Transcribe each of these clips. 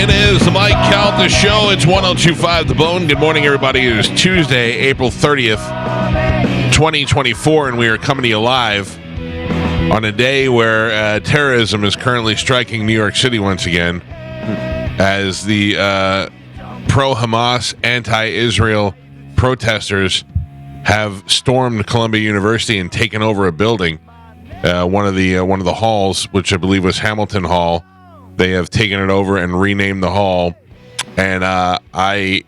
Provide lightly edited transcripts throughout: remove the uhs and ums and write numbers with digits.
It is the Mike Calta Show. It's 102.5 The Bone. Good morning, everybody. It is Tuesday, April 30th, 2024, and we are coming to you live on a day where terrorism is currently striking New York City once again as the pro-Hamas, anti-Israel protesters have stormed Columbia University and taken over a building, one of the halls, which I believe was Hamilton Hall. They have taken it over and renamed the hall. And I,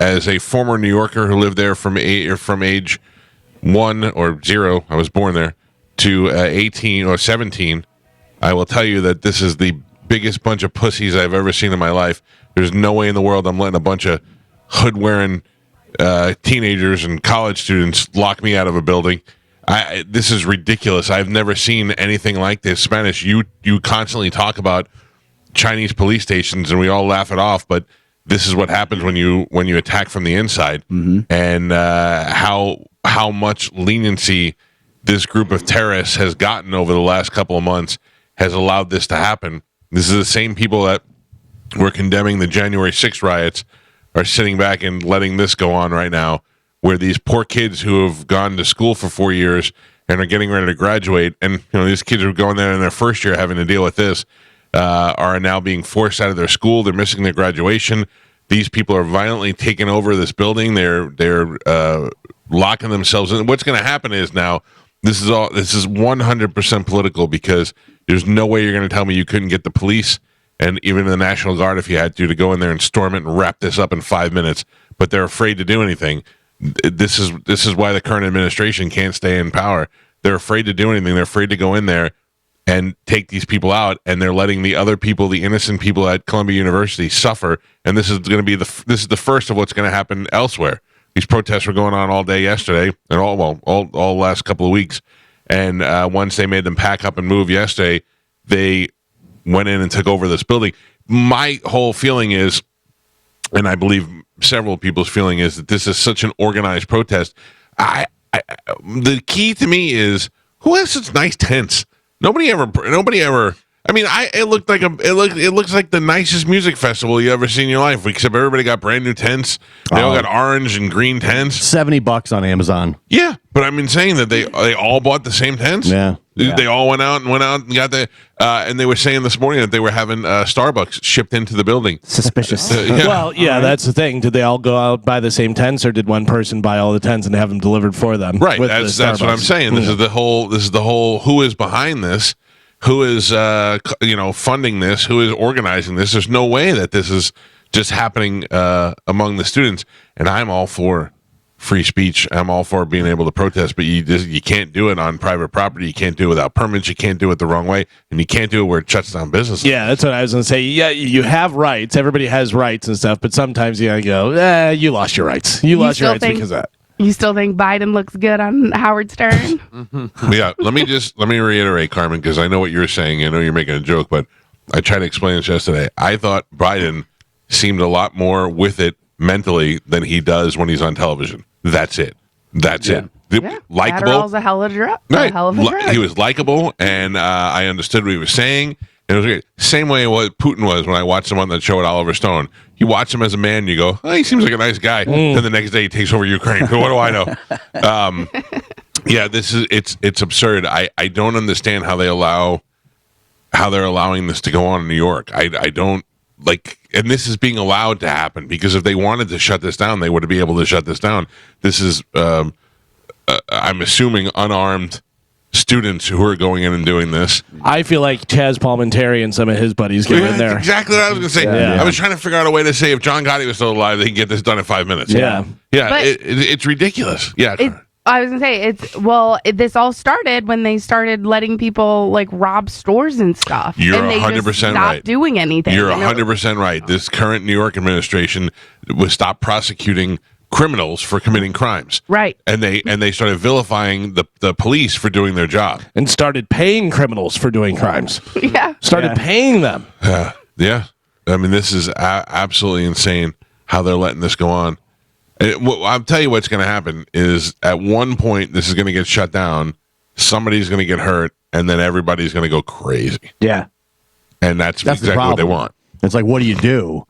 as a former New Yorker who lived there from age 1 or 0, I was born there, to 18 or 17, I will tell you that this is the biggest bunch of pussies I've ever seen in my life. There's no way in the world I'm letting a bunch of hood-wearing teenagers and college students lock me out of a building. This is ridiculous. I've never seen anything like this. Spanish, you constantly talk about Chinese police stations, and we all laugh it off, but this is what happens when you attack from the inside, and how much leniency this group of terrorists has gotten over the last couple of months has allowed this to happen. This is the same people that were condemning the January 6th riots are sitting back and letting this go on right now, where these poor kids who have gone to school for 4 years and are getting ready to graduate, and these kids are going there in their first year having to deal with this, are now being forced out of their school. They're missing their graduation. These people are violently taking over this building. They're locking themselves in. What's going to happen is now this is 100% political, because there's no way you're going to tell me you couldn't get the police and even the National Guard, if you had to go in there and storm it and wrap this up in 5 minutes. But they're afraid to do anything. This is why the current administration can't stay in power. They're afraid to do anything. They're afraid to go in there and take these people out, and they're letting the other people, the innocent people at Columbia University, suffer. And this is going to be the first of what's going to happen elsewhere. These protests were going on all day yesterday, and all last couple of weeks. And once they made them pack up and move yesterday, they went in and took over this building. My whole feeling is, and I believe several people's feeling is, that this is such an organized protest. The key to me is, who has such nice tents? Nobody ever. I mean, it looks like the nicest music festival you ever seen in your life. Except everybody got brand new tents. They all got orange and green tents. $70 on Amazon. Yeah, but I'm saying that they all bought the same tents. Yeah. They all went out and got the. And they were saying this morning that they were having Starbucks shipped into the building. Suspicious. Yeah. Well, yeah, that's the thing. Did they all go out buy the same tents, or did one person buy all the tents and have them delivered for them? Right. That's what I'm saying. This is the whole. Who is behind this? Who is funding this? Who is organizing this? There's no way that this is just happening among the students. And I'm all for free speech. I'm all for being able to protest, but you can't do it on private property. You can't do it without permits. You can't do it the wrong way, and you can't do it where it shuts down businesses. Yeah, that's what I was going to say. Yeah, you have rights. Everybody has rights and stuff, but sometimes you got to go, you lost your rights. You lost your rights because of that. You still think Biden looks good on Howard Stern? Yeah, let me reiterate, Carmen, because I know what you're saying. I know you're making a joke, but I tried to explain this yesterday. I thought Biden seemed a lot more with it mentally than he does when he's on television. That's it. Yeah. Likable. Adderall's a hell of a drug. Right. A hell of a drug. He was likable, and I understood what he was saying. And it was great. Same way what Putin was when I watched him on that show with Oliver Stone. You watch him as a man, you go, he seems like a nice guy. Then the next day he takes over Ukraine. What do I know? Yeah, it's absurd. I don't understand how they're allowing this to go on in New York. I don't like, and this is being allowed to happen, because if they wanted to shut this down, they would be able to shut this down. This is, I'm assuming, unarmed students who are going in and doing this. I feel like Chaz Palminteri and some of his buddies get in there. Exactly what I was going to say. Yeah. I was trying to figure out a way to say if John Gotti was still alive, they could get this done in 5 minutes. Yeah. It's ridiculous. Yeah. I was going to say, this all started when they started letting people rob stores and stuff. You're and they 100% just right. stopped doing anything. You're 100% right. This current New York administration was stopped prosecuting criminals for committing crimes. Right. And they started vilifying the police for doing their job. And started paying criminals for doing crimes. Yeah. Started paying them. Yeah. I mean, this is absolutely insane how they're letting this go on. I'll tell you what's going to happen is at one point this is going to get shut down. Somebody's going to get hurt, and then everybody's going to go crazy. Yeah. And that's exactly what they want. It's like, what do you do?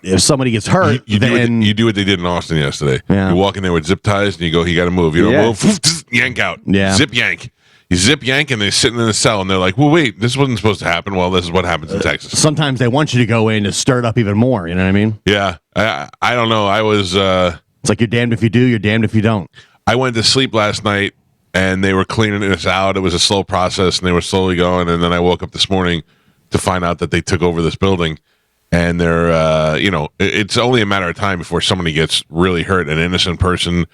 If somebody gets hurt, you then do what they did in Austin yesterday. Yeah. You walk in there with zip ties and you go, you got to move. You don't move, yank out. Yeah. Zip yank. You zip yank and they're sitting in a cell and they're like, well, wait, this wasn't supposed to happen. Well, this is what happens in Texas. Sometimes they want you to go in to stir it up even more. You know what I mean? Yeah. I don't know. I was... it's like you're damned if you do, you're damned if you don't. I went to sleep last night and they were cleaning us out. It was a slow process and they were slowly going. And then I woke up this morning to find out that they took over this building. And they're, it's only a matter of time before somebody gets really hurt, an innocent person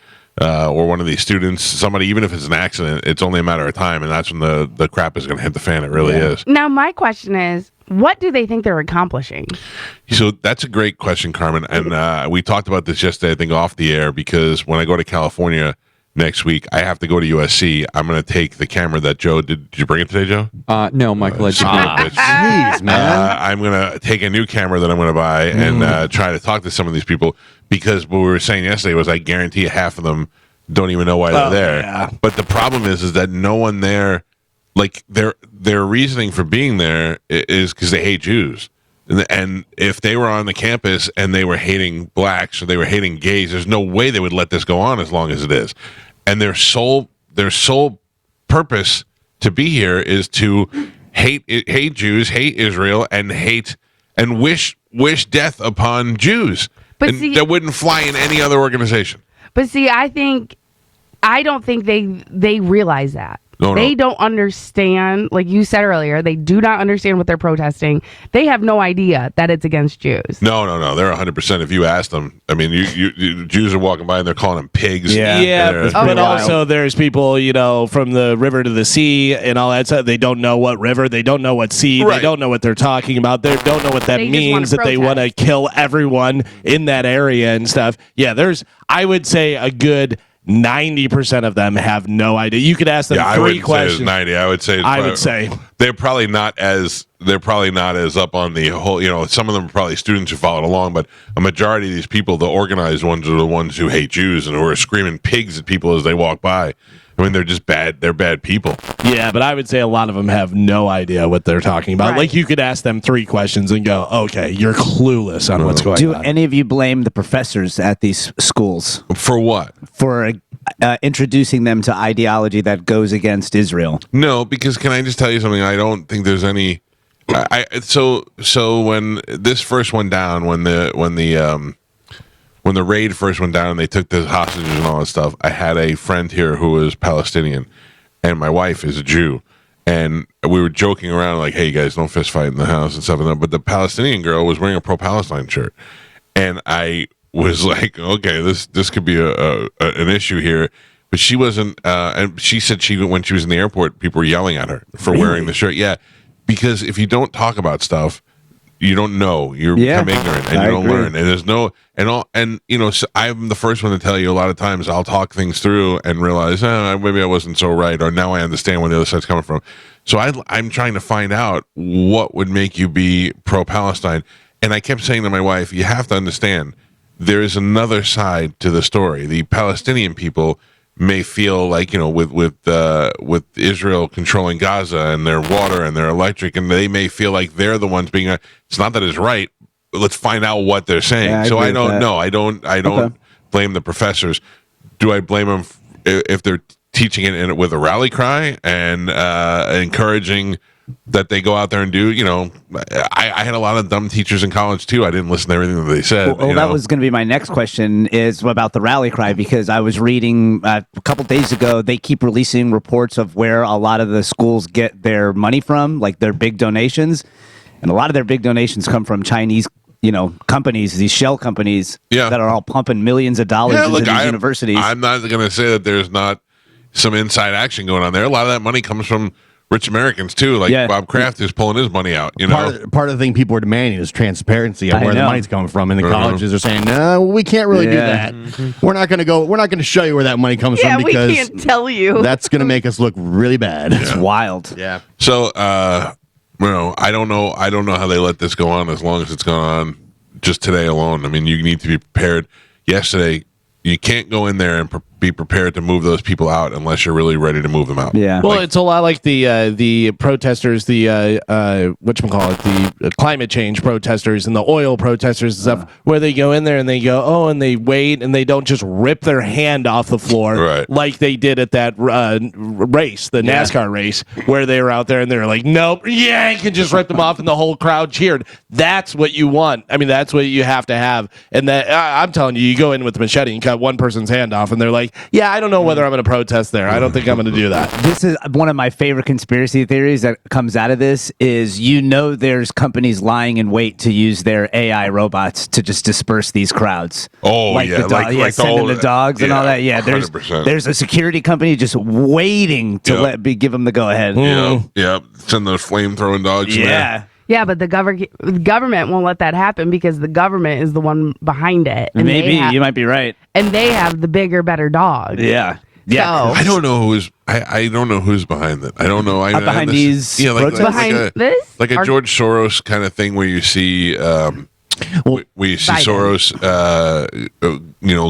or one of these students, somebody, even if it's an accident, it's only a matter of time. And that's when the crap is going to hit the fan. It really is. Now, my question is, what do they think they're accomplishing? So that's a great question, Carmen. And we talked about this yesterday, I think, off the air, because when I go to California next week, I have to go to USC. I'm going to take the camera that Joe did. Did you bring it today, Joe? No, Michael. Jeez, man. I'm going to take a new camera that I'm going to buy and try to talk to some of these people, because what we were saying yesterday was I guarantee half of them don't even know why they're there. Yeah. But the problem is that no one there, like their reasoning for being there is because they hate Jews. And if they were on the campus and they were hating blacks or they were hating gays, there's no way they would let this go on as long as it is. And their sole purpose to be here is to hate Jews, hate Israel, and wish death upon Jews. But and see, that wouldn't fly in any other organization. But see, I don't think they realize that. They don't understand, like you said earlier, they do not understand what they're protesting. They have no idea that it's against Jews. No. They're 100%. If you ask them, I mean, you Jews are walking by and they're calling them pigs. Yeah, but also there's people, from the river to the sea and all that stuff. They don't know what river, they don't know what sea, Right. They don't know what they're talking about. They don't know what that means, that they want to kill everyone in that area and stuff. Yeah, I would say a good 90% of them have no idea. You could ask them three questions. Say 90. I would say they're probably not as up on the whole. Some of them are probably students who followed along, but a majority of these people, the organized ones, are the ones who hate Jews and who are screaming pigs at people as they walk by. I mean, they're just bad. They're bad people. Yeah, but I would say a lot of them have no idea what they're talking about. Right. Like, you could ask them three questions and go, okay, you're clueless on what's going on. Do any of you blame the professors at these schools? For what? For introducing them to ideology that goes against Israel? No, because can I just tell you something? I don't think there's any. So when this first went down, when the raid first went down and they took the hostages and all that stuff, I had a friend here who was Palestinian, and my wife is a Jew, and we were joking around like, "Hey, you guys, don't fist fight in the house and stuff." But the Palestinian girl was wearing a pro-Palestine shirt, and I was like, "Okay, this could be an issue here." But she wasn't, and she said when she was in the airport, people were yelling at her for wearing the shirt. Yeah, because if you don't talk about stuff, you don't know. You become ignorant, and you don't learn. And there's no, so I'm the first one to tell you a lot of times I'll talk things through and realize, maybe I wasn't so right, or now I understand where the other side's coming from. So I'm trying to find out what would make you be pro-Palestine. And I kept saying to my wife, you have to understand, there is another side to the story. The Palestinian people may feel like, with Israel controlling Gaza and their water and their electric, and they may feel like they're the ones being. It's not that it's right. But let's find out what they're saying. Yeah, I don't know. I don't blame the professors. Do I blame them if they're teaching it with a rally cry and encouraging that they go out there and do? I had a lot of dumb teachers in college too. I didn't listen to everything that they said. Well, that was going to be my next question, is about the rally cry, because I was reading a couple days ago, they keep releasing reports of where a lot of the schools get their money from, like their big donations, and a lot of their big donations come from Chinese companies, these shell companies that are all pumping millions of dollars into these universities. I'm not going to say that there's not some inside action going on there. A lot of that money comes from rich Americans too, like Bob Kraft is pulling his money out. Part of the thing people are demanding is transparency of where the money's coming from, and the colleges are saying, "No, we can't really do that. We're not going to go. We're not going to show you where that money comes from because we can't tell you. That's going to make us look really bad." It's wild. Yeah. So, I don't know. I don't know how they let this go on as long as it's gone on just today alone. I mean, you need to be prepared. Yesterday, you can't go in there and be prepared to move those people out unless you're really ready to move them out. Yeah. Well, it's a lot like the protesters, the whatchamacallit, the climate change protesters and the oil protesters and stuff, where they go in there and they go, and they wait and they don't just rip their hand off the floor like they did at that race, the NASCAR race, where they were out there and they were like, nope, yank, and just ripped them off, and the whole crowd cheered. That's what you want. I mean, that's what you have to have. And that I'm telling you, you go in with the machete and cut one person's hand off, and they're like, yeah, I don't know whether I'm going to protest there. I don't think I'm going to do that. This is one of my favorite conspiracy theories that comes out of this is, there's companies lying in wait to use their AI robots to just disperse these crowds. Oh, like yeah. like sending the dogs and all that. Yeah, there's a security company just waiting to give them the go-ahead. Yeah. Send those flame-throwing dogs in there. Yeah, but the government won't let that happen because the government is the one behind it. And maybe you might be right. And they have the bigger, better dog. Yeah. Yeah. I don't know who's. I don't know who's behind it. I don't know. Behind these. Yeah, this, like a George Soros kind of thing, where you see. Where you see Soros,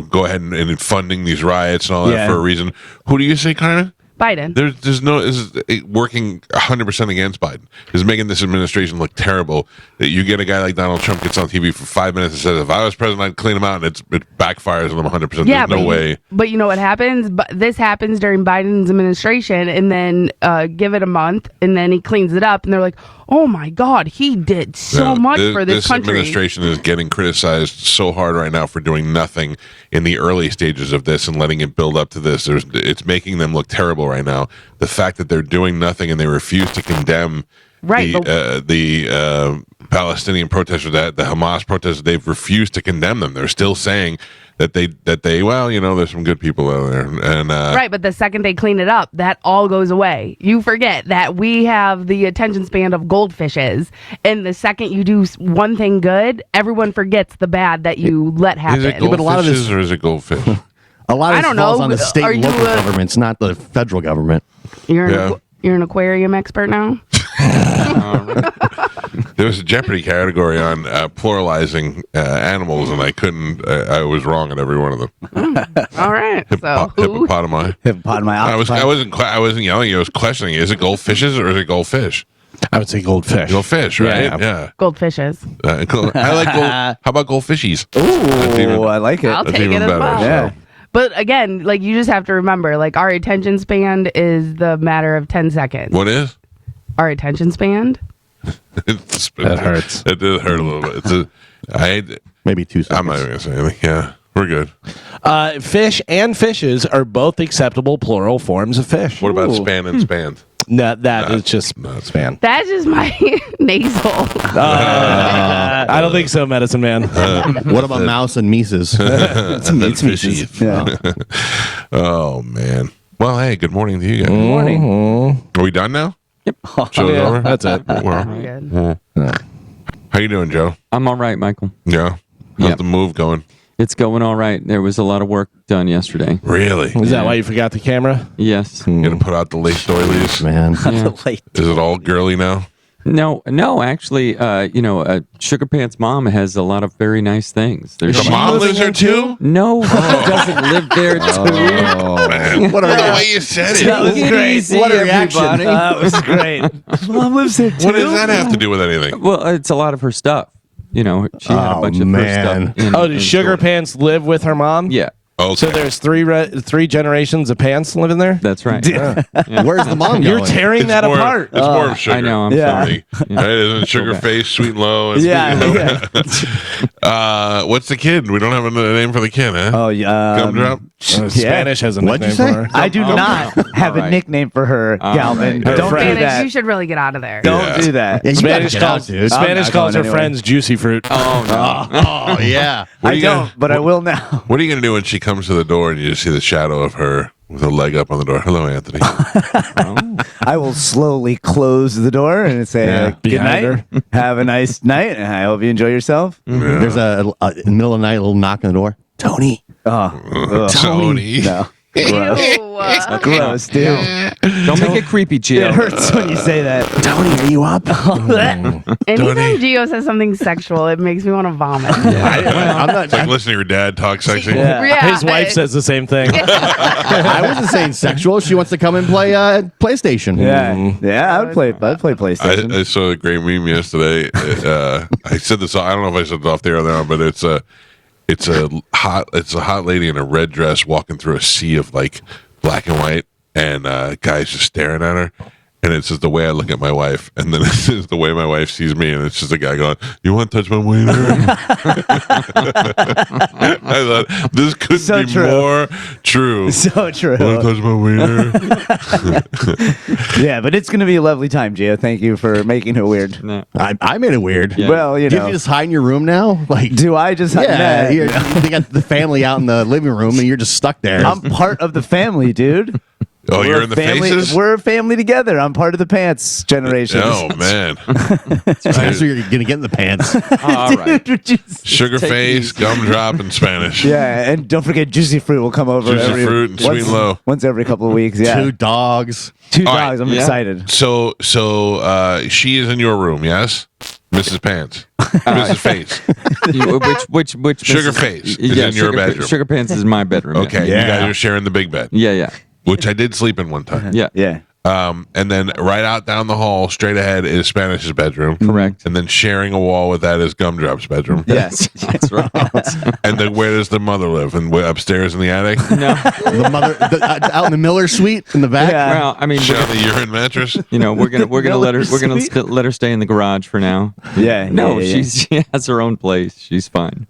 go ahead and funding these riots and all that for a reason. Who do you say, Carmen? Biden. There's no is working 100% against Biden. Is making this administration look terrible. That you get a guy like Donald Trump gets on TV for 5 minutes and says, "If I was president, I'd clean him out," and it backfires on them 100%. Yeah, there's no way. But you know what happens? But this happens during Biden's administration, and then give it a month, and then he cleans it up, and they're like, "Oh my God, he did so much for this country." This administration is getting criticized so hard right now for doing nothing in the early stages of this and letting it build up to this. It's making them look terrible right now. The fact that they're doing nothing and they refuse to condemn the Palestinian protesters, the Hamas protesters, they've refused to condemn them. They're still saying that they there's some good people out there, and right. But the second they clean it up, that all goes away. You forget that we have the attention span of goldfishes, and the second you do one thing good, everyone forgets the bad that you let happen. Is it goldfishes or is it goldfish? A lot of this falls on the state and local governments, not the federal government. You're an aquarium expert now? There was a Jeopardy category on pluralizing animals, and I was wrong at every one of them. All right. Hippopotami. I wasn't yelling. I was questioning. Is it goldfishes or is it goldfish? I would say goldfish. Goldfish, right? Yeah. Goldfishes. I like gold. How about goldfishies? Ooh, I like it. I'll take it as well. Yeah. But again, you just have to remember, our attention span is the matter of 10 seconds. What is? Our attention span? That hurts. It did hurt a little bit. Maybe 2 seconds. I'm not even going to say anything. Yeah, we're good. Fish and fishes are both acceptable plural forms of fish. What about span and spans? No, that is just span. That's just my nasal. I don't think so, medicine man. What about mouse and Mises? It's fishy. Yeah. Oh, man. Well, hey, good morning to you guys. Good morning. Are we done now? Yep. Show's over? That's it. Good. How you doing, Joe? I'm all right, Michael. Yeah. How's the move going? It's going all right. There was a lot of work done yesterday. Really? Is that why you forgot the camera? Yes. You gonna put out the late doilies? Man. Yeah. Is it all girly now? No, actually, Sugar Pants mom has a lot of very nice things. Your mom lives there too? No, she doesn't live there too. Oh, man. What the way you said it. That was great. Easy, What a reaction. everybody. That was great. Mom lives there too. What does that have to do with anything? Well, it's a lot of her stuff. She had a bunch of her stuff. Does Sugar Pants live with her mom? Yeah. Okay. So there's three generations of pants living there? That's right. Where's the mom going? You're tearing that apart. It's more of sugar. I know. I'm sorry. Right? Isn't sugar face, sweet and low? Yeah. What's the kid? We don't have a name for the kid, huh? Oh, yeah. Gumdrop? Spanish has a What'd nickname you for her. I do not have a right. nickname for her, Galvin. right. Don't do Spanish, that. you should really get out of there. Don't do that. Yeah, you gotta get out, dude. Spanish I'm not calls her going anywhere. friends juicy fruit. Oh, no. Oh, yeah. I don't, but I will now. What are you going to do when she comes to the door and you just see the shadow of her with her leg up on the door? Hello, Anthony. I will slowly close the door and say, good behind night. Have a nice night, and I hope you enjoy yourself. There's in the middle of the night, a little knock on the door. Tony. Oh, Tony. no. Gross, dude. Don't make it creepy, Gio. It hurts when you say that. Tony, are you up? Anytime Gio says something sexual, it makes me want to vomit. I'm not. It's like listening to your dad talk sexy. Yeah. His wife says the same thing. I wasn't saying sexual. She wants to come and play PlayStation. Yeah. I'd play PlayStation. I saw a great meme yesterday. I said this. I don't know if I said it off the air or not, but it's a hot lady in a red dress walking through a sea of like black and white, and guys just staring at her. And it says the way I look at my wife, and then it says the way my wife sees me, and it's just a guy going, "You want to touch my wiener?" I thought this could So be true. more true. So true. Want to touch my wiener? Yeah, but it's going to be a lovely time, Gio. Thank you for making it weird. No. I made it weird. Yeah. Well, you Do you know. just hide in your room now? Like, Do I just... yeah, Nah. they got the family out in the living room, and you're just stuck there. I'm part of the family, dude. Oh, We're you're a in the family, faces. We're a family together. I'm part of the pants generation. Oh man, so you're gonna get in the pants. All right. Dude, just- sugar Take it face, easy. gumdrop in Spanish. yeah, and don't forget Juicy Fruit will come over Juicy Fruit and Sweet once, and Low. once every couple of weeks. Yeah, Two dogs. two All dogs. right. I'm Yeah. excited. So she is in your room, yes, Mrs. Pants, Mrs. Face. Which Sugar Mrs. Face is Yeah, in your Sugar bedroom. Sugar Pants is my bedroom. Okay, Yeah. you guys are sharing the big bed, Yeah. which I did sleep in one time. Yeah. Yeah. And then right out down the hall, straight ahead is Spanish's bedroom. Correct. And then sharing a wall with that is Gumdrop's bedroom. Yes. That's right. And then where does the mother live? And upstairs in the attic? No. The mother out in the Miller suite in the back. Yeah. Well, I mean, Share the urine mattress? you know, we're gonna let her let her stay in the garage for now. Yeah. No, yeah, yeah. she has her own place. She's fine.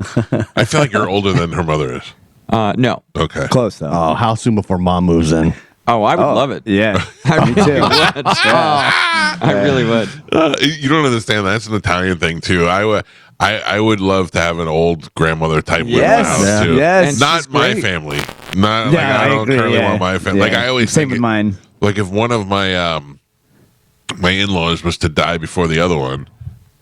I feel like you're older than her mother is. No. Okay. Close though. Oh, how soon before mom moves in? Oh, I would love it. Yeah. I Me really too. would. I really would. You don't understand. That's an Italian thing too. I would love to have an old grandmother type live in the Yes. house Yeah. too. Yes. Not She's my great. family. Not like Yeah, I I don't agree, currently yeah. want my family. Yeah. Like I always Same think with mine. like if one of my my in-laws was to die before the other one,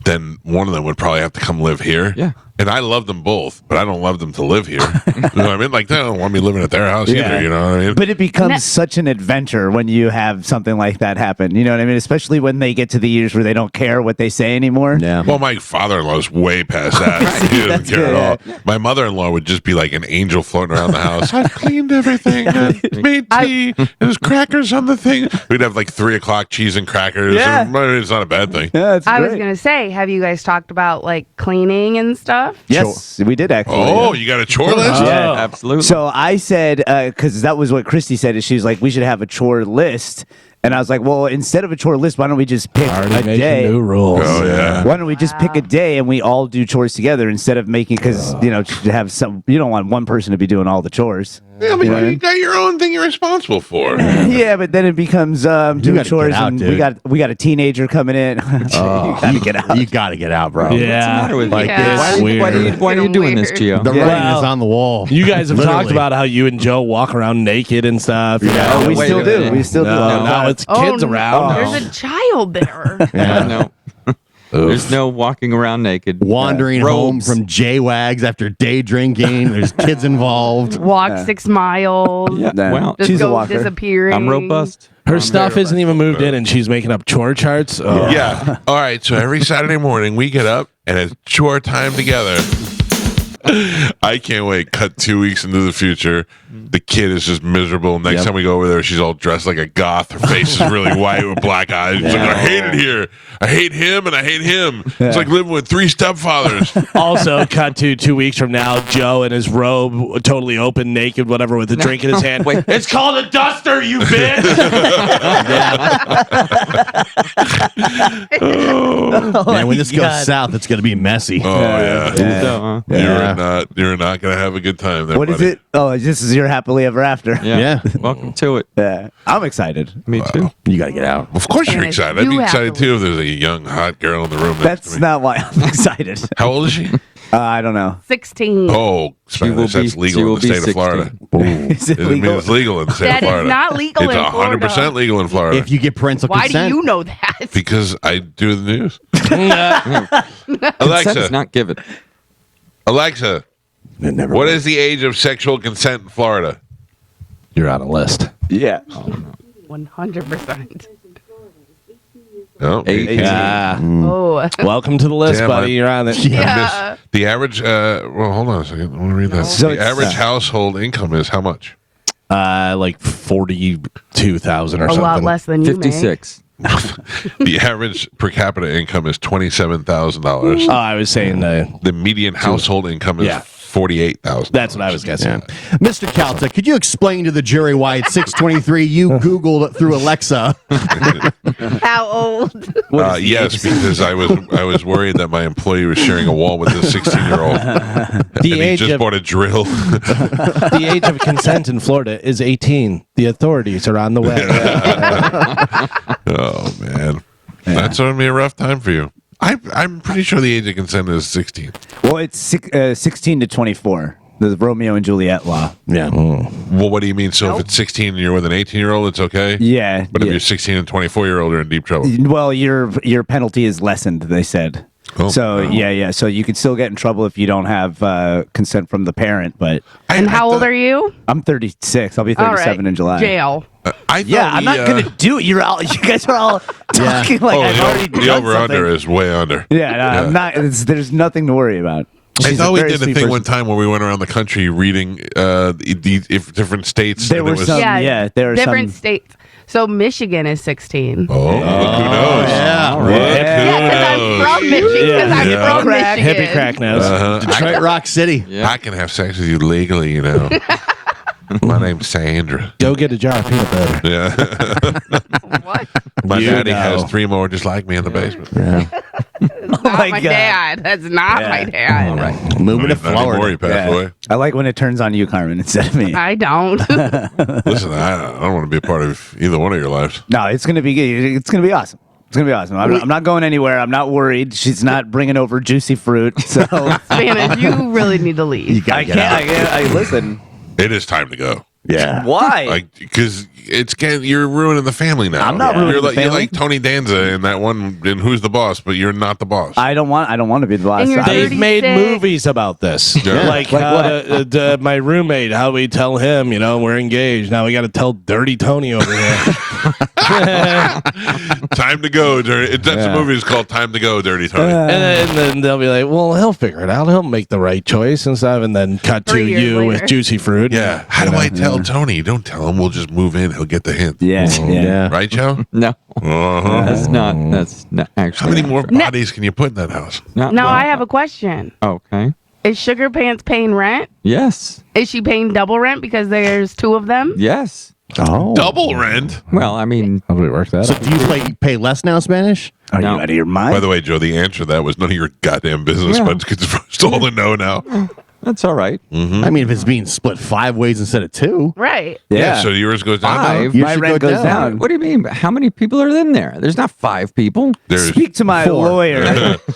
then one of them would probably have to come live here. Yeah. And I love them both, but I don't love them to live here. You know what I mean? Like they don't want me living at their house either. You know what I mean? But it becomes Ne- such an adventure when you have something like that happen. You know what I mean? Especially when they get to the years where they don't care what they say anymore. Yeah. Well, my father-in-law's way past that. He doesn't That's care good, at all. My mother-in-law would just be like an angel floating around the house. I've cleaned everything. I've made tea. There's crackers on the thing. We'd have like 3:00 cheese and crackers. Yeah. It's not a bad thing. Yeah, it's I was great. gonna say, have you guys talked about like cleaning and stuff? Yes, we did actually. Oh, you got a chore list? Yeah. Absolutely. So I said, because that was what Christy said, is she was like, we should have a chore list. And I was like, well, instead of a chore list, why don't we just pick Already a making day? new rules. Oh, yeah. Why don't we just pick a day and we all do chores together instead of making, because, you know, to have some, you don't want one person to be doing all the chores. Yeah, but You know what I you mean? got your own thing you're responsible for. Yeah, but then it becomes doing gotta chores, get out, and dude. we got a teenager coming in. You gotta get out. You got to get out, bro. Yeah. Like Yeah. this. Why are you doing this, Gio? The Yeah. writing is Well, on the wall. You guys have Literally. talked about how you and Joe walk around naked and stuff. you know? Oh, we Wait, still wait, do. wait. We still do. No, all the now time. it's kids around. There's a child there. No. There's no walking around naked. Wandering home Robes. from J-Wags after day drinking. There's kids involved. Walk 6 miles. Yeah. Nah. Well, Just She's a go walker. disappearing. I'm robust. Her I'm stuff very isn't even moved in, and she's making up chore charts. Oh. Yeah. All right. So every Saturday morning we get up and it's chore time together. I can't wait. Cut 2 weeks into the future. The kid is just miserable. Next time we go over there, she's all dressed like a goth. Her face is really white with black eyes. She's like, I hate it here. I hate him and I hate him. It's like living with 3 stepfathers. Also, cut to 2 weeks from now, Joe in his robe, totally open, naked, whatever, with a drink in his hand. Wait. It's called a duster, you bitch! Man, when this goes south, it's going to be messy. Oh yeah. So, You're not gonna have a good time there. What is buddy. it? Oh, this is your happily ever after. yeah. Yeah. Welcome to it. Yeah. I'm excited. Me too. You got to get out. Of course you're And excited. I'd you be have excited to too if there's a young hot girl in the room. next That's to me. not why I'm excited. How old is she? I don't know. 16. Oh, Spanish. That's legal in the state of Florida. Is it It means legal? it's legal in the state That of is Florida. not legal It's in 100% Florida. legal in Florida. If you get parental Why consent. do you know that? Because I do the news. Consent Alexa, is not given. Alexa, It never what was. is the age of sexual consent in Florida? you're on a list. Yeah. 100%. Oh, 18. Oh. Welcome to the list, Damn, buddy. You're on it. Yeah. The average, well, hold on a second. I want to read that. So the it's, average household income is how much? Like 42,000 or A something. lot less than you make. 56. The average per capita income is $27,000. Oh, I was saying The median household income is Yeah. $48,000. that's what I was guessing. Mr. Calta, could you explain to the jury why at 6:23 you Googled it through Alexa? How old? Yes, because I was worried that my employee was sharing a wall with this 16-year-old. The And he age just of bought a drill. the age of consent in Florida is 18. The authorities are on the way. Oh man, that's going to be a rough time for you. I'm pretty sure the age of consent is 16. Well, it's 16 to 24. The Romeo and Juliet law. Yeah. Well, what do you mean? So if it's 16 and you're with an 18-year-old, it's okay? Yeah. But if yeah. you're 16 and 24-year-old, you're in deep trouble. Well, your penalty is lessened, they said. Oh, So wow. yeah. So you could still get in trouble if you don't have consent from the parent. But And how old are you? I'm 36. I'll be All 37 right. in July. Jail. I Yeah, thought I'm not gonna do it. You guys are all talking like I've already the done over-under something. is way under. Yeah, no, I'm not. There's nothing to worry about. I She's thought we very did a sweet thing person. one time where we went around the country reading if different states. There and were it was, some- yeah, there are different some- states. So Michigan is 16. Oh, look who knows? yeah. Look Yeah, who because I'm knows? from Michigan. Because I'm Yeah. from Crack. Michigan. Hippie crack nose. Detroit Rock City. I can have sex with you legally, you know. My name's Sandra. Go get a jar of peanut butter. Yeah. What? My You daddy know. has 3 more just like me in the basement. Not my my God. dad. That's not Yeah. my dad. Moving to Not anymore, Florida. he passed Yeah. away. I like when it turns on you, Carmen, instead of me. I don't. Listen, I don't want to be a part of either one of your lives. No, it's gonna be awesome. It's gonna be awesome. I'm not going anywhere. I'm not worried. She's not bringing over juicy fruit. So Spanish, you really need to leave. You gotta I get out. can't. I listen. It is time to go. Yeah. Why? Like, because you're ruining the family now. I'm not ruining you're the like, You're family. like Tony Danza in that one in Who's the Boss, but you're not the boss. I don't want to be the boss. And you're I- They've made 36. movies about this. Yeah. Like, Like how what? my roommate, how we tell him, we're engaged. Now we got to tell Dirty Tony over here. Time to go, Dirty. That's the movie is called Time to Go, Dirty Tony. And then they'll be like, well, he'll figure it out. He'll make the right choice and stuff. And then cut to 3 years you with later. juicy fruit. Yeah. How do I tell Tony? Don't tell him. We'll just move in. He'll get the hint. Yeah. Yeah. Right, Joe? No, Uh-huh. that's not How actually. many more bodies can you put in that house? Not Now well. I have a question. Okay. Is Sugar Pants paying rent? Yes. Is she paying double rent because there's 2 of them? Yes. Oh. Double rent. Well, I mean, How do we work that So out? do you pay less now, Spanish? Are No. you out of your mind? By the way, Joe, the answer to that was none of your goddamn business, Yeah. but it's all to know now. that's all right. Mm-hmm. I mean, if it's being split 5 ways instead of 2. Right. Yeah. So yours goes down. now? 5? You My should rent go goes down. down. What do you mean? How many people are in there? There's not 5 people. There's Speak to my 4. lawyer.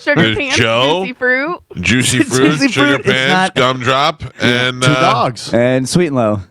Sugar There's Pants, Joe. juicy fruit. Juicy Fruit, Juicy Sugar Fruit, it's Pants, not- Gumdrop, and 2 dogs. and Sweet and Low.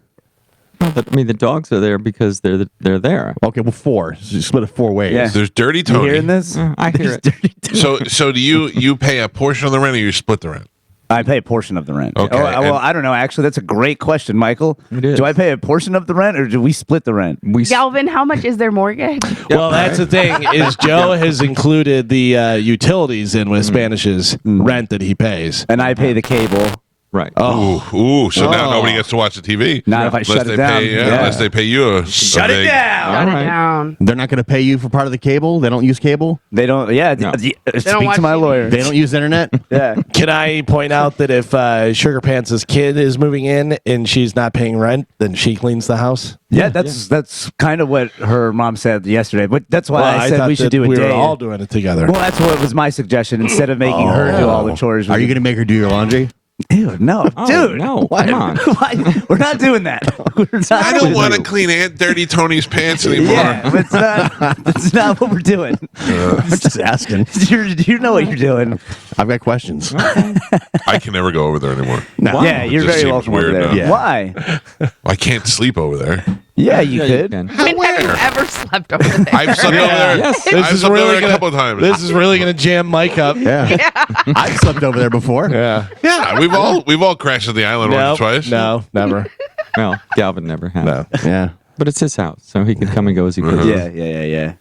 I mean, the dogs are there because they're there. Okay, well, 4. So you split it 4 ways. Yeah. There's Dirty You Tony. hearing this? I hear it. So do you pay a portion of the rent or you split the rent? I pay a portion of the rent. Okay, well, and- I don't know. Actually, that's a great question, Michael. It is. Do I pay a portion of the rent or do we split the rent? We Galvin, how much is their mortgage? Well, that's the thing is Joe has included the utilities in with Spanish's rent that he pays. And I pay the cable. right. Ooh. So now nobody gets to watch the TV. Not if I shut it down. Yeah. Unless they pay you. Shut it down. Shut right. it down. They're not going to pay you for part of the cable? They don't use cable? They don't. Yeah. No. Speak watch to my TV. lawyer. They don't use internet? Yeah. Can I point out that if Sugar Pants' kid is moving in and she's not paying rent, then she cleans the house? Yeah, that's kind of what her mom said yesterday. But that's why I said thought we should that do a we day. were all doing it together. Well, that's what was my suggestion. Instead of making her do all the chores, Are you going to make her do your laundry? Ew, no, Oh, dude. no, Why? come on. Why? We're not doing that. We're not I don't doing want to that. clean Aunt Dirty Tony's pants anymore. Yeah, that's not what we're doing. I'm just asking. You know what you're doing. I've got questions. I can never go over there anymore. Yeah, you're Just very seems welcome over weird there. now. Yeah. Why? I can't sleep over there. Yeah, you could. can. I mean, have you ever slept over there? I've slept over there. Yes. I've slept over there a couple of times. This is really going to jam Mike up. Yeah. I've slept over there before. Yeah. Yeah, we've all crashed at the island once or twice. No, never. Well, Galvin never has. No. Yeah. But it's his house, so he can come and go as he pleases. Yeah.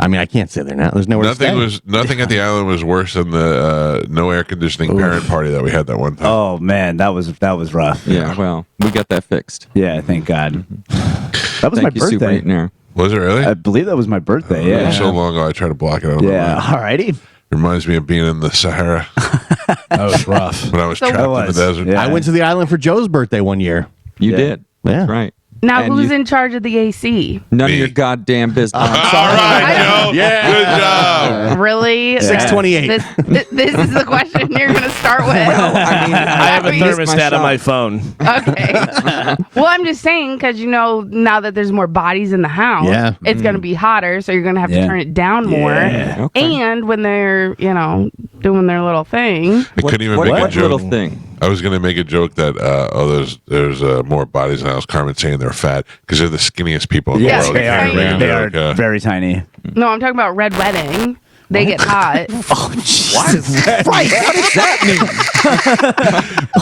I mean, I can't stay there now. There's nowhere to stay. Nothing at the island was worse than the no air conditioning parent party that we had that one time. Oh man, that was rough. Yeah, well, we got that fixed. Yeah, thank God. That was Thank you, my Super birthday. 8 Nair. Was it really? I believe that was my birthday. It Yeah. was so long ago, I tried to block it out of my Yeah. mind. Alrighty. Reminds me of being in the Sahara That was rough. when I was So- trapped That in the was, desert. yeah. I went to the island for Joe's birthday one year. You Yeah. did. Yeah. That's right. Now, And who's you- in charge of the AC? None Me. of your goddamn business. All right, Joe. Yeah. Good job. Really? 628. This is the question you're going to start with. I mean, I have a I mean, thermostat on my phone. Okay. Well, I'm just saying because now that there's more bodies in the house, Yeah. it's going to be hotter, so you're going to have Yeah. to turn it down more. Yeah. Okay. And when they're doing their little thing, I couldn't even what make a joke. little thing? I was going to make a joke that there's more bodies in the house. Carmen saying they're fat because they're the skinniest people in the Yes, world. they You can't are. make a They joke, are very tiny. no, I'm talking about Red Wedding. They get hot. Oh Jesus Christ! What does that mean?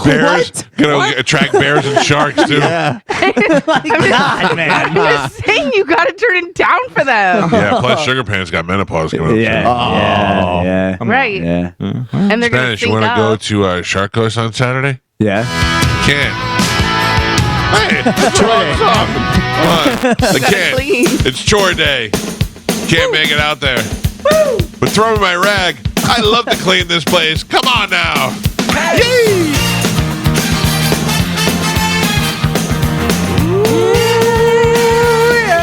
bears gonna attract bears and sharks too. Yeah. God, man. I'm just saying you got to turn it down for them. Yeah, plus Sugar Pants got menopause coming up. Yeah. Right. Yeah. And they're going to Spanish, you sync want to up. go to Shark Coast on Saturday? Yeah. Can't. Hey, come on. I can't. Clean. It's chore day. Can't make it out there. But throw me my rag. I love to clean this place. Come on now. Yay!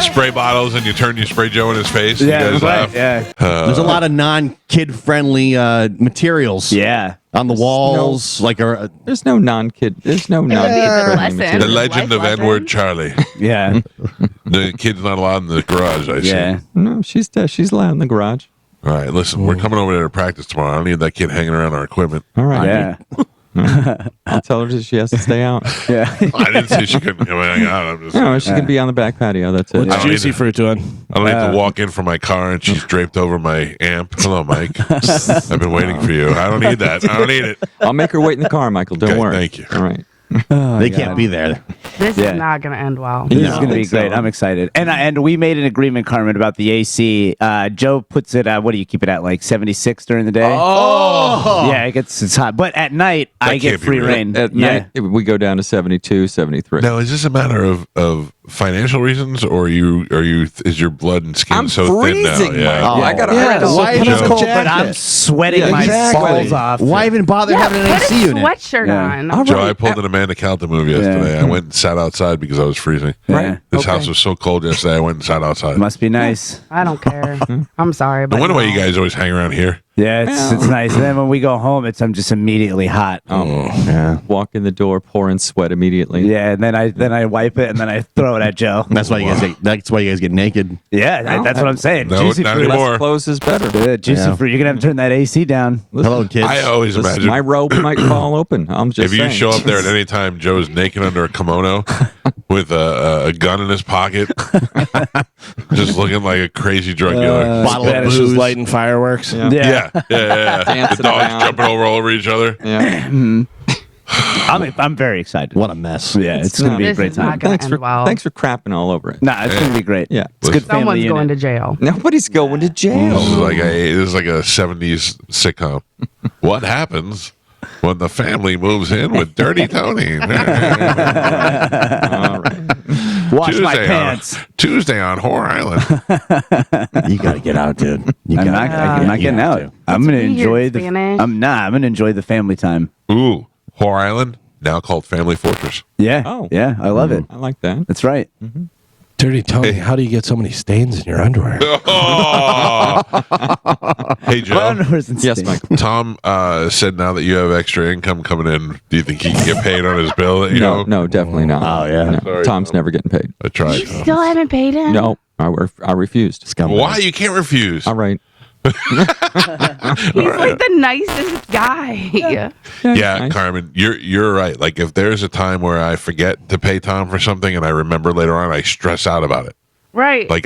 Spray bottles and you turn your spray Joe in his face. Yeah. You guys Right. laugh. Yeah. There's a lot of non-kid friendly materials. Yeah. On the walls, There's no non-kid. There's no It would be a good non-kid. lesson. The Life legend of lesson. N-word Charlie. Yeah. The kid's not allowed in the garage, I see. Yeah. No, she's allowed in the garage. All right, listen, we're coming over there to practice tomorrow. I don't need that kid hanging around our equipment. All right. Yeah. I'll tell her that she has to stay out. Yeah. I didn't say she couldn't come hang out. I'm just, No, she can be on the back patio. That's it. what's don't juicy either. fruit doing? I don't need to walk in from my car and she's draped over my amp. Hello, Mike. I've been waiting for you. I don't need that. I don't need it. I'll make her wait in the car, Michael. Don't Okay, worry. thank you. All right. They can't be there. This Yeah. is not going to end well. This is No. going to be I think so. great. I'm excited. And we made an agreement, Carmen, about the AC. Joe puts it what do you keep it at, like 76 during the day? Oh, Yeah, it's hot. But at night, I get can't be free real. reign. At Yeah. night, we go down to 72, 73. Now, is this a matter of financial reasons, or is your blood and skin I'm so thin now? freezing, Yeah. Mike. I got to Yeah, hurry. why Put is it it cold, jacket? but I'm sweating Yeah, my exactly. balls off. Why even bother having an Put AC a unit? sweatshirt Yeah. on. All Joe, right. I pulled an Amanda Calta movie yesterday. I went and sat outside because I was freezing. Right. This house was so cold yesterday. I went and sat outside. Must be nice. I don't care. I'm sorry. I But wonder why no. you guys always hang around here. Yeah, it's nice. And then when we go home, I'm just immediately hot. Yeah. Walk in the door, pouring sweat immediately. Yeah, and then I wipe it and then I throw it at Joe. That's why you guys get naked. Yeah, that's what I'm saying. No, Juicy not fruit. anymore. Less clothes is better. Juicy Yeah. fruit. You're gonna have to turn that AC down. Hello, kids. I always Listen, imagine my robe might fall open. I'm just if you saying. show up there at any time, Joe's naked under a kimono with a gun in his pocket, just looking like a crazy drug dealer. Bottle of Spanish booze, is lighting fireworks. Yeah. Yeah. Dancing The dogs around. jumping all over each other. Yeah. I'm very excited. What a mess. Yeah, it's gonna be a This great is not time. gonna Thanks end for well. thanks for crapping all over it. Nah, it's gonna be great. Yeah. It's a good family Someone's unit. going to jail. Nobody's going to jail. This is like a 70s sitcom. What happens when the family moves in with Dirty Tony? All right. Wash my pants. Tuesday on Whore Island. You got to get out, dude. I'm not getting out. I'm gonna be here enjoy in the. Spanish. I'm gonna enjoy the family time. Ooh, Whore Island, now called Family Fortress. Yeah. Oh. Yeah, I love it. I like that. That's right. Dirty Tony, how do you get so many stains in your underwear? Oh. Hey, Joe. Yes, Michael. Tom said now that you have extra income coming in, do you think he can get paid on his bill? You know? No, definitely not. Oh, yeah. No. Sorry, Tom's Tom. never getting paid. I tried. You still haven't paid him? No, I refused. Scumbag. Why? You can't refuse. All right. He's like the nicest guy. Yeah, nice. Carmen, you're right. Like if there's a time where I forget to pay Tom for something and I remember later on, I stress out about it. Right. Like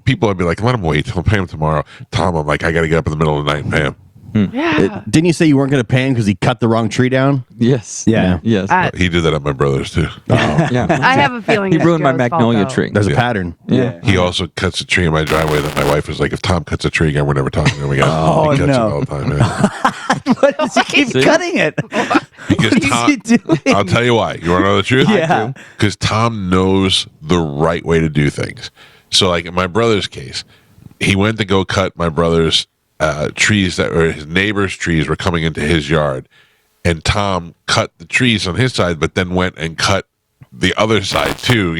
people would be like, let him wait. I'll pay him tomorrow. Tom, I'm like, I got to get up in the middle of the night and pay him. Yeah. Didn't you say you weren't going to pay him because he cut the wrong tree down? Yes. Yeah. Yes. He did that at my brother's too. Yeah. I have a feeling He it's ruined my Joe's fault, magnolia though. tree. There's a pattern. Yeah. He also cuts a tree in my driveway that my wife was like, if Tom cuts a tree again, we're never talking to him again. Oh, he cuts no. it all the time. Yeah. What does he keep See? cutting it? Because What is Tom, he doing? I'll tell you why. You want to know the truth? Yeah. Because Tom knows the right way to do things. So, like in my brother's case, he went to go cut my brother's trees or his neighbor's trees were coming into his yard, and Tom cut the trees on his side, but then went and cut the other side too.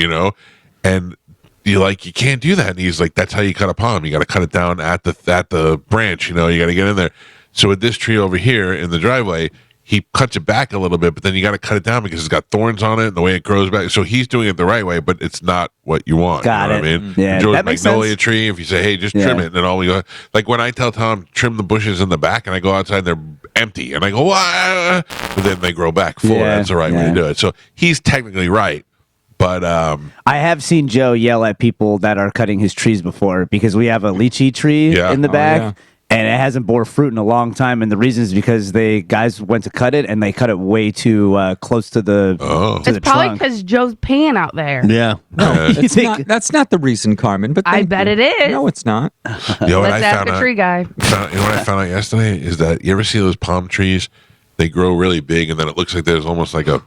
And you can't do that. And he's like, that's how you cut a palm. You got to cut it down at the branch. You got to get in there. So with this tree over here in the driveway, he cuts it back a little bit, but then you got to cut it down because it's got thorns on it and the way it grows back. So he's doing it the right way, but it's not what you want. Got you know it. what I mean? Yeah, Joe's that makes magnolia sense. tree, if you say, hey, just trim it, and then all we go, like when I tell Tom, trim the bushes in the back, and I go outside, they're empty, and I go, wah, but then they grow back full. Yeah, That's the right way to do it. So he's technically right, but I have seen Joe yell at people that are cutting his trees before because we have a lychee tree Yeah. in the Oh, back. yeah. And it hasn't bore fruit in a long time, and the reason is because guys went to cut it, and they cut it way too close to the to the It's probably trunk. because Joe's paying out there. Yeah. You think- That's not the reason, Carmen. But I thank bet you. it is. No, it's not. you know what Let's I ask found a out? tree guy. You know what I found out yesterday is that you ever see those palm trees? They grow really big, and then it looks like there's almost like a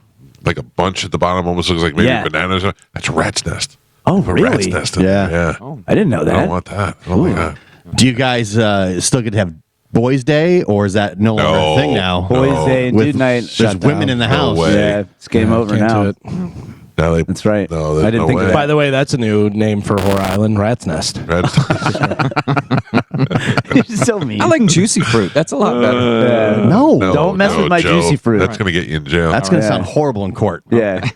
bunch at the bottom. Almost looks like maybe Yeah. bananas. That's a rat's nest. Oh, A rat's really? nest. In Yeah. there. Yeah. I didn't know I that. don't want that. I don't like that. Do you guys still get to have Boys' Day, or is that no longer No. a thing now? Boys' Day and With- Dude Night. There's shut women down. in the No house. way. Yeah, it's game over Can't now. do it. No, That's right. No, there's I didn't no think of way. that. By the way, that's a new name for Whore Island, Rat's Nest. Rat's You're so mean. I like juicy fruit. That's a lot better. No. No, Don't mess with my Joe. juicy fruit. That's going to get you in jail. That's going to Yeah. sound horrible in court. Yeah,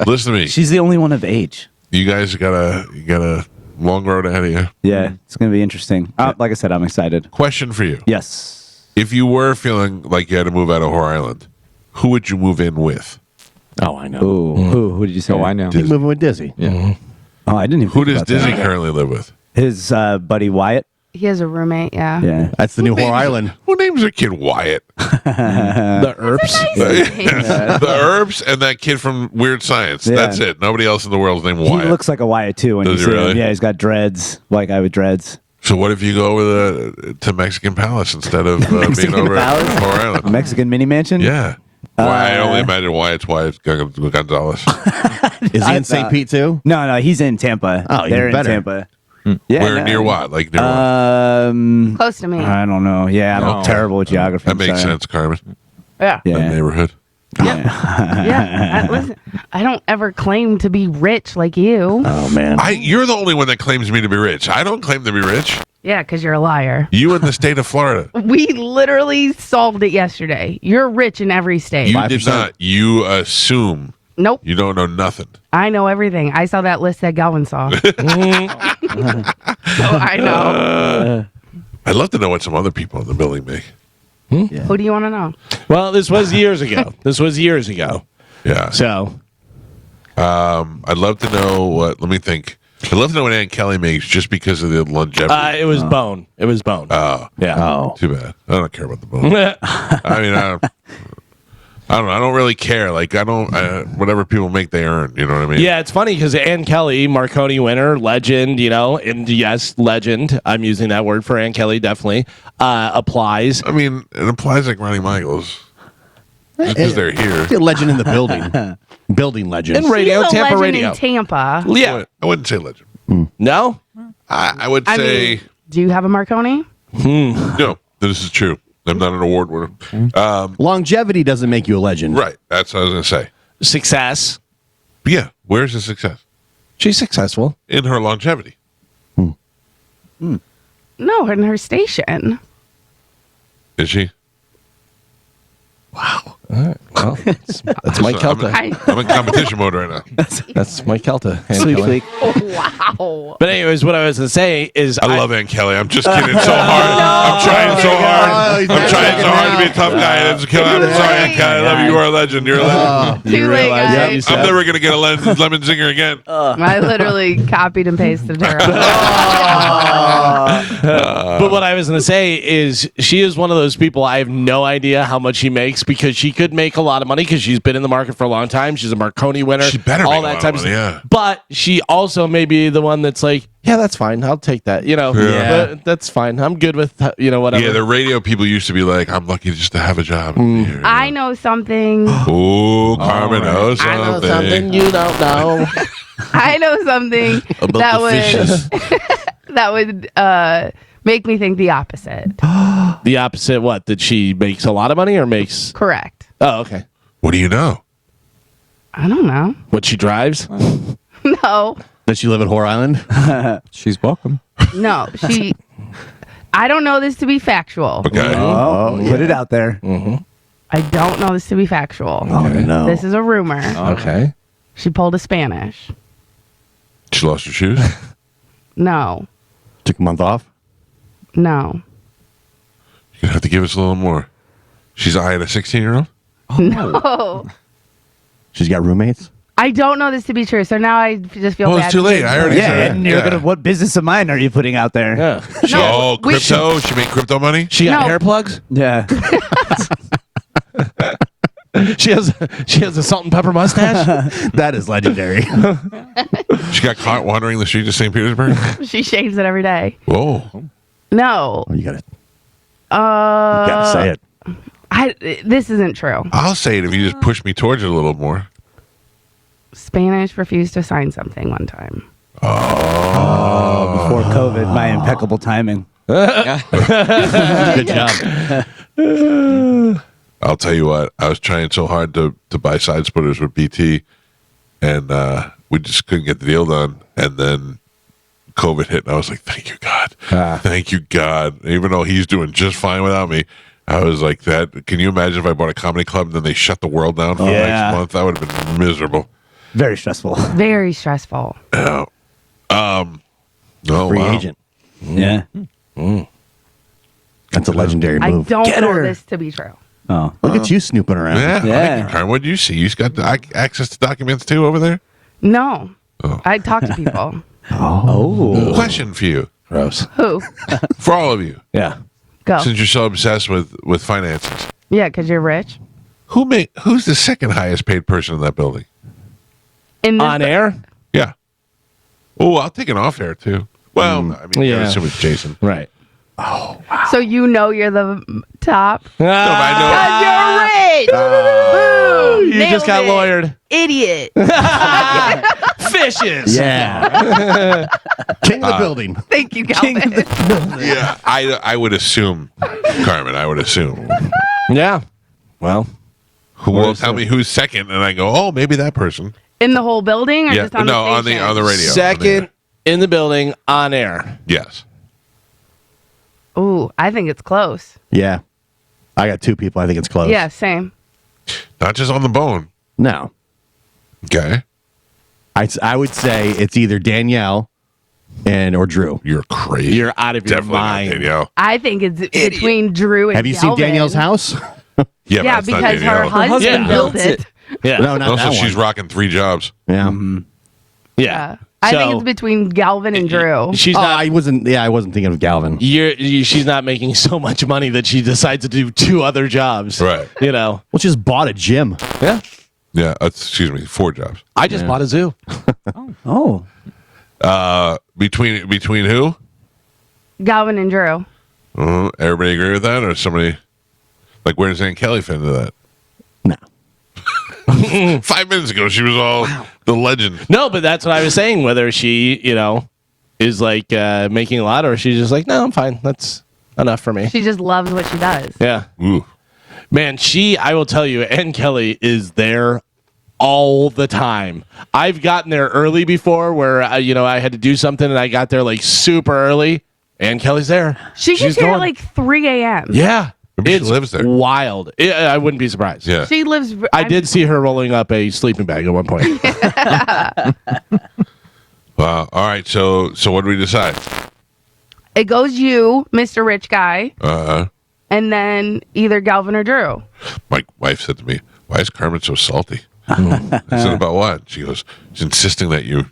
Listen to me. she's the only one of age. You guys got a long road ahead of you. Yeah, it's gonna be interesting. Like I said, I'm excited. Question for you. Yes. If you were feeling like you had to move out of Whore Island, who would you move in with? Oh, I know. Ooh, who did you say? Oh, I know. He's moving with Dizzy. Yeah. Oh, I didn't even. Who think does about that. Disney currently live with? His buddy Wyatt. He has a roommate, yeah. Yeah. That's the new Whore Island. Who names their kid Wyatt? The Earps. The Herbs and that kid from Weird Science. Yeah. That's it. Nobody else in the world is named He Wyatt. looks like a Wyatt too when you Does he see him. really? Yeah, he's got dreads, white guy with dreads. So what if you go over to Mexican Palace instead of being Mexican over Palace? at Whore Island? Mexican mini mansion. Yeah. Why I only imagine Wyatt Gonzalez. Is he in St. Pete too? No, he's in Tampa. Oh, even they're in better. Tampa. Yeah. Where no. near what? Like near what? Close to me. I don't know. Yeah, I'm No. terrible with geography. That I'm makes sorry. sense, Carmen. Yeah. That Yeah. neighborhood. Yeah. Listen, I don't ever claim to be rich like you. Oh, man. You're the only one that claims me to be rich. I don't claim to be rich. Yeah, because you're a liar. You in the state of Florida. We literally solved it yesterday. You're rich in every state. You did 5%. not. You assume. Nope. You don't know nothing. I know everything. I saw that list that Galvin saw. So I know. I'd love to know what some other people in the building make. Who do you want to know? Well, this was years ago. Yeah. So I'd love to know what. Let me think. I'd love to know what Aunt Kelly makes just because of the longevity. it was Bone. It was Bone. Oh, Yeah. Oh. too bad. I don't care about the bone. I mean, I don't really care. Like I don't. Whatever people make, they earn. You know what I mean? Yeah, it's funny because Ann Kelly, Marconi winner, legend, and yes, legend. I'm using that word for Ann Kelly, definitely applies. I mean, it applies like Ronnie Michaels. Just because they're here. He's a legend in the building. Building legend. In radio, She's a Tampa legend radio. in Tampa. Yeah. I wouldn't say legend. No? I would I say mean, do you have a Marconi? no. This is true. I'm not an award winner. Longevity doesn't make you a legend. Right. That's what I was going to say. Success. But yeah. Where's the success? She's successful. In her longevity. No, in her station. Is she? Wow. That's Mike Calta. I'm in competition mode right now. That's Mike Calta. Sweet, sweet. Wow. But anyways, what I was going to say is I love Aunt Kelly. I'm just kidding so hard. I'm trying so hard. I'm trying so hard to be a tough guy. And I'm sorry, Aunt Kelly. I love you. You are a legend. You're a legend. Too late, guys. I'm never going to get a lemon zinger again. I literally copied and pasted her. But what I was going to say is she is one of those people I have no idea how much she makes because she could make a lot of money because she's been in the market for a long time. She's a Marconi winner. She better all make that a lot type of money, yeah. But she also may be the one that's like, yeah, that's fine. I'll take that. But that's fine. I'm good with whatever. Yeah, the radio people used to be like, I'm lucky just to have a job. Here, I know something. Oh, Carmen knows something. I know something you don't know. I know something that would make me think the opposite. The opposite, what? That she makes a lot of money or makes... Correct. Oh, okay. What do you know? I don't know. What she drives? No. Does she live at Whore Island? She's welcome. No. I don't know this to be factual. Okay. Put it out there. I don't know this to be factual. Oh, no. This is a rumor. Okay. She pulled a Spanish. She lost her shoes? No. Took a month off? No. You're going to have to give us a little more. She's eyeing a 16-year-old? No. She's got roommates? I don't know this to be true, so now I just feel Oh, bad. it's too late. I already said it. And you're gonna. What business of mine are you putting out there? Yeah. Oh, we crypto? She made crypto money? She got No. hair plugs? Yeah. She has a salt and pepper mustache? That is legendary. She got caught wandering the streets of St. Petersburg? She shaves it every day. Whoa. No. You gotta say it. This isn't true. I'll say it if you just push me towards it a little more. Spanish refused to sign something one time. Before COVID, my impeccable timing. Good job. I'll tell you what, I was trying so hard to buy side splitters with BT, and we just couldn't get the deal done. And then COVID hit, and I was like, thank you, God. Thank you, God. Even though he's doing just fine without me, I was like, that. Can you imagine if I bought a comedy club and then they shut the world down for the next month? That would have been miserable. Very stressful. Very stressful. Yeah. Oh, Free wow. agent. Yeah. That's a legendary I move. don't know her. this to be true. Oh. Look at you snooping around. Yeah. Yeah. Karen, what did you see? You got access to documents too over there? No. Oh. I talk to people. Question for you. Gross. Who? For all of you. Yeah. Go. Since you're so obsessed with finances. Yeah, because you're rich. Who's the second highest paid person in that building? In this On air? Yeah. Oh, I'll take an off air too. Well, I mean, yeah. I assume it's Jason. Right. So you know you're the top. No, but I Because you're rich. Boom. You just got lawyered. Idiot. Fishes. Yeah. King of the building. Thank you, Calvin. know. Yeah, I would assume, Carmen. I would assume. Yeah. Well, Who will tell me who's second? And I go, oh, maybe that person. In the whole building, or Yeah, just on no, the station? on the radio. second in the building on air. Yes. Ooh, I think it's close. Yeah. I got two people. I think it's close. Yeah, same. Not just on the bone. No. Okay. I would say it's either Danielle or Drew. You're crazy. You're out of your Definitely not mind. Danielle. I think it's between Drew and Have you seen Galvin. Danielle's house? Yeah, Yeah, but that's not because her Danielle. husband husband built built it. it. Yeah. No, not Also, that she's one. rocking 3 jobs. Yeah. Yeah. I think So- it's between Galvin and Drew. She's Oh, not. I wasn't thinking of Galvin. She's not making so much money that she decides to do 2 other jobs. Right. You know. Well, she just bought a gym. Yeah. Yeah, excuse me, 4 jobs. I just bought a zoo. Oh. Between who? Galvin and Drew. Everybody agree with that, or somebody like where does Aunt Kelly fit into that? No. 5 minutes ago, she was all the legend. No, but that's what I was saying. Whether she, is like making a lot, or she's just like, no, I'm fine. That's enough for me. She just loves what she does. Yeah. Ooh. Man, I will tell you, Ann Kelly is there all the time. I've gotten there early before where, I had to do something and I got there like super early. Ann Kelly's there. She gets She's here at going. like 3 a.m. Yeah. Maybe she lives there. Wild. I wouldn't be surprised. Yeah. She lives. I did see her rolling up a sleeping bag at one point. Wow. All right. So what do we decide? It goes you, Mr. Rich Guy, and then either Galvin or Drew. My wife said to me, "Why is Carmen so salty?" I said, "About what?" She goes, "She's insisting that you're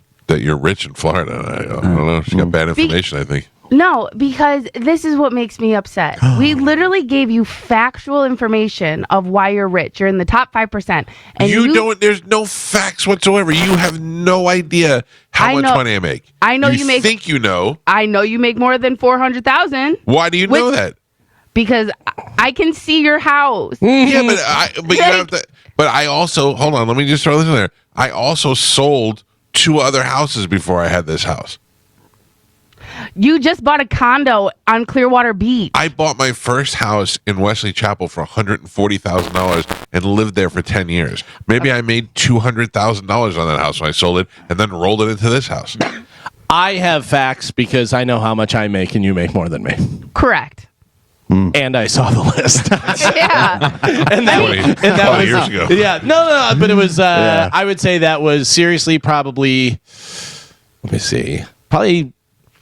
rich in Florida." And I don't know. She got bad information, I think. No, because this is what makes me upset. We literally gave you factual information of why you're rich. You're in the top 5%. And you don't. There's no facts whatsoever. You have no idea how much money I make. I know you make. Think you know? I know you make more than 400,000. Why do you know that? Because I can see your house. Yeah, but you have to. But I also hold on. Let me just throw this in there. I also sold 2 other houses before I had this house. You just bought a condo on Clearwater Beach. I bought my first house in Wesley Chapel for $140,000 and lived there for 10 years. Maybe I made $200,000 on that house when I sold it and then rolled it into this house. I have facts because I know how much I make and you make more than me. Correct. And I saw the list. Yeah. and that 20 years ago. Yeah. No, but it was, I would say that was seriously probably, let me see, probably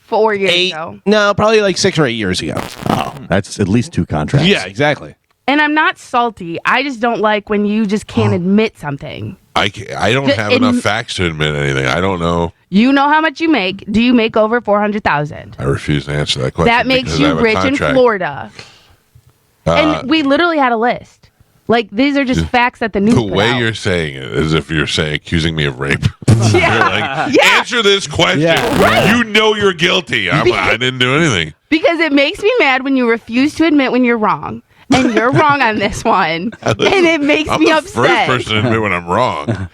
4 years ago. No, probably like 6 or 8 years ago. Oh, that's at least 2 contracts. Yeah, exactly. And I'm not salty. I just don't like when you just can't admit something. I don't have enough facts to admit anything. I don't know. You know how much you make. Do you make over 400,000? I refuse to answer that question. That makes you rich in Florida. And we literally had a list. Like, these are just facts that the news The put way out. you're saying it is if you're accusing me of rape. Yeah. You're like, Yeah. answer this question. Yeah. Right. You know you're guilty. I didn't do anything. Because it makes me mad when you refuse to admit when you're wrong. And you're wrong on this one. And it makes I'm me the upset. first person to admit when I'm wrong.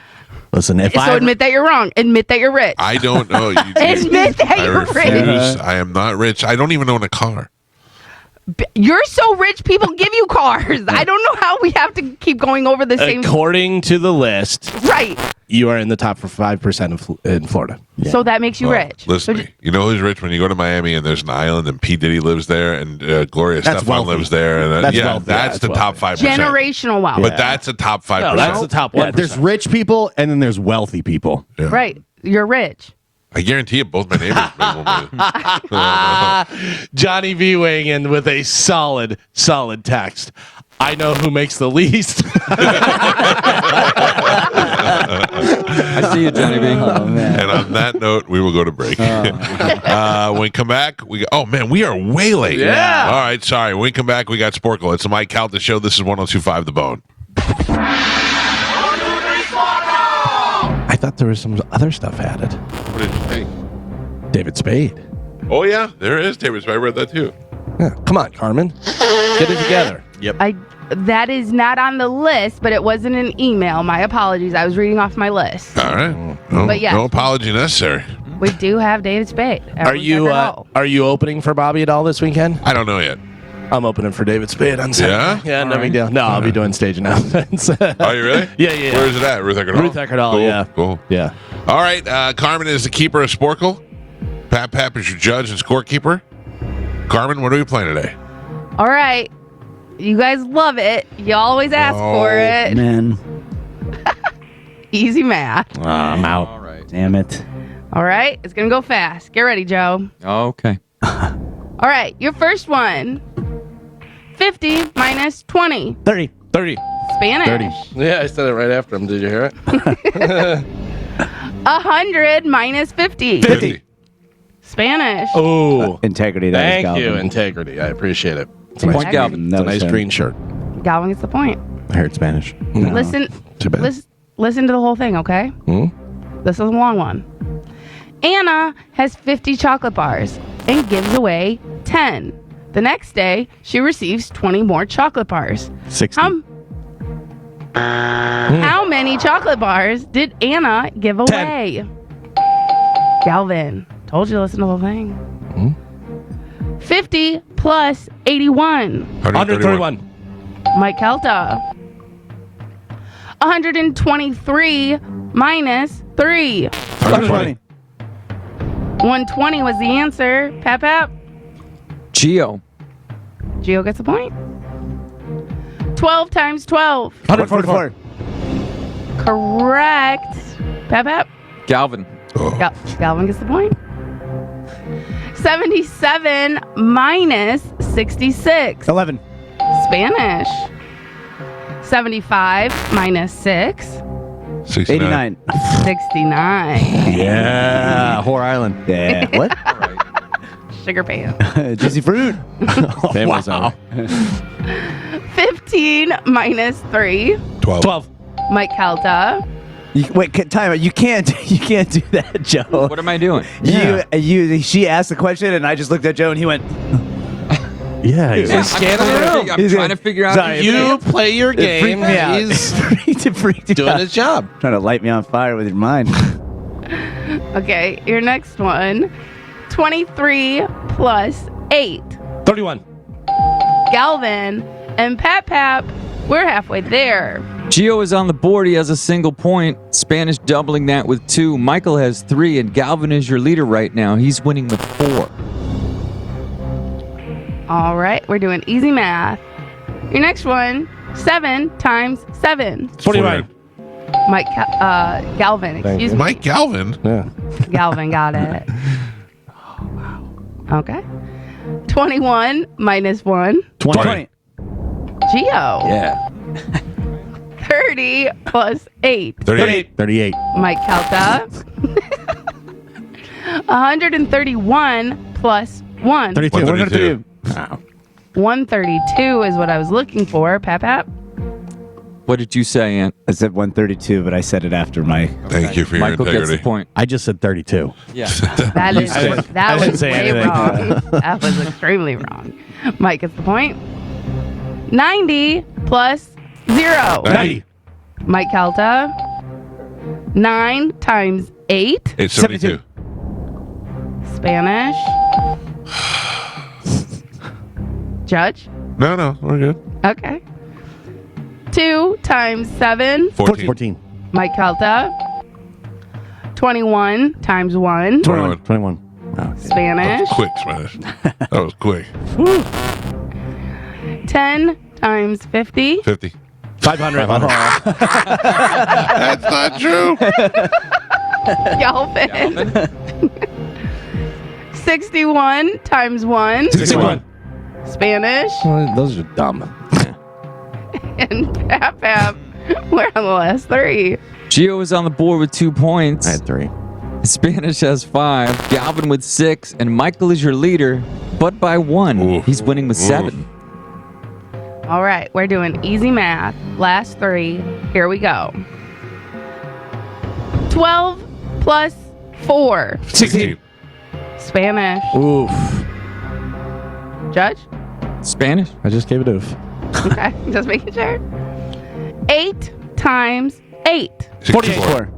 Listen, if So admit that you're wrong. Admit that you're rich. I don't know. Admit that you're rich. I am not rich. I don't even own a car. You're so rich, people give you cars. I don't know how we have to keep going over the same. According to the list, Right. you are in the top 5% in Florida. Yeah. So that makes you rich. Listen to me. You know who's rich when you go to Miami and there's an island and P. Diddy lives there and Gloria That's Estefan wealthy. lives there. And That's yeah, wealthy. that's the top 5%. Generational wealth. But that's the top 5%. No, that's the top 1%. Yeah, there's rich people and then there's wealthy people. Yeah. Right. You're rich. I guarantee you both my neighbors make more money. Johnny V weighing in with a solid text. I know who makes the least. I see you, Johnny B. Oh, man. And on that note, we will go to break. When we come back, we are way late. Yeah. All right, sorry. When we come back, we got Sporkle. It's the Mike Calta Show. This is 102.5 The Bone. I thought there was some other stuff added. What did you think? David Spade. Oh, yeah, there is David Spade. I read that too. Yeah, come on, Carmen. Get it together. Yep. That is not on the list, but it wasn't an email. My apologies. I was reading off my list. All right. No, But yes. no apology necessary. We do have David Spade. Are you opening for Bobby at all this weekend? I don't know yet. I'm opening for David Spade on Saturday. Yeah? Yeah, no big deal. No, I'll be doing stage announcements. Oh, you really? Yeah. Where is it at? Ruth Eckerd Hall? Ruth Eckerd Hall, Cool, yeah. Cool. Yeah. All right. Carmen is the keeper of Sporkle. Pap is your judge and scorekeeper. Carmen, what are we playing today? All right. You guys love it. You always ask for it. Man. Easy math. I'm out. All right. Damn it. All right. It's going to go fast. Get ready, Joe. Okay. All right. Your first one. 50 minus 20. 30. Spanish. 30. Yeah, I said it right after him. Did you hear it? 100 minus 50. 50. Spanish. Oh. Integrity. That is Thank Galvin. you, integrity. I appreciate it. It's a Point nice, Galvin. it's a That nice was him. green shirt. Galvin gets the point. I heard Spanish. Listen. Too bad. Listen to the whole thing, okay? This is a long one. Anna has 50 chocolate bars and gives away 10. The next day, she receives 20 more chocolate bars. 60. How many chocolate bars did Anna give away? Galvin, told you to listen to the whole thing. 50 plus 81. 131. Mike Calta. 123 minus 3. 120. 120 was the answer. Pap. Geo. Gio gets a point. 12 times 12. 144. Correct. Pep. Galvin. Galvin gets the point. 77 minus 66. 11. Spanish. 75 minus 6. 69. 89. 69. Yeah, Whore Island. Yeah. What? Sugar pants. Juicy fruit. Family's over. 15 minus 3. 12. Mike Calta. Wait, time out. You can't do that, Joe. What am I doing? She asked the question, and I just looked at Joe, and he went. Yeah, He's I'm scanning around. trying to figure out. Sorry, You play your game. He's freaked doing his job. Trying to light me on fire with your mind. Okay, your next one. 23 plus 8. 31. Galvin and Pap. We're halfway there. Gio is on the board. He has a single point. Spanish doubling that with 2. Michael has 3, and Galvin is your leader right now. He's winning with 4. All right, we're doing easy math. Your next one, 7 times 7. 49. Galvin, excuse me. Mike Galvin. Yeah. Galvin got it. Okay. 21 minus 1. 20. Gio. Yeah. 30 plus 8. 38. 38. Mike Calta. 131 plus 1. 32. 132. 132 is what I was looking for. Pap. What did you say, Ant? I said 132, but I said it after Mike. Thank you for your Michael gets integrity. the point. I just said 32. Yeah. That is I that didn't was say way anything. wrong. That was extremely wrong. Mike gets the point. 90 plus 0. 90. Mike Calta. 9 times 8. 872. Spanish. Judge. No, we're good. Okay. 2 times 7. 14. Mike Calta. 21 times 1. 21. 21. Spanish. Quick Spanish. That was quick. 10 times 50. 50. 500. That's not true. Galvin. 61 times 1. 61. Spanish. Well, those are dumb. And Pap. We're on the last 3. Gio is on the board with 2 points. I had 3. Spanish has 5. Galvin with 6. And Michael is your leader, but by 1. Oof. He's winning with Oof. 7. All right, we're doing easy math. Last 3. Here we go. 12 plus 4. 16. Spanish. Oof. Judge? Spanish? I just gave it oof. Okay, just making sure. 8 times 8. 64.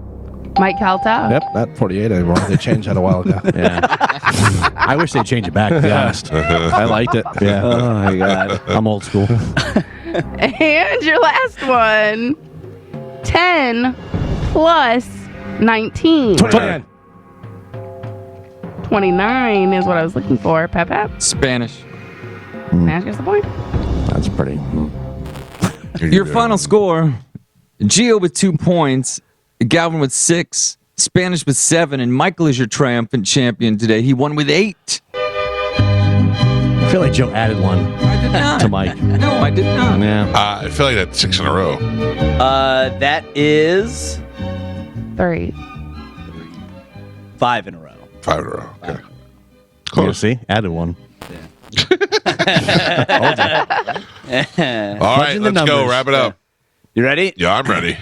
Mike Calta. Yep, not 48 anymore. They changed that a while ago. Yeah. I wish they'd change it back, to be honest. I liked it. Yeah. Oh my God. I'm old school. And your last one. 10 plus 19. 29. 29 is what I was looking for. Pap. Spanish. Nash gets the point. That's pretty. Your final score, Gio with 2 points, Galvin with 6, Spanish with 7, and Michael is your triumphant champion today. He won with 8. I feel like Joe added one I did not. to Mike. No, I did not. Yeah. I feel like that's 6 in a row. That is 3. 5 in a row. 5 in a row. Okay. You Close. see? Added one. All right, in the let's go. numbers. Wrap it up. You ready? Yeah, I'm ready.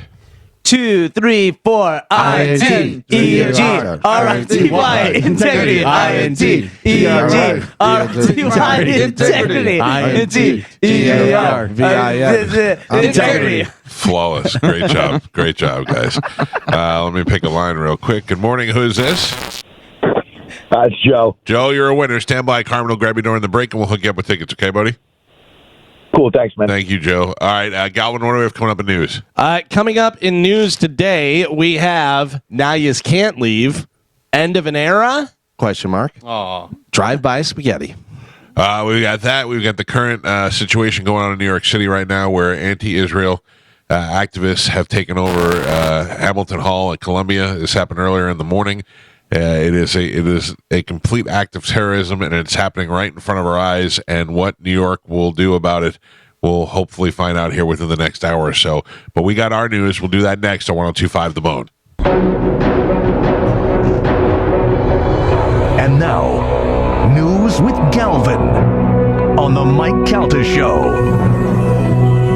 2, 3, 4. I-N-T, E-G, R-I-T-Y, integrity. I-N-T, E-G, R-I-T-Y, integrity. I-N-T, E-G-R-V-I-N, integrity. Flawless. Great job. Great job, guys. Let me pick a line real quick. Good morning. Who is this? It's Joe. Joe, you're a winner. Stand by. Carmen will grab you during the break, and we'll hook you up with tickets. Okay, buddy? Cool. Thanks, man. Thank you, Joe. All right, Galvin, what do we have coming up in news? Coming up in news today, we have Now Yous Can't Leave, End of an Era? Question mark. Oh. Drive-by spaghetti. We got that. We've got the current situation going on in New York City right now, where anti-Israel activists have taken over Hamilton Hall at Columbia. This happened earlier in the morning. It is a complete act of terrorism, and it's happening right in front of our eyes. And what New York will do about it, we'll hopefully find out here within the next hour or so. But we got our news. We'll do that next on 102.5 The Bone. And now, news with Galvin on the Mike Calta Show.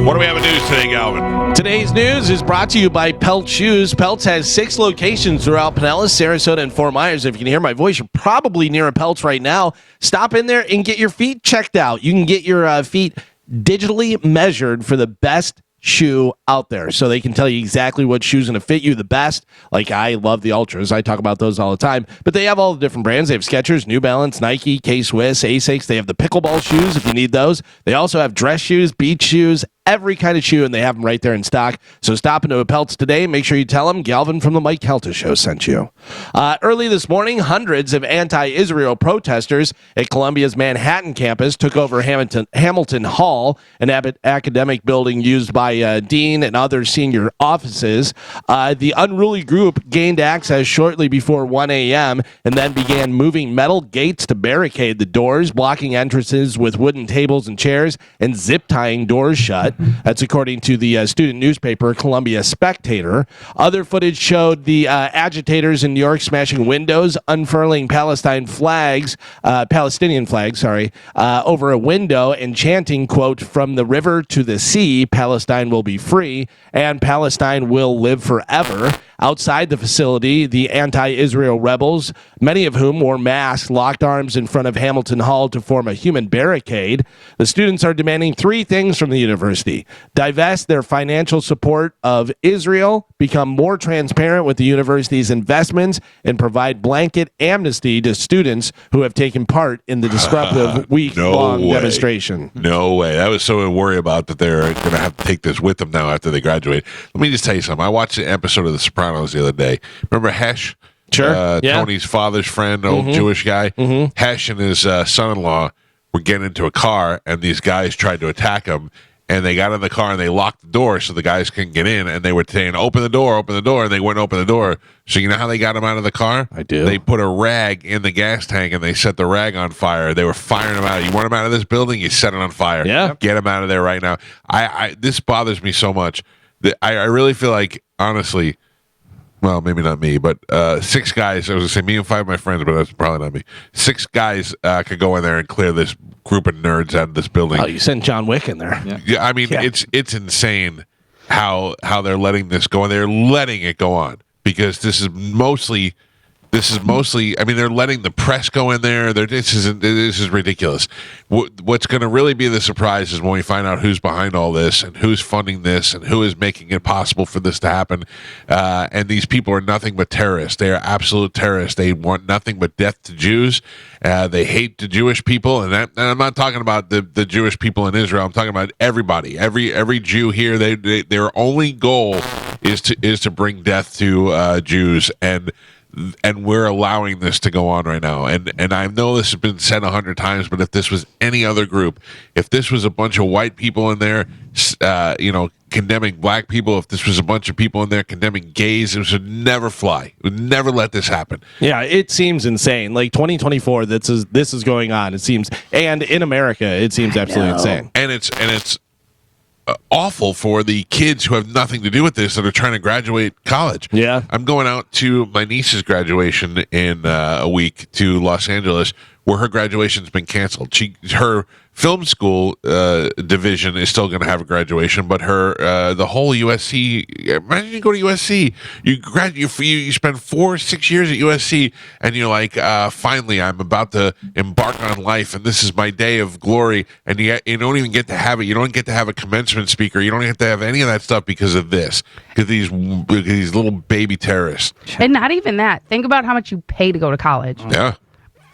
What do we have in news today, Galvin? Today's news is brought to you by Pelt Shoes. Pelts has 6 locations throughout Pinellas, Sarasota, and Fort Myers. If you can hear my voice, you're probably near a Pelts right now. Stop in there and get your feet checked out. You can get your feet digitally measured for the best shoe out there, so they can tell you exactly what shoe's going to fit you the best. Like, I love the Ultras. I talk about those all the time, but they have all the different brands. They have Skechers, New Balance, Nike, K-Swiss, Asics. They have the pickleball shoes if you need those. They also have dress shoes, beach shoes, every kind of shoe, and they have them right there in stock. So stop into a Pelts today. Make sure you tell them Galvin from the Mike Calta Show sent you. Early this morning, hundreds of anti-Israel protesters at Columbia's Manhattan campus took over Hamilton Hall, an academic building used by dean and other senior offices. The unruly group gained access shortly before 1 a.m. and then began moving metal gates to barricade the doors, blocking entrances with wooden tables and chairs, and zip-tying doors shut. That's according to the student newspaper Columbia Spectator. Other footage showed the agitators in New York smashing windows, unfurling Palestinian flags, over a window and chanting, quote, "From the river to the sea, Palestine will be free and Palestine will live forever." Outside the facility, the anti-Israel rebels, many of whom wore masks, locked arms in front of Hamilton Hall to form a human barricade. The students are demanding 3 things from the university: divest their financial support of Israel, become more transparent with the university's investments, and provide blanket amnesty to students who have taken part in the disruptive week-long demonstration. No way. I was so worried about that they're going to have to take this with them now after they graduate. Let me just tell you something. I watched an episode of The Sopranos the other day. Remember Hesh? Sure. Tony's father's friend, old Jewish guy. Hesh and his son-in-law were getting into a car, and these guys tried to attack him. And they got in the car and they locked the door so the guys couldn't get in. And they were saying, open the door, and they wouldn't open the door. So you know how they got him out of the car? I do. They put a rag in the gas tank and they set the rag on fire. They were firing him out. You want him out of this building? You set it on fire. Yeah. Get him out of there right now. This bothers me so much. I really feel like, honestly, well, maybe not me, but 6 guys, I was going to say me and 5 of my friends, but that's probably not me. 6 guys could go in there and clear this group of nerds out of this building. Oh, you sent John Wick in there. Yeah, I mean, it's insane how they're letting this go, and they're letting it go on, because this is mostly, I mean, they're letting the press go in there. This is ridiculous. What's going to really be the surprise is when we find out who's behind all this and who's funding this and who is making it possible for this to happen. And these people are nothing but terrorists. They are absolute terrorists. They want nothing but death to Jews. They hate the Jewish people, and I'm not talking about the Jewish people in Israel. I'm talking about everybody, every Jew here. Their only goal is to bring death to Jews, and we're allowing this to go on right now. And I know this has been said 100 times, but if this was any other group, if this was a bunch of white people in there, condemning black people, if this was a bunch of people in there condemning gays, it would never fly. It would never let this happen. Yeah, it seems insane. Like 2024, this is going on. It seems, and in America, it seems absolutely insane. And it's awful for the kids who have nothing to do with this that are trying to graduate college. Yeah. I'm going out to my niece's graduation in a week to Los Angeles, where her graduation's been canceled. Her film school division is still going to have a graduation, but the whole USC. Imagine you go to USC, you spend 4-6 years at USC, and you're like, finally, I'm about to embark on life, and this is my day of glory. And you don't even get to have it. You don't get to have a commencement speaker. You don't get to have any of that stuff because of this. Because these little baby terrorists. And not even that. Think about how much you pay to go to college. Yeah.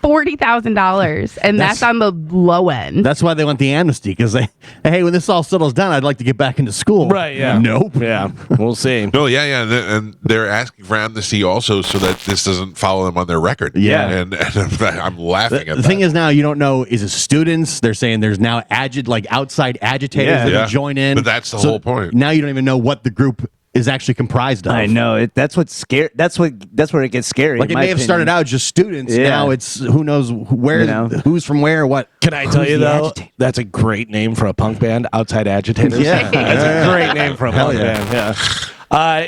$40,000, and that's on the low end. That's why they want the amnesty, because hey, when this all settles down, I'd like to get back into school. Right, yeah. Nope. Yeah, we'll see. No, and they're asking for amnesty also so that this doesn't follow them on their record. Yeah. And I'm laughing at The thing is now you don't know, is it students? They're saying there's now outside agitators that can join in. But that's the whole point. Now you don't even know what the group is actually comprised of. I know that's what's scary. That's where it gets scary. Like it may have started out just students. Yeah. Now it's who knows where, who's from where, what. Can I tell you though? That's a great name for a punk band. Outside Agitators. Yeah. That's a great name for a punk band. Yeah.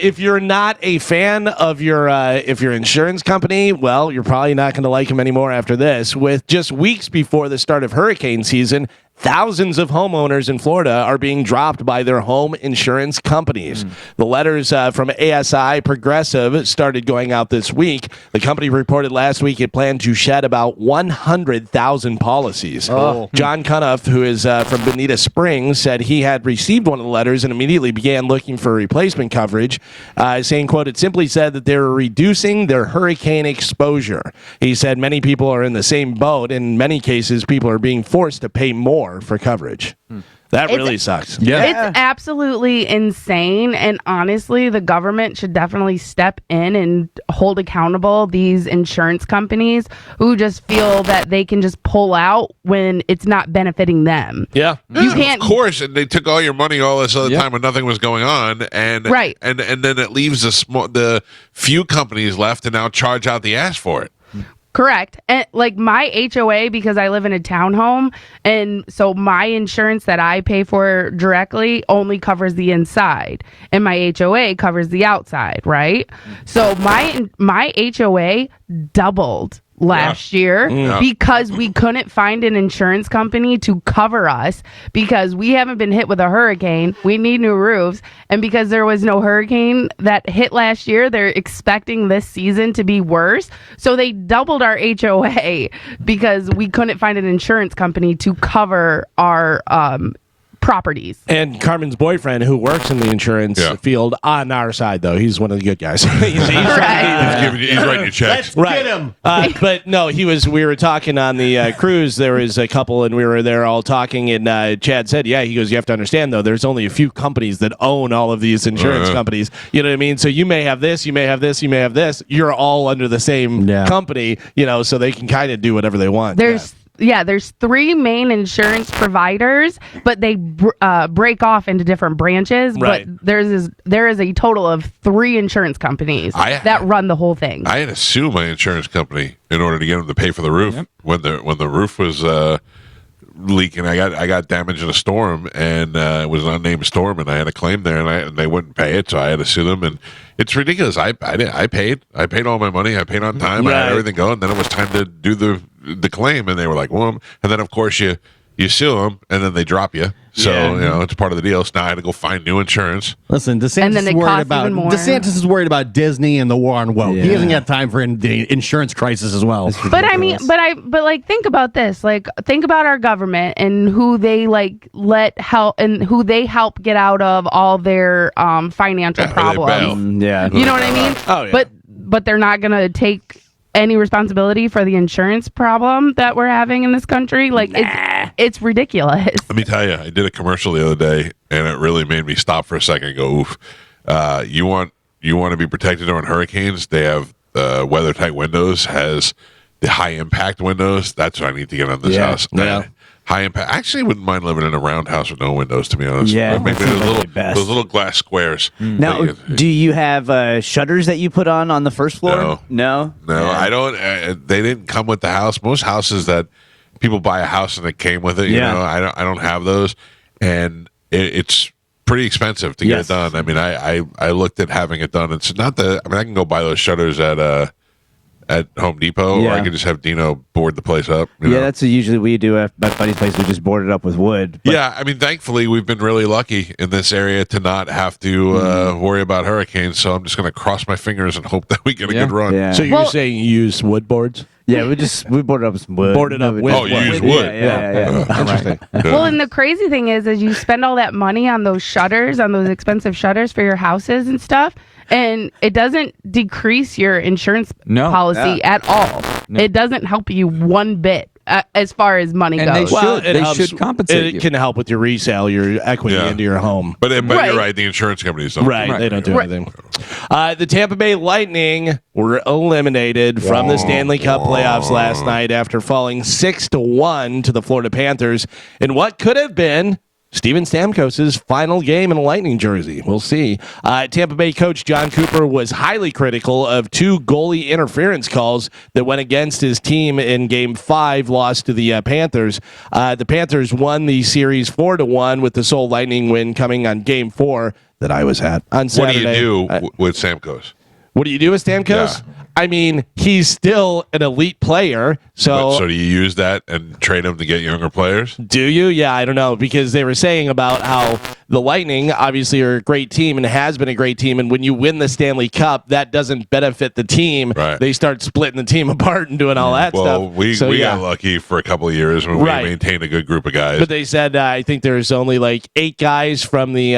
If you're not a fan of your insurance company, well, you're probably not going to like them anymore after this. With just weeks before the start of hurricane season, thousands of homeowners in Florida are being dropped by their home insurance companies. The letters from ASI Progressive started going out this week. The company reported last week it planned to shed about 100,000 policies. John Cunoff, who is from Bonita Springs, said he had received one of the letters and immediately began looking for replacement coverage, saying, quote, it simply said that they were reducing their hurricane exposure. He said many people are in the same boat. In many cases, people are being forced to pay more for coverage. That really sucks. Yeah. It's absolutely insane. And honestly, the government should definitely step in and hold accountable these insurance companies who just feel that they can just pull out when it's not benefiting them. Yeah. You can't. Of course, and they took all your money all this other time when nothing was going on, and and then it leaves the few companies left to now charge out the ass for it. Correct. And like my HOA, because I live in a townhome, and so my insurance that I pay for directly only covers the inside, and my HOA covers the outside, right? So my HOA doubled last year because we couldn't find an insurance company to cover us because we haven't been hit with a hurricane. We need new roofs. And because there was no hurricane that hit last year, they're expecting this season to be worse. So they doubled our HOA because we couldn't find an insurance company to cover our properties. And Carmen's boyfriend, who works in the insurance field, on our side, though, he's one of the good guys. he's writing your checks. Get him. But no, we were talking on the cruise. There was a couple, and we were there all talking, and Chad said, he goes, you have to understand, though, there's only a few companies that own all of these insurance companies. You know what I mean? So you may have this, you may have this, you may have this. You're all under the same company, so they can kind of do whatever they want. There's three main insurance providers, but they break off into different branches. Right. But there is a total of three insurance companies that run the whole thing. I had to sue my insurance company in order to get them to pay for the roof when the roof was leaking. I got damaged in a storm, and it was an unnamed storm, and I had a claim there, and they wouldn't pay it, so I had to sue them. And it's ridiculous. I paid all my money. I paid on time. I had everything going. Then it was time to do the claim, and they were like, well, and then of course you sue them, and then they drop you. So it's part of the deal. So now I had to go find new insurance. Listen, DeSantis is worried about Disney and the war on woke. He hasn't got time for the insurance crisis as well. But I mean, but think about this. Like, think about our government and who they let help and who they help get out of all their financial problems. You know what I mean? Oh yeah. But they're not gonna take any responsibility for the insurance problem that we're having in this country. Like, it's ridiculous. Let me tell you, I did a commercial the other day, and it really made me stop for a second and go, oof. You want to be protected during hurricanes? They have weather-tight windows, has the high-impact windows. That's what I need to get on this house. High impact. I actually wouldn't mind living in a roundhouse with no windows, to be honest. Yeah, maybe those little glass squares. Now, do you have shutters that you put on the first floor? No. I don't. They didn't come with the house. Most houses that people buy a house and it came with it. You know, I don't have those, and it's pretty expensive to get it done. I mean, I looked at having it done. It's not I can go buy those shutters at Home Depot, or I could just have Dino board the place up. You know? That's usually we do at my buddy's place. We just board it up with wood. But I mean, thankfully, we've been really lucky in this area to not have to worry about hurricanes. So I'm just going to cross my fingers and hope that we get a good run. Yeah. So you're saying you use wood boards? Yeah, we board it up with some wood. Board it up with wood. You use wood. Yeah. Interesting. Well, and the crazy thing is you spend all that money on those shutters, on those expensive shutters for your houses and stuff, and it doesn't decrease your insurance policy at all. It doesn't help you one bit as far as money goes. They should compensate you. It can help with your resale, your equity into your home. But you're right. The insurance companies don't. Right. They don't do anything. The Tampa Bay Lightning were eliminated from the Stanley Cup playoffs last night after falling 6-1 to the Florida Panthers in what could have been Steven Stamkos' final game in a Lightning jersey. We'll see. Tampa Bay coach John Cooper was highly critical of 2 goalie interference calls that went against his team in Game 5, lost to the Panthers. The Panthers won the series 4-1 with the sole Lightning win coming on Game 4 that I was at on Saturday. What do you do with Stamkos? What do you do with Stamkos? Yeah. I mean, he's still an elite player. So do you use that and trade him to get younger players? Do you? Yeah, I don't know, because they were saying about how the Lightning obviously are a great team and has been a great team, and when you win the Stanley Cup, that doesn't benefit the team. Right. They start splitting the team apart and doing all that stuff. Well, we got lucky for a couple of years when we maintained a good group of guys. But they said I think there's only like 8 guys from the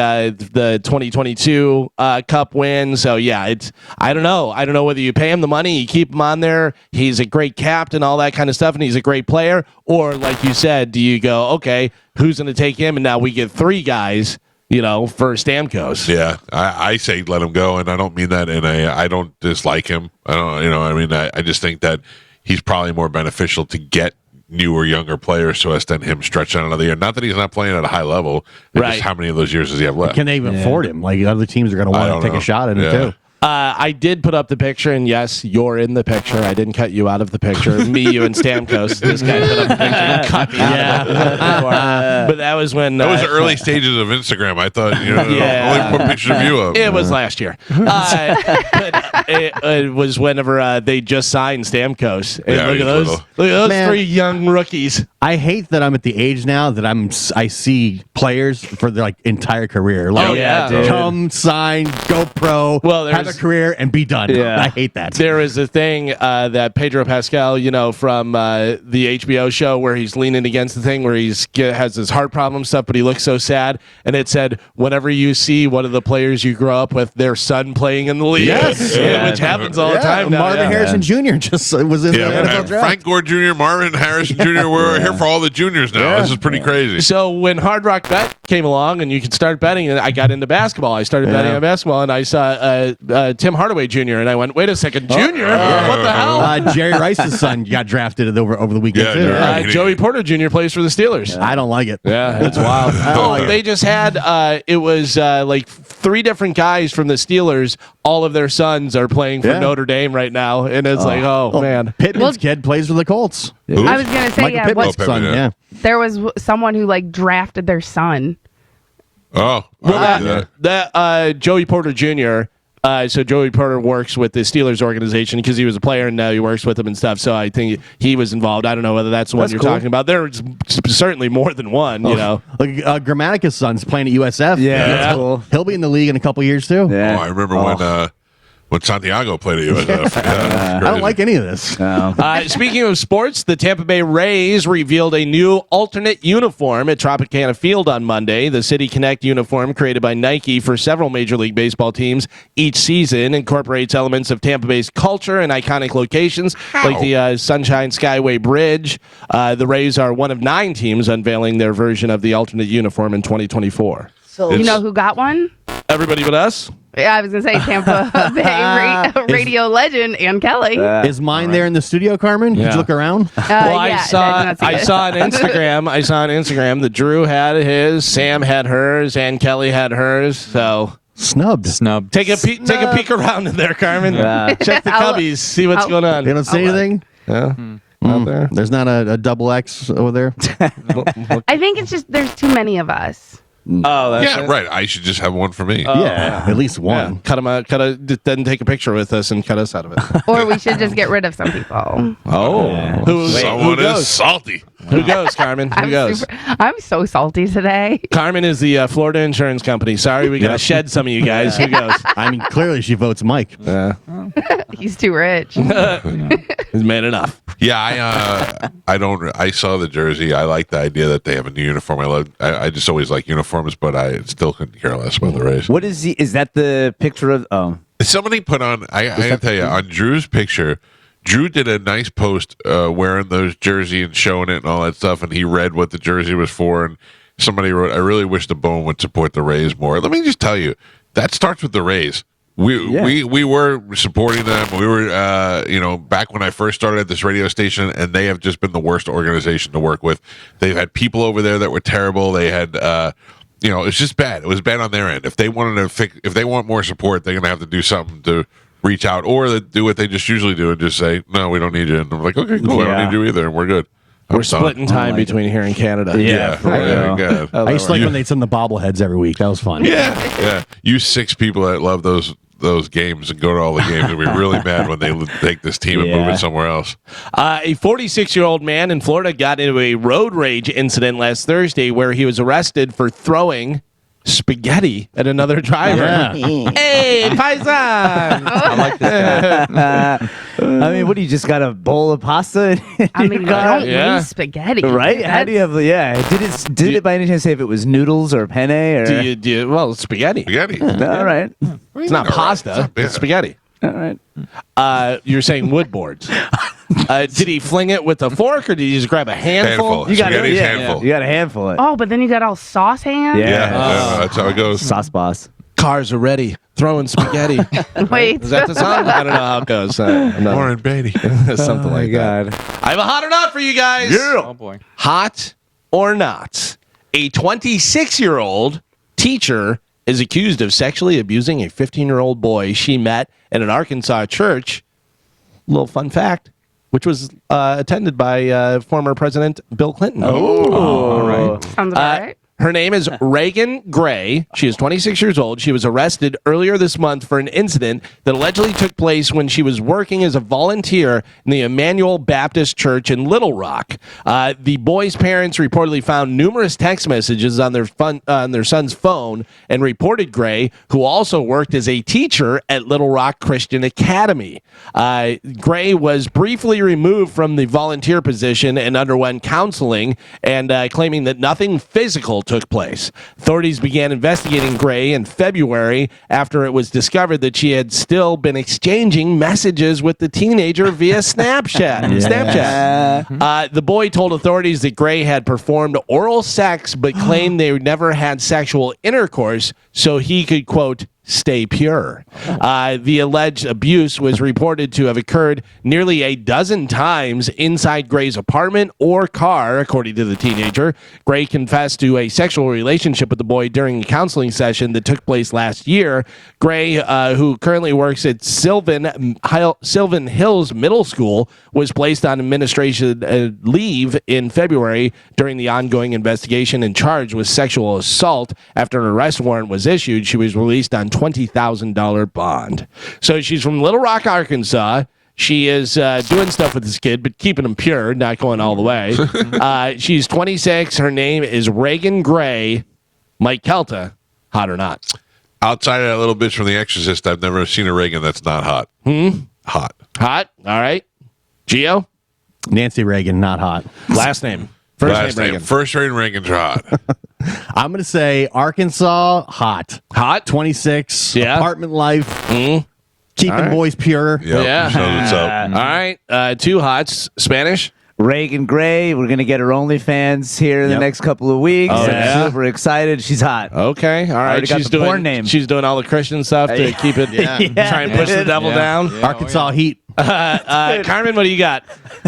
2022 Cup win. So yeah, I don't know. I don't know whether you pay him the money, you keep him on there. He's a great captain, all that kind of stuff, and he's a great player. Or like you said, do you go, okay, who's going to take him? And now we get 3 guys, for Stamkos. Yeah, I say let him go, and I don't mean that I don't dislike him. I don't, I just think that he's probably more beneficial to get newer, younger players so as to him stretch out another year. Not that he's not playing at a high level, just how many of those years does he have left? Can they even afford him? Like other teams are going to want to take a shot at him too. I did put up the picture, and yes, you're in the picture. I didn't cut you out of the picture. Me, you, and Stamkos. This guy put up the picture and cut me out of it. But that was when... That was the early stages of Instagram. I thought, only put pictures of you up. It was last year. But it was whenever they just signed Stamkos. And look at those 3 young rookies. I hate that I'm at the age now that I see players for their entire career. Dude. Come, sign, go pro, have a career, and be done. Yeah. I hate that. There is a thing that Pedro Pascal, from the HBO show where he's leaning against the thing where has his heart problem stuff, but he looks so sad. And it said, whenever you see one of the players you grow up with, their son playing in the league, which happens all the time now. Marvin Harrison Jr. just was in the NFL draft. Frank Gore Jr., Marvin Harrison Jr., we're here for all the juniors now. This is pretty crazy. So when Hard Rock Bet came along and you could start betting, and I got into basketball. I started betting on basketball, and I saw Tim Hardaway Jr., and I went, wait a second, Junior? What the hell? Jerry Rice's son got drafted over the weekend, too. Joey Porter Jr. plays for the Steelers. I don't like it. Yeah, it's wild. They just had, it was 3 different guys from the Steelers. All of their sons are playing for Notre Dame right now, and it's man. Pittman's kid plays for the Colts. I was going to say, Pittman's son, there was someone who drafted their son. Oh, that Joey Porter Jr. So Joey Porter works with the Steelers organization because he was a player, and now he works with them and stuff. So I think he was involved. I don't know whether that's the one you're talking about. There's certainly more than one. Grammatica's son's playing at USF. Yeah, that's cool. He'll be in the league in a couple years too. Yeah. I remember when Santiago played at USF. I don't like any of this. No. Speaking of sports, the Tampa Bay Rays revealed a new alternate uniform at Tropicana Field on Monday. The City Connect uniform, created by Nike for several Major League Baseball teams each season, incorporates elements of Tampa Bay's culture and iconic locations like the Sunshine Skyway Bridge. The Rays are one of 9 teams unveiling their version of the alternate uniform in 2024. So you know who got one? Everybody but us? Yeah, I was going to say Tampa Bay radio legend, Ann Kelly. Is mine there in the studio, Carmen? Did you look around? I saw on Instagram. I saw on Instagram that Drew had his, Sam had hers, Ann Kelly had hers. So snubbed. Take a peek around in there, Carmen. Check the cubbies, see what's going on. They don't say anything. Yeah. Out there. There's not a double X over there. I think it's just there's too many of us. Oh, that's right. I should just have one for me. At least one. Yeah. Cut them out. Then take a picture with us and cut us out of it. Or we should just get rid of some people. Someone is salty. Who goes, Carmen? Who goes? I'm so salty today. Carmen is the Florida Insurance Company. Sorry, we got to shed some of you guys. Who goes? I mean, clearly she votes Mike. He's too rich. He's made enough. Yeah, I saw the jersey. I like the idea that they have a new uniform. I just always like uniforms, but I still couldn't care less about the Rays. What is that the picture of? Oh, somebody put on. I gotta tell you, on Drew's picture, Drew did a nice post wearing those jersey and showing it and all that stuff, and he read what the jersey was for. And somebody wrote, "I really wish the Bone would support the Rays more." Let me just tell you, that starts with the Rays. We were supporting them. We were, back when I first started at this radio station, and they have just been the worst organization to work with. They've had people over there that were terrible. They had, it's just bad. It was bad on their end. If they wanted to if they want more support, they're going to have to do something to reach out, or do what they just usually do and just say, "No, we don't need you." And I'm like, "Okay, cool. I don't need you either, and we're good." We're splitting time between here and Canada. Yeah. I used to like when they'd send the bobbleheads every week. That was fun. Yeah. You 6 people that love those games and go to all the games will be really mad when they take this team and move it somewhere else. A 46-year-old man in Florida got into a road rage incident last Thursday where he was arrested for throwing spaghetti at another driver. Hey, paisan! I like this guy. I mean, what do you just got a bowl of pasta? I mean, don't waste spaghetti, right? How do you have? Yeah, did it by any chance say if it was noodles or penne or? Well, spaghetti. All right, it's not pasta. It's spaghetti. All right. You're saying wood boards. Did he fling it with a fork, or did he just grab a handful? You got handful. You got a handful. Oh, but then you got all sauce hands. Yeah, that's how it goes. Sauce boss. Cars are ready. Throwing spaghetti. Wait. Is that the song? I don't know how it goes. Warren Beatty. Something like that. I have a hot or not for you guys. Yeah. Oh boy. Hot or not? A 26-year-old teacher is accused of sexually abusing a 15-year-old boy she met at an Arkansas church. Little fun fact, which was attended by former President Bill Clinton. All right. Sounds about right. Her name is Reagan Gray. She is 26 years old. She was arrested earlier this month for an incident that allegedly took place when she was working as a volunteer in the Emmanuel Baptist Church in Little Rock. The boy's parents reportedly found numerous text messages on their son's phone and reported Gray, who also worked as a teacher at Little Rock Christian Academy. Gray was briefly removed from the volunteer position and underwent counseling, and claiming that nothing physical took place. Authorities began investigating Gray in February after it was discovered that she had still been exchanging messages with the teenager via Snapchat. The boy told authorities that Gray had performed oral sex but claimed they never had sexual intercourse so he could, quote, stay pure. The alleged abuse was reported to have occurred nearly a dozen times inside Gray's apartment or car, according to the teenager. Gray confessed to a sexual relationship with the boy during a counseling session that took place last year. Gray, who currently works at Sylvan Hills Middle School, was placed on administration leave in February during the ongoing investigation and charged with sexual assault. After an arrest warrant was issued, she was released on $20,000 bond. So she's from Little Rock, Arkansas. She is doing stuff with this kid, but keeping him pure, not going all the way. She's 26. Her name is Reagan Gray. Mike Calta, hot or not? Outside of that little bitch from The Exorcist, I've never seen a Reagan that's not hot. Hot. Hot? All right. Gio? Nancy Reagan, not hot. Last name. First name. First name Reagan's hot. I'm going to say Arkansas, hot. Hot? 26. Yeah. Apartment life. Keeping boys pure. Yep, Yeah. shows what's up. All right. Two hots. Spanish? Reagan Gray. We're gonna get her OnlyFans here in the next couple of weeks. Oh, yeah? Super excited. She's hot. Okay. All right. Got the porn name. She's doing all the Christian stuff to keep it, try and push the devil down. Arkansas heat. Carmen, what do you got?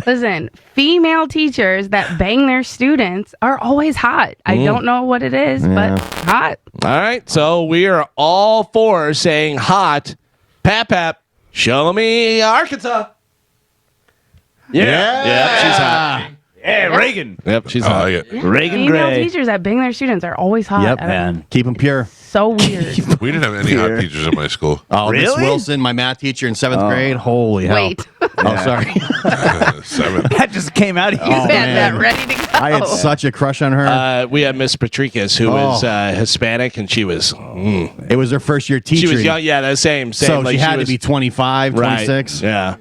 Listen, female teachers that bang their students are always hot. I don't know what it is, but hot. All right. So we are all for saying hot. Pap, show me Arkansas. Yeah, she's hot. Yeah, Reagan. Yep, she's I hot. like it. Reagan Female Gray. teachers that bang their students are always hot. Yep, I don't- man. Keep them pure. So weird. We didn't have any hot teachers in my school. Oh, Miss Really? Wilson, my math teacher in 7th grade. Holy hell. Wait. Oh, sorry. 7. That just came out of you. You had that man. ready to go. I had such a crush on her. We had Miss Patricas, who was Hispanic, and she was It was her first year teaching. she was young. Yeah, the same. So like she had was, to be 25, right, 26. Yeah.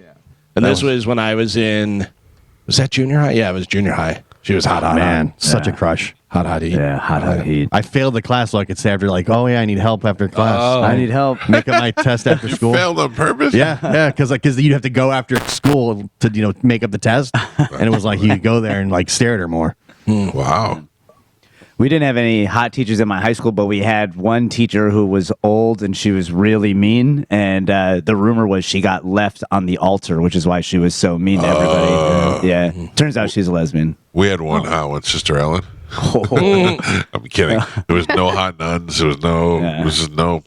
And this was when I was in. Was that junior high? Yeah, it was junior high. She was hot, Man, such a crush. Hot heat. Yeah, hot heat. I failed the class, so I could say after, like, oh yeah, I need help after class. I need help. Make up my test after You school. failed on purpose? Yeah, because you'd have to go after school to make up the test, and it was like you could go there and like stare at her more. Wow. We didn't have any hot teachers in my high school, but we had one teacher who was old and she was really mean. And the rumor was she got left on the altar, which is why she was so mean to everybody. Yeah. Turns out she's a lesbian. We had one hot one, Sister Ellen. I'm kidding. There was no hot nuns. There was no. Yeah. There was just no.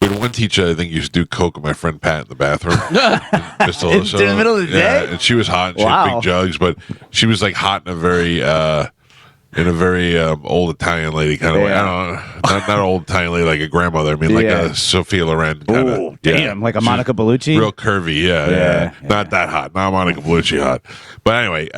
We had one teacher I think used to do coke with my friend Pat in the bathroom. Just In the middle of the day? And she was hot. And she had big jugs, but she was like hot in a very old Italian lady kind of way. I don't know, not old Italian lady like a grandmother. I mean like a Sophia Loren kind of. Oh, damn. Like a Monica Bellucci? Real curvy. Yeah. Not that hot. Not Monica Bellucci hot. But anyway,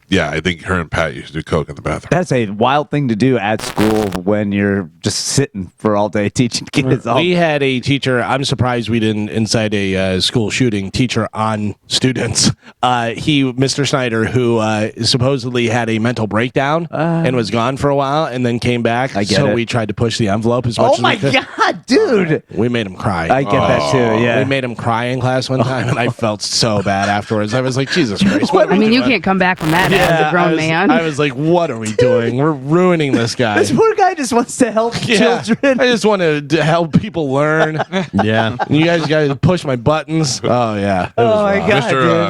yeah, I think her and Pat used to do coke in the bathroom. That's a wild thing to do at school when you're just sitting for all day teaching kids. We had a teacher. I'm surprised we didn't incite a school shooting teacher on students. Mr. Snyder, who supposedly had a mental breakdown and was gone for a while and then came back. I get so it. we tried to push the envelope as much as we could. God, dude. We made him cry. I get that too, yeah. We made him cry in class one time, and I felt so bad afterwards. I was like, Jesus Christ. What are I we mean, you doing? can't come back from that as a grown man. I was like, what are we doing? We're ruining this guy. This poor guy just wants to help children. I just want to help people learn. Yeah. You guys got to push my buttons. Oh, yeah. Oh, my God.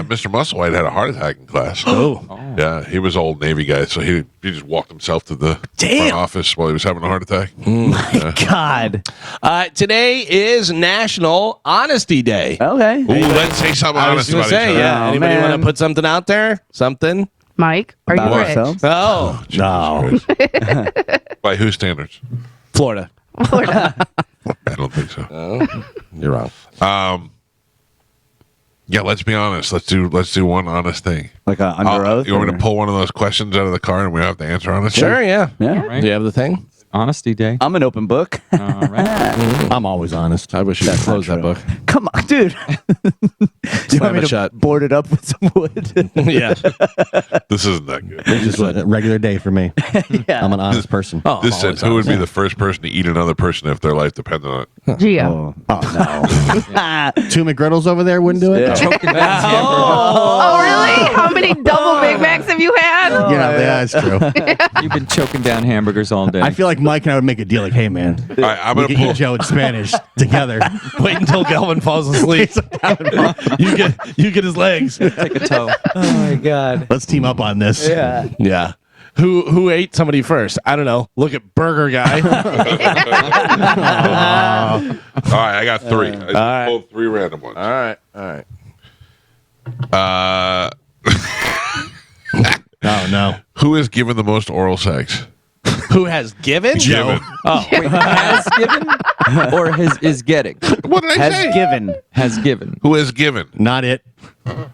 Mr. Musselwhite had a heart attack in class. Oh. Yeah, he was an old Navy guy, so he just walked himself to the front office while he was having a heart attack. God. Today is National Honesty Day. Okay. Ooh, let's say something I honest was going about to each say, other. yeah. Oh, Anybody man. want to put something out there? Something? Mike, are About you rich? ourselves? Oh, No. By whose standards? Florida. Florida. I don't think so. You're wrong. Yeah, let's be honest. Let's do one honest thing. Like under oath? You want me or- to pull one of those questions out of the car and we have to answer honestly? Sure, yeah. Yeah. Right. Do you have the thing? Honesty Day. I'm an open book. All right. I'm always honest. I wish you could close that book. Come on, dude. You want me it to shut. board it up with some wood? Yeah. This isn't that good. It's just a regular day for me. Yeah. I'm an honest person. Oh, This said, who would be the first person to eat another person if their life depended on it? Gio. Two McGriddles over there wouldn't do it. Yeah. Choking down hamburger. Oh, really? How many double Big Macs have you had? Yeah, that's true. You've been choking down hamburgers all day. I feel like Mike and I would make a deal. Like, hey, man, All right, I'm we gonna can pull. eat Joe in Spanish together. Wait until Galvin falls asleep. you get his legs. Take a toe. Oh, my God. Let's team up on this. Yeah. Yeah. Who ate somebody first? I don't know. Look at Burger Guy. All right, I got three. I just right. pulled three random ones. All right. Oh no. Who has given the most oral sex? Who has given? Given. Oh, Wait, has given or is getting? What did I Has say? given. Has given. Who has given? Not it.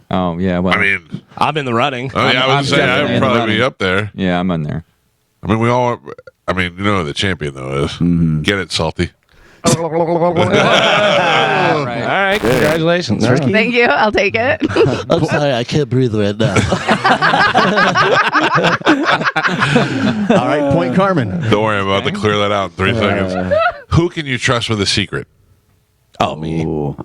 Oh yeah. Well. I mean, I'm in the running. I I'm would say definitely I'd in the probably running. be up there. Yeah, I'm on there. I mean, we all. I mean, you know who the champion though is. Get it, Salty. All All right. Congratulations. Thank you. I'll take it. I'm sorry, I can't breathe right now. All right, point Carmen. Don't worry, I'm about to clear that out in 3 seconds. Who can you trust with a secret? Oh, me. Ooh.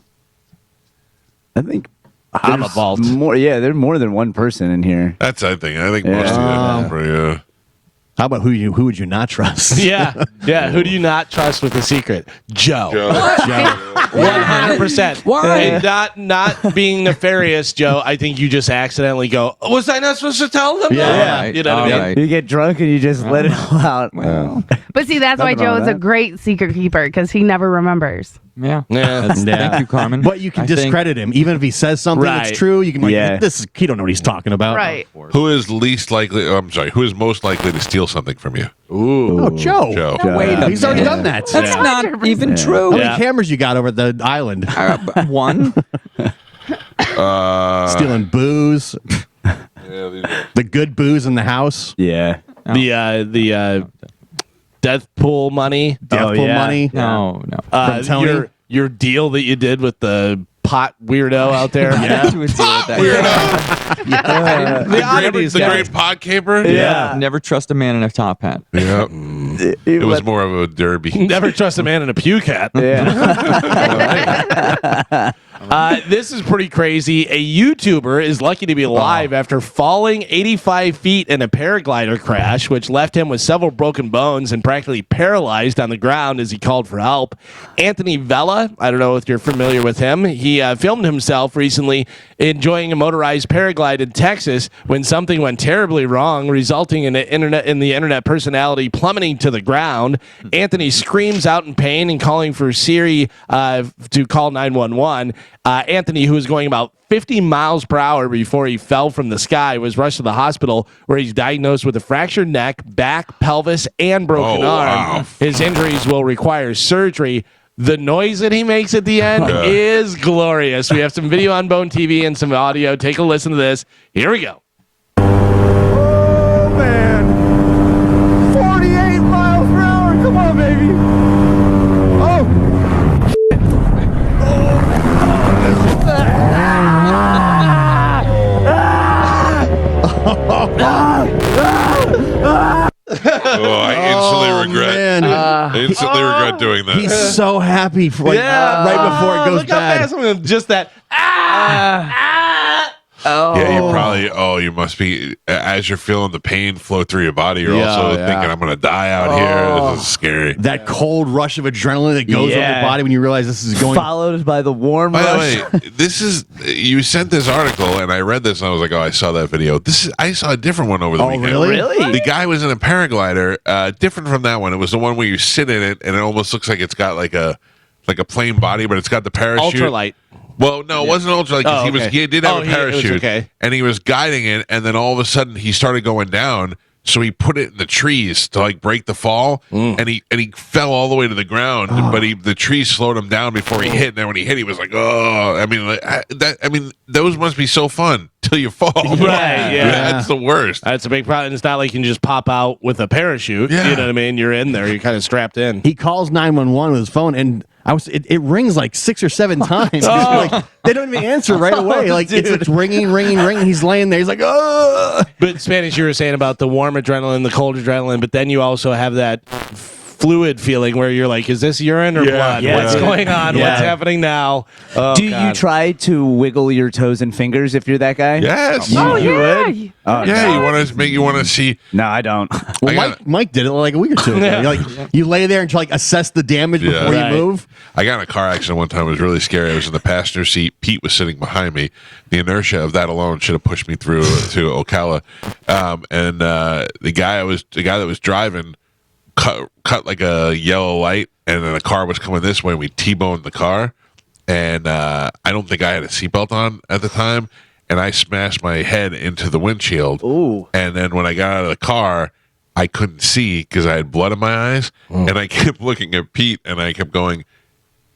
I think I'm a there's vault. More, yeah, there's more than one person in here. That's I think most of them. Pretty, How about who would you not trust? Yeah. Who do you not trust with a secret? Joe. Joe. 100%. Why? And not being nefarious, Joe. I think you just accidentally go, was I not supposed to tell them? Yeah. Right. You know what I mean? Right. You get drunk and you just let it all out. Well, But see, that's why Nothing wrong Joe with is a that. great secret keeper because he never remembers. yeah. Yeah. That's- Yeah. Thank you, Carmen. But you can I think- discredit him, even if he says something Right. that's true. You can be like, Yeah. he don't know what he's talking about. Right. Who is least likely? I'm sorry. Who is most likely to steal something from you? Oh, Joe. Joe. Wait a He's already minute. done that. That's not 100%. even true. How Yeah. many cameras you got over at the island? One. Stealing booze, Yeah, these are- the good booze in the house, Yeah. The death pool money. death Oh, pool yeah. money. No. From Tony? Your deal that you did with the pot weirdo out there. Yeah. To a deal with that. The oddities the guy. great pod caper. Yeah. Never trust a man in a top hat. Yep. It was more of a derby. Never trust a man in a puke hat. This is pretty crazy. A YouTuber is lucky to be alive after falling 85 feet in a paraglider crash, which left him with several broken bones and practically paralyzed on the ground as he called for help. Anthony Vella, I don't know if you're familiar with him, he filmed himself recently enjoying a motorized paraglide in Texas when something went terribly wrong, resulting in the internet personality plummeting to the ground. Anthony screams out in pain and calling for Siri to call 911. Anthony, who was going about 50 miles per hour before he fell from the sky, was rushed to the hospital where he's diagnosed with a fractured neck, back, pelvis, and broken arm. Wow. His injuries will require surgery. The noise that he makes at the end is glorious. We have some video on Bone TV and some audio. Take a listen to this. Here we go. Oh, man. 48 miles per hour. Come on, baby. I instantly regret doing that. He's so happy for right before it goes look how bad. fast I'm gonna- just that. Yeah, you must be, as you're feeling the pain flow through your body, you're also thinking, I'm going to die out here. This is scary. That cold rush of adrenaline that goes over your body when you realize this is going. Followed by the warm By rush. the way, you sent this article, and I read this, and I was like, I saw that video. I saw a different one over the weekend. Really? The guy was in a paraglider, different from that one. It was the one where you sit in it, and it almost looks like it's got like a plain body, but it's got the parachute. Ultralight. Well, no, it wasn't ultralight because he did have a parachute, and he was guiding it, and then all of a sudden he started going down. So he put it in the trees to like break the fall, and he fell all the way to the ground. But the trees slowed him down before he hit. And then when he hit, he was like, "Oh!" I mean, those must be so fun till you fall. Right? Yeah, that's the worst. That's a big problem. It's not like you can just pop out with a parachute. Yeah. You know what I mean? You're in there. You're kind of strapped in. He calls 911 with his phone, and it rings like 6 or 7 times. Like, they don't even answer right away. Like it's ringing. He's laying there. He's like, "Oh!" But Spanish, you were saying about the warm adrenaline, the cold adrenaline, but then you also have that fluid feeling where you're like, is this urine or blood? Yeah. What's going on? Yeah. What's happening now? Oh, Do God. you try to wiggle your toes and fingers if you're that guy? Yes. You would? Oh, yeah. You want to see? No, I don't. Well, Mike did it like a week or two ago. Like you lay there and try to assess the damage before you move. I got in a car accident one time. It was really scary. I was in the passenger seat. Pete was sitting behind me. The inertia of that alone should have pushed me through to Ocala. And the guy that was driving cut like a yellow light, and then a car was coming this way, and we T-boned the car. And I don't think I had a seatbelt on at the time, and I smashed my head into the windshield. Ooh. And then when I got out of the car, I couldn't see because I had blood in my eyes, and I kept looking at Pete, and I kept going,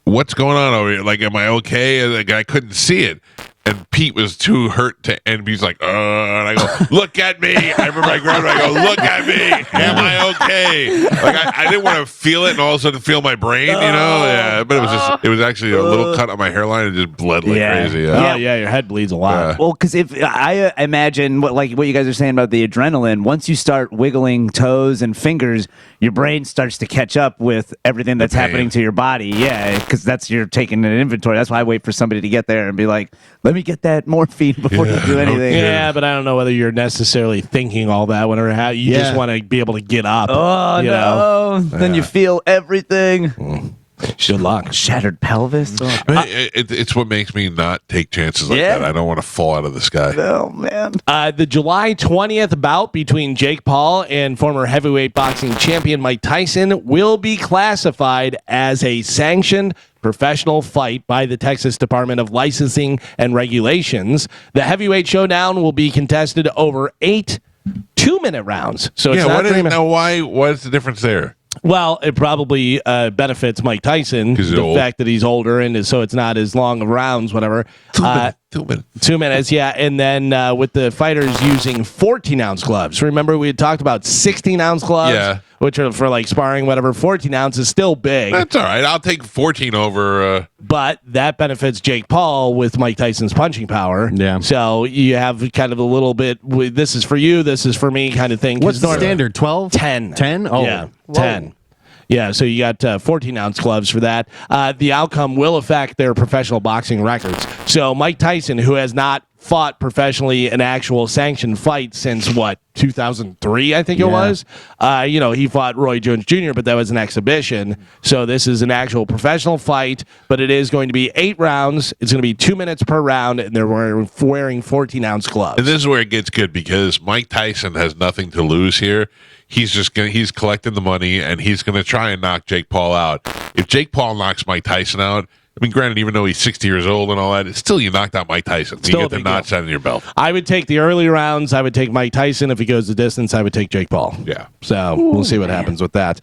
"What's going on over here? Like, am I okay?" And like, I couldn't see it. And Pete was too hurt to end. He's like, and I go, "Look at me." I remember I grabbed him. I go, "Look at me. Am I okay?" Like I didn't want to feel it and all of a sudden feel my brain, you know? Yeah, but it was actually a little cut on my hairline and just bled like crazy. Yeah. Your head bleeds a lot. Well, because if I imagine what you guys are saying about the adrenaline, once you start wiggling toes and fingers, your brain starts to catch up with everything that's happening to your body. Yeah, because you're taking an inventory. That's why I wait for somebody to get there and be like, "Let me get that morphine before you do anything." Yeah, but I don't know whether you're necessarily thinking all that whenever you just want to be able to get up. Oh, you no. know? Then you feel everything. Good luck. Shattered pelvis. It's what makes me not take chances like that. I don't want to fall out of the sky. Oh, man. The July 20th bout between Jake Paul and former heavyweight boxing champion Mike Tyson will be classified as a sanctioned professional fight by the Texas Department of Licensing and Regulations. The heavyweight showdown will be contested over 8 2-minute rounds. So it's not what's the difference there? Well, it probably benefits Mike Tyson, the fact that he's older, and so it's not as long of rounds, whatever. 2 minutes, yeah. And then with the fighters using 14-ounce gloves. Remember, we had talked about 16-ounce gloves, which are for like sparring, whatever. 14 ounce is still big. That's all right. I'll take 14 over. But that benefits Jake Paul with Mike Tyson's punching power. Yeah. So you have kind of a little bit, this is for you, this is for me kind of thing. What's the standard? 12? 10. 10? Oh. Yeah, 10. Yeah, so you got 14-ounce gloves for that. The outcome will affect their professional boxing records. So Mike Tyson, who has not fought professionally an actual sanctioned fight since, 2003, I think it was? He fought Roy Jones Jr., but that was an exhibition. So this is an actual professional fight, but it is going to be 8 rounds. It's going to be 2 minutes per round, and they're wearing 14-ounce gloves. And this is where it gets good because Mike Tyson has nothing to lose here. He's collecting the money, and he's going to try and knock Jake Paul out. If Jake Paul knocks Mike Tyson out, I mean, granted, even though he's 60 years old and all that, it's still you knocked out Mike Tyson. So you get the notch out in your belt. I would take the early rounds. I would take Mike Tyson. If he goes the distance, I would take Jake Paul. Yeah. So we'll see what happens with that.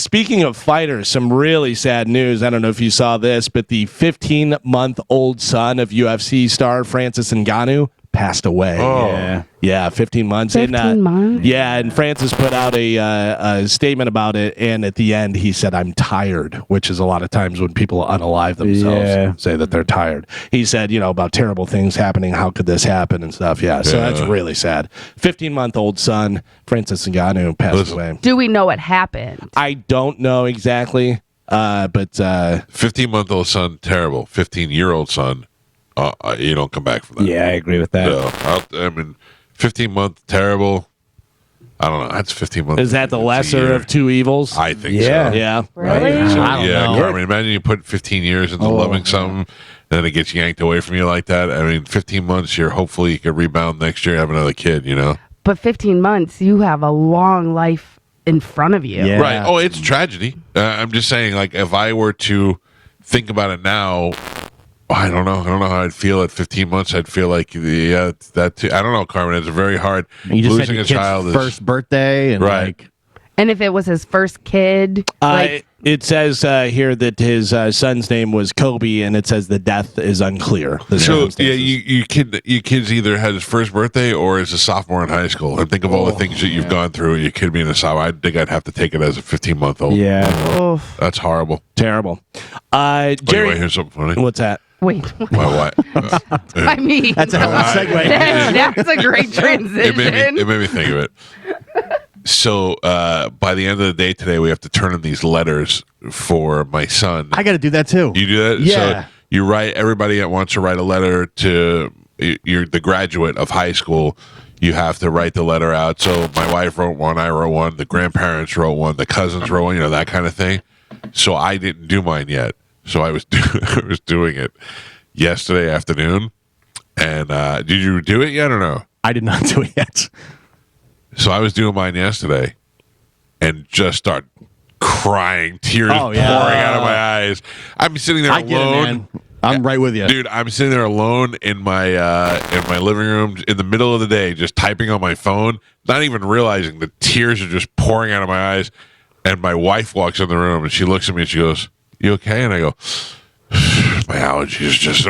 Speaking of fighters, some really sad news. I don't know if you saw this, but the 15-month-old son of UFC star Francis Ngannou passed away. Oh. Yeah, 15 months. 15 months? Yeah, and Francis put out a statement about it, and at the end he said, "I'm tired," which is a lot of times when people unalive themselves say that they're tired. He said, about terrible things happening. How could this happen and stuff? Yeah, so that's really sad. 15-month-old son, Francis Ngannou, passed away. Do we know what happened? I don't know exactly, but 15-month-old son, terrible. 15-year-old son, you don't come back from that. Yeah, I agree with that. So, 15-month, terrible. I don't know. That's 15 months. Is that the lesser of two evils? I think Yeah. so. Yeah. Really? I don't know. Carmen, imagine you put 15 years into loving something, and then it gets yanked away from you like that. 15 months, hopefully you could rebound next year, have another kid, But 15 months, you have a long life in front of you. Yeah. Right. Oh, it's a tragedy. I'm just saying, like, if I were to think about it now, I don't know how I'd feel at 15 months. I'd feel like, that too. I don't know, Carmen. It's very hard. You just Losing had your a child kid's first birthday, and Right. And if it was his first kid, It says here that his son's name was Kobe, and it says the death is unclear. The So circumstances. your kid's either had his first birthday or is a sophomore in high school. And think of all the things that you've gone through. Your kid being a sophomore. I think I'd have to take it as a 15-month-old. Yeah. That's horrible. Terrible. Jerry, Jerry, here's something funny. what's that? wait. My wife. I mean, That's a hell of a segue. that's a great transition. It made me think of it. So by the end of the day today, we have to turn in these letters for my son. I got to do that too. You do that? Yeah. So you write, everybody that wants to write a letter to the graduate of high school, you have to write the letter out. So my wife wrote one, I wrote one, the grandparents wrote one, the cousins wrote one, that kind of thing. So I didn't do mine yet. So I was doing it yesterday afternoon. And did you do it yet or no? I did not do it yet. So I was doing mine yesterday and just start crying, tears pouring out of my eyes. I'm sitting there I alone. get it, man. I'm right with you. Dude, I'm sitting there alone in my living room in the middle of the day, just typing on my phone, not even realizing the tears are just pouring out of my eyes. And my wife walks in the room and she looks at me and she goes, "You okay?" And I go, "My allergies just."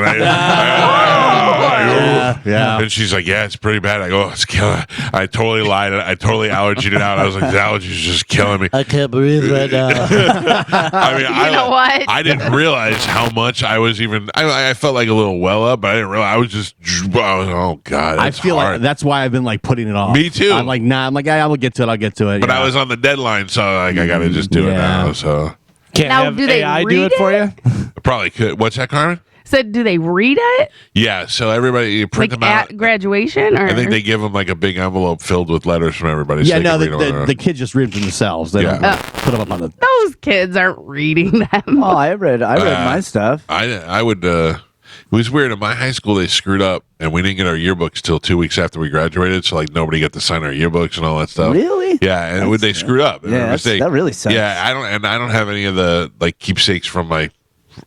Yeah. And she's like, "Yeah, it's pretty bad." I go, "It's killing." I totally lied. I totally allergied it out. I was like, "The allergies are just killing me." I can't breathe right now. I know what? I didn't realize how much I was even. I felt like a little well up, but I didn't realize I was just. Oh God, I that's feel hard. like that's why I've been like putting it off. Me too. I'm like, nah. I'm like, I will get to it. I'll get to it. But I was on the deadline, so like I got to just do it now. So Can't Now, have do they AI do read it for you? I probably could. What's that, Carmen? So do they read it Yeah. So everybody, you print like them out. at graduation, or I think they give them like a big envelope filled with letters from everybody. Yeah, so no, they can read them on their the own. kids just read them themselves. They don't Yeah. put them up on the. those kids aren't reading them? Oh, I read my stuff. I would. It was weird. In my high school, they screwed up, and we didn't get our yearbooks till 2 weeks after we graduated. So like nobody got to sign our yearbooks and all that stuff. Really? Yeah, and they screwed up. It was a Yeah, mistake. that really sucks. Yeah, I don't have any of the like keepsakes from my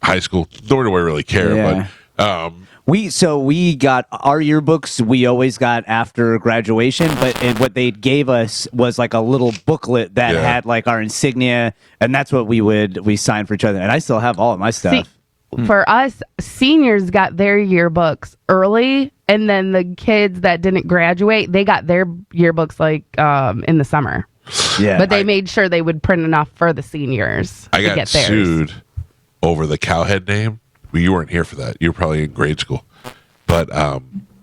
high school. Nor do I really care. Yeah. But We got our yearbooks. We always got after graduation, but what they gave us was like a little booklet that had like our insignia, and that's what we signed for each other. And I still have all of my stuff. See, for us, seniors got their yearbooks early, and then the kids that didn't graduate, they got their yearbooks like in the summer. Yeah, but they made sure they would print enough for the seniors to get theirs. Sued over the Cowhead name. Well, you weren't here for that. You were probably in grade school. But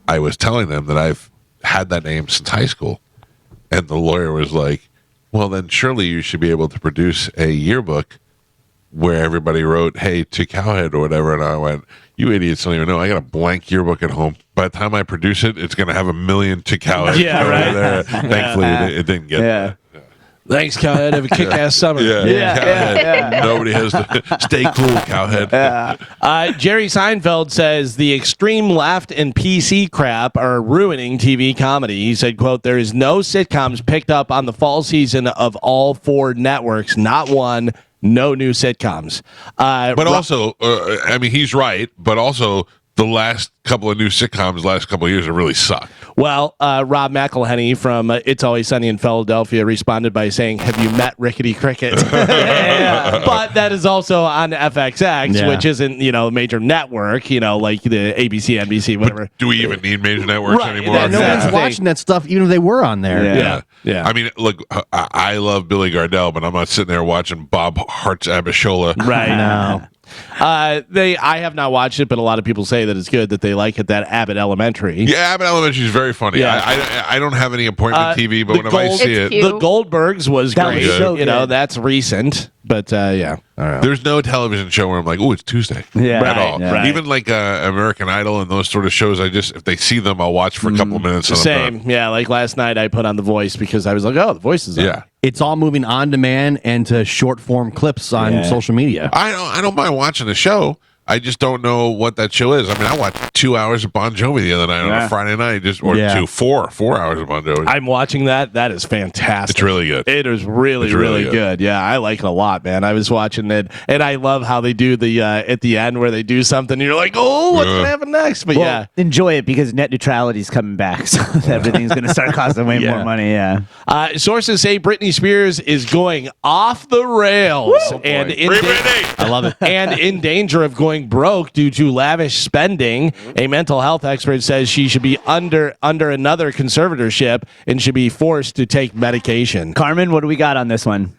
I was telling them that I've had that name since high school. And the lawyer was like, well, then surely you should be able to produce a yearbook where everybody wrote, hey, to Cowhead or whatever. And I went, you idiots don't even know. I got a blank yearbook at home. By the time I produce it, it's going to have 1 million to Cowhead. Yeah, right. There. Thankfully, it didn't get that. Thanks, Cowhead. Have a kick-ass summer. Cowhead. Nobody has to stay cool, Cowhead. Jerry Seinfeld says the extreme left and PC crap are ruining TV comedy. He said, quote, there is no sitcoms picked up on the fall season of all 4 networks. Not one. No new sitcoms. But also, I mean, he's right. But also, the last couple of new sitcoms, last couple of years, have really sucked. Well, Rob McElhenney from It's Always Sunny in Philadelphia responded by saying, have you met Rickety Cricket? But that is also on FXX, which isn't, a major network, like the ABC, NBC, whatever. But do we even need major networks anymore? Yeah, no one's watching that stuff, even if they were on there. Yeah. I mean, look, I love Billy Gardell, but I'm not sitting there watching Bob Hart's Abishola. Right. No. I have not watched it, but a lot of people say that it's good, that they like it, that Abbott Elementary. Yeah, Abbott Elementary is very funny. Yeah. I don't have any appointment TV, but whenever I see it. The Goldbergs was great. Was so good. That's recent. But yeah, there's no television show where I'm like, oh, it's Tuesday. Yeah, at all. Yeah. Even like American Idol and those sort of shows, if they see them, I'll watch for a couple of minutes. And Same. Yeah, like last night I put on The Voice because I was like, oh, The Voice is on. Yeah. It's all moving on demand and to short form clips on social media. I don't mind watching the show. I just don't know what that show is. I mean, I watched 2 hours of Bon Jovi the other night on a Friday night, four hours of Bon Jovi. I'm watching that. That is fantastic. It's really good. It is really good. Yeah, I like it a lot, man. I was watching it, and I love how they do the at the end where they do something. And you're like, oh, what's gonna happen next? But enjoy it because net neutrality is coming back, so everything's gonna start costing way more money. Yeah. Sources say Britney Spears is going off the rails and I love it. and in danger of going broke due to lavish spending. A mental health expert says she should be under another conservatorship and should be forced to take medication. Carmen, what do we got on this one?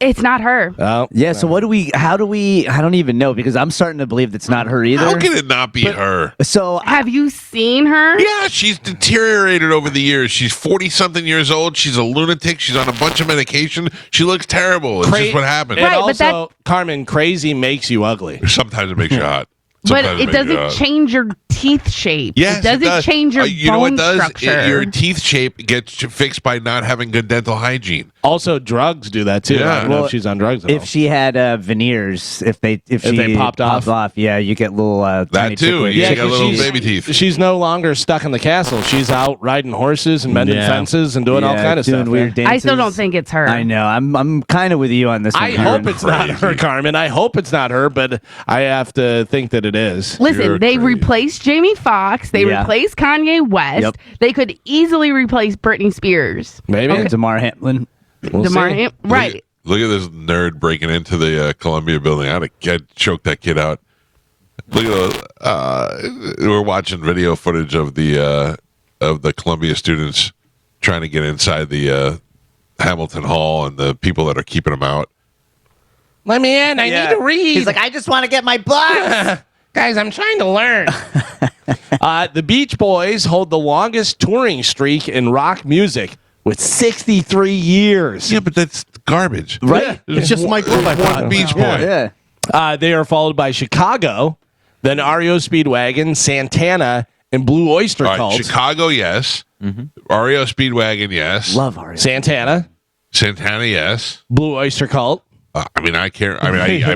It's not her. Oh, yeah. So I don't even know because I'm starting to believe it's not her either. How can it not be her? So have you seen her? Yeah, she's deteriorated over the years. She's 40-something years old. She's a lunatic. She's on a bunch of medication. She looks terrible. It's just what happened. And also, Carmen, crazy makes you ugly. Sometimes it makes you hot. But it doesn't change your teeth shape. Yes, it doesn't change your you know what bone does? structure. Your teeth shape gets fixed by not having good dental hygiene. Also, drugs do that too. Yeah. I don't know if she's on drugs at all. If she had veneers, if they popped off, yeah, you get little that too. You get little baby teeth. She's no longer stuck in the castle. She's out riding horses and mending fences and doing all kind of stuff. Weird dances. I still don't think it's her. I know. I'm kind of with you on this one. I hope it's not her, Carmen. I hope it's not her, but I have to think that it is. Listen, they replaced Jamie Foxx. They replaced Kanye West. Yep. They could easily replace Britney Spears. Maybe. And Damar Hamlin. Right. Look at this nerd breaking into the Columbia building. I'd choke that kid out. Look at we're watching video footage of the Columbia students trying to get inside the Hamilton Hall and the people that are keeping them out. Let me in. I need to read. He's like, I just want to get my books. Guys, I'm trying to learn. The Beach Boys hold the longest touring streak in rock music with 63 years. Yeah, but that's garbage. Right? Yeah. It's just Mike Calta. One Beach Boy. Yeah. They are followed by Chicago, then REO Speedwagon, Santana, and Blue Oyster Cult. Chicago, yes. REO Speedwagon, yes. Love REO. Santana, yes. Blue Oyster Cult. I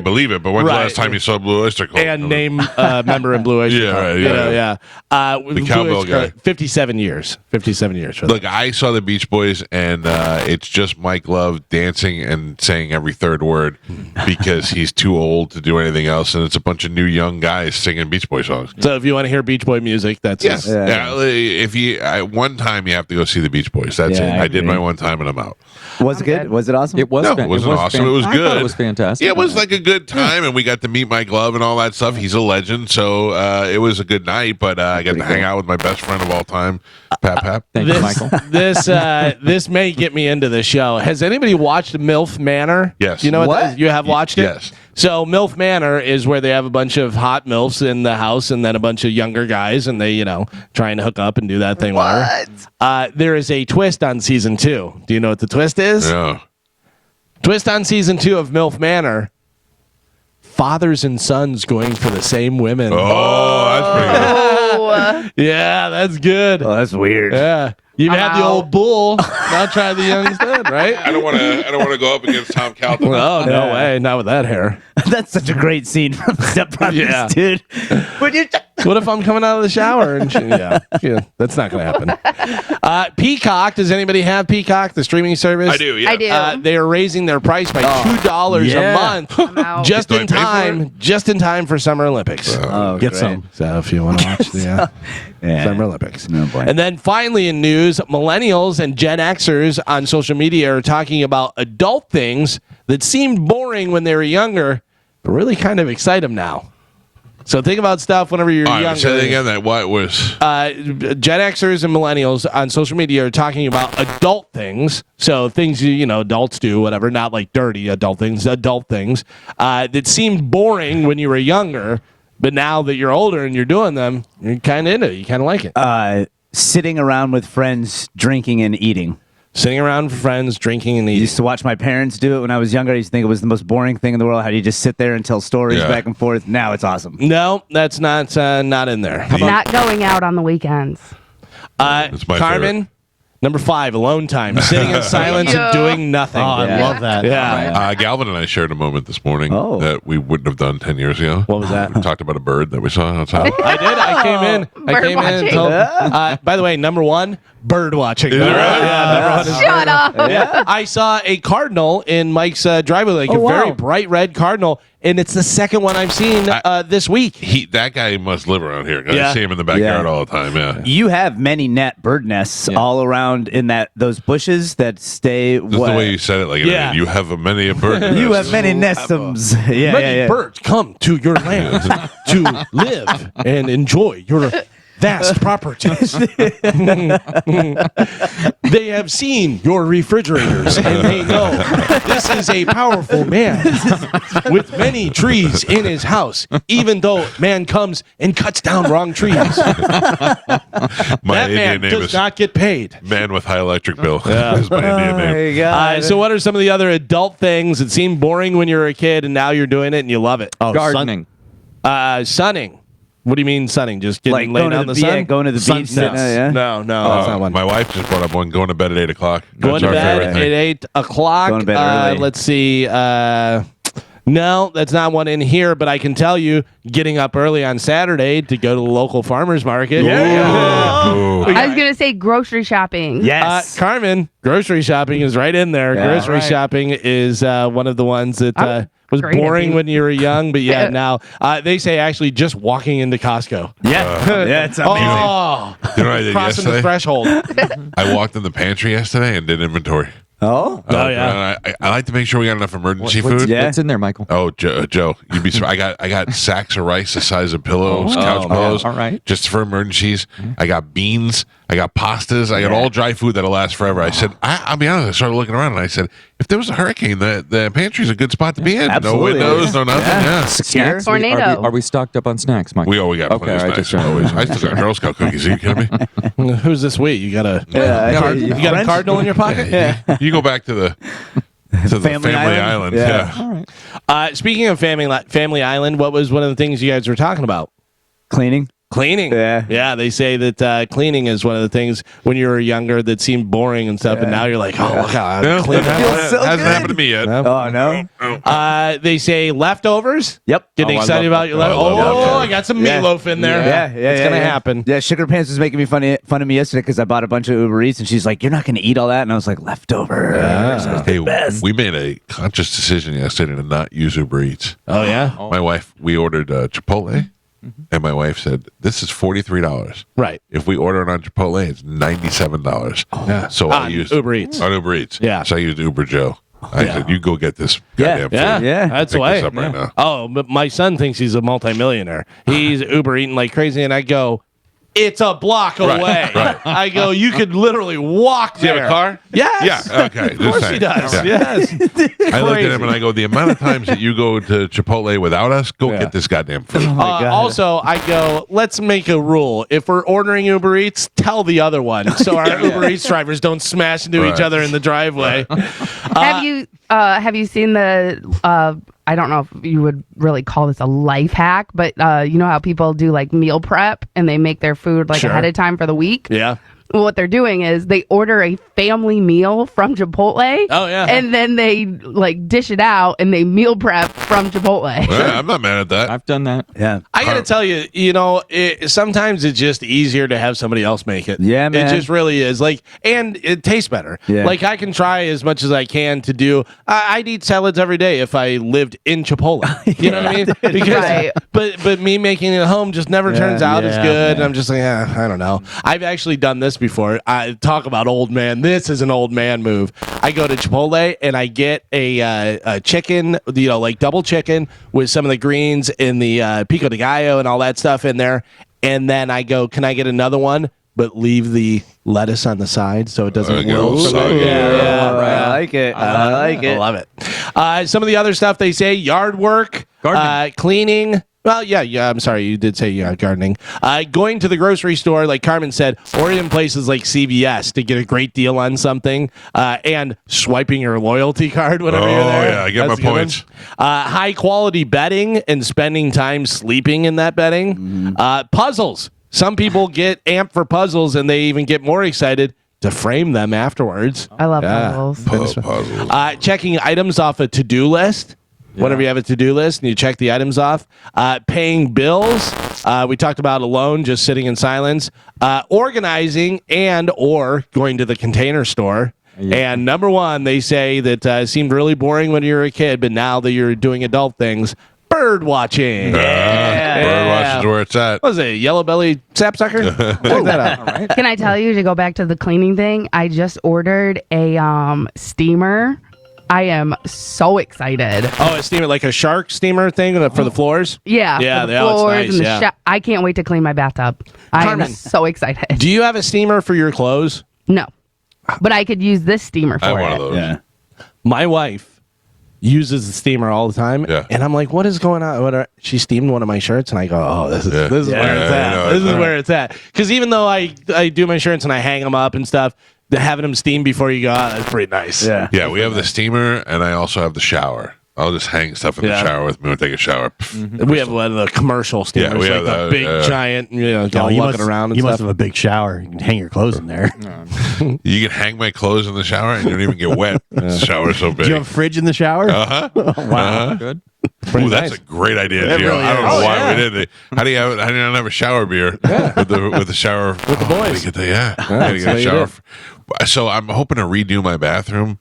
believe it, but when's the last time you saw Blue Oyster Cult? And name member in Blue Oyster Cult. The cowbell guy. 57 years. 57 years. Look, I saw the Beach Boys, and it's just Mike Love dancing and saying every third word because he's too old to do anything else, and it's a bunch of new young guys singing Beach Boy songs. So if you want to hear Beach Boy music, that's yes. One time you have to go see the Beach Boys. That's it. I did my one time, and I'm out. Was it good? Was it awesome? It was. No, it wasn't awesome. It was good. good. It was fantastic. Yeah, it was like a good time, and we got to meet Mike Love and all that stuff. He's a legend, so it was a good night. But I got to hang out with my best friend of all time, Pap. Thank you, Michael. This may get me into the show. Has anybody watched MILF Manor? Yes. You know what? That is? You have watched it? Yes. So MILF Manor is where they have a bunch of hot MILFs in the house and then a bunch of younger guys, and they, trying to hook up and do that thing. What? There is a twist on season 2. Do you know what the twist is? Yeah. Twist on season 2 of MILF Manor. Fathers and sons going for the same women. Oh, that's pretty good. Yeah, that's good. Oh, that's weird. Yeah. You've had the old bull. Now try the young stud, right? I don't want to go up against Tom Calta. Oh, no way. Not with that hair. That's such a great scene from Step Brothers, dude. When you What if I'm coming out of the shower? And yeah, that's not going to happen. Peacock. Does anybody have Peacock, the streaming service? I do, yeah. I do. They are raising their price by $2 a month, just Do I in pay for time, just in time for Summer Olympics. Get some. So if you want to watch the Summer Olympics. No, boy. And then finally in news, millennials and Gen Xers on social media are talking about adult things that seemed boring when they were younger, but really kind of excite them now. So think about stuff whenever you're younger. Say that again. That what was? Gen Xers and millennials on social media are talking about adult things. So things adults do, whatever, not like dirty adult things that seemed boring when you were younger, but now that you're older and you're doing them, you're kind of into it. You kind of like it. Sitting around with friends, drinking and eating. Sitting around with friends, drinking and I eating. used to watch my parents do it when I was younger. I used to think it was the most boring thing in the world. How do you just sit there and tell stories back and forth? Now it's awesome. No, that's not in there. Not going out on the weekends. That's my Carmen, favorite. number 5, alone time. Sitting in silence and doing nothing. Oh, I love that. Yeah. Galvin and I shared a moment this morning that we wouldn't have done 10 years ago. What was that? We talked about a bird that we saw outside. I did. I came in and told. By the way, number 1, bird watching. Is it really? Yeah, number 1 is Shut up. Yeah. I saw a cardinal in Mike's driveway, like a very bright red cardinal, and it's the second one I've seen this week. That guy must live around here. I see him in the backyard all the time. Yeah. You have many bird nests all around in those bushes that stay. That's the way you said it. Like you have many a bird. You have many nestums. Many birds come to your land to live and enjoy your vast properties. They have seen your refrigerators and they know this is a powerful man with many trees in his house, even though man comes and cuts down wrong trees. My That Indian man name does is not get paid. Man with High Electric Bill. Is my Indian name. So what are some of the other adult things that seemed boring when you were a kid and now you're doing it and you love it? Gardening. Sunning. What do you mean sunning? Just getting laid out in the sun? Yeah, going to the beach. No, that's not one. My wife just brought up one. Going to bed at 8 o'clock. Going to That's our bed favorite at thing. 8 o'clock. Going to bed early. Let's see. No, that's not one in here, but I can tell you getting up early on Saturday to go to the local farmer's market. Ooh. I was going to say grocery shopping. Yes. Carmen, grocery shopping is right in there. Yeah. Grocery shopping is one of the ones that was great at boring being- when you were young, but now they say actually just walking into Costco. Yeah, it's amazing. Oh, You know what I did crossing the yesterday? threshold. I walked in the pantry yesterday and did inventory. Oh, yeah. I like to make sure we got enough emergency food. What's in there, Michael? Oh, Joe, you'd be surprised. I got sacks of rice the size of pillows, couch pillows. All right. Just for emergencies. I got beans. I got pastas. I got all dry food that'll last forever. I said, I'll be honest. I started looking around and I said, if there was a hurricane, the pantry's a good spot to be in. Absolutely. No windows, no nothing. Yeah. secure. Tornado. Are we stocked up on snacks, Michael? We got plenty of all right, snacks, just always. I still got Girl Scout cookies. Are you kidding me? Who's this we? You got a you got a French? cardinal in your pocket? You go back to the Family Island. Yeah. All right. Speaking of Family Island, what was one of the things you guys were talking about? Cleaning. Cleaning. Yeah. They say that cleaning is one of the things when you were younger that seemed boring and stuff, and now you're like, oh, look how I clean that. Feels so Hasn't good. happened to me yet. Oh no. They say leftovers. Yep. Getting Oh, I excited love about your leftovers. leftovers. I love Oh, leftovers. I got some Yeah. meatloaf in there. Yeah, It's gonna happen. Yeah, Sugar Pants was making me fun of me yesterday because I bought a bunch of Uber Eats and she's like, "You're not going to eat all that," and I was like, "Leftovers." Hey, we made a conscious decision yesterday to not use Uber Eats. Oh yeah. My wife, we ordered Chipotle, and my wife said, "This is $43. Right. If we order it on Chipotle, it's $97. Yeah. So I On used Uber Eats. on Uber Eats. Yeah. So I used Uber Joe. I said, you go get this goddamn food. Yeah, that's Pick why. this up right now. Oh, but my son thinks he's a multimillionaire. He's Uber eating like crazy, and I go, it's a block away. Right. I go, you could literally walk Does he there. have a car? Yes. Yeah, okay. Of course he does. Yes. I looked at him and I go, the amount of times that you go to Chipotle without us, go get this goddamn food. Also, I go, let's make a rule. If we're ordering Uber Eats, tell the other one so our Uber Eats drivers don't smash into each other in the driveway. Have you seen the I don't know if you would really call this a life hack, but you know how people do like meal prep and they make their food like ahead of time for the week? Yeah. Well, what they're doing is they order a family meal from Chipotle. Oh, yeah. And then they like dish it out and they meal prep from Chipotle. Yeah, I'm not mad at that. I've done that. Yeah. I got to tell you, sometimes it's just easier to have somebody else make it. Yeah, man. It just really is. Like, and it tastes better. Yeah. Like, I can try as much as I can to do. I'd eat salads every day if I lived in Chipotle. You know what I mean? Because, Right. but me making it at home just never turns out as good. And I'm just like, I don't know. I've actually done this before. I talk about old man. This is an old man move. I go to Chipotle and I get a chicken, like double chicken with some of the greens and the pico de gallo and all that stuff in there. And then I go, can I get another one? But leave the lettuce on the side so it doesn't wilt. I like it. I like it. I love it. Some of the other stuff they say, yard work, Gardening. cleaning. Well, yeah. I'm sorry, you did say gardening. Going to the grocery store, like Carmen said, or in places like CVS to get a great deal on something, and swiping your loyalty card whenever you're there. Yeah, I get That's my a good points. one. High quality bedding and spending time sleeping in that bedding. Puzzles. Some people get amped for puzzles, and they even get more excited to frame them afterwards. I love puzzles. Puzzles. Checking items off a to-do list. Whenever you have a to-do list and you check the items off, paying bills. We talked about alone, just sitting in silence, organizing and or going to the Container Store. Yeah. And number one, they say that seemed really boring when you were a kid, but now that you're doing adult things, bird watching. Bird watching is where it's at. What was it, yellow belly sapsucker? Check that out. All right. Can I tell you, to go back to the cleaning thing, I just ordered a steamer. I am so excited. Oh, a steamer, like a shark steamer thing for the floors? Yeah. Yeah, for the it's floors nice, and the I can't wait to clean my bathtub. I Carmen, am so excited. Do you have a steamer for your clothes? No. But I could use this steamer for I have it. one of those. Yeah. My wife uses the steamer all the time, and I'm like, what is going on? She steamed one of my shirts, and I go, oh, this is where it's at. This is where it's at. Because even though I do my shirts and I hang them up and stuff, having them steam before you go out, that's pretty nice. Yeah, we have the steamer, and I also have the shower. I'll just hang stuff in the shower with me when I take a shower. We have one of the commercial steamers, we have the big, giant, looking around and you stuff. must have a big shower. You can hang your clothes in there. You can hang my clothes in the shower, and you don't even get wet. The shower's so big. Do you have a fridge in the shower? Wow. Good. Ooh, that's a great idea, Gio. really I don't know is. why we did it. How do you not have a shower beer with the shower with the boys? Gotta get a shower. So I'm hoping to redo my bathroom.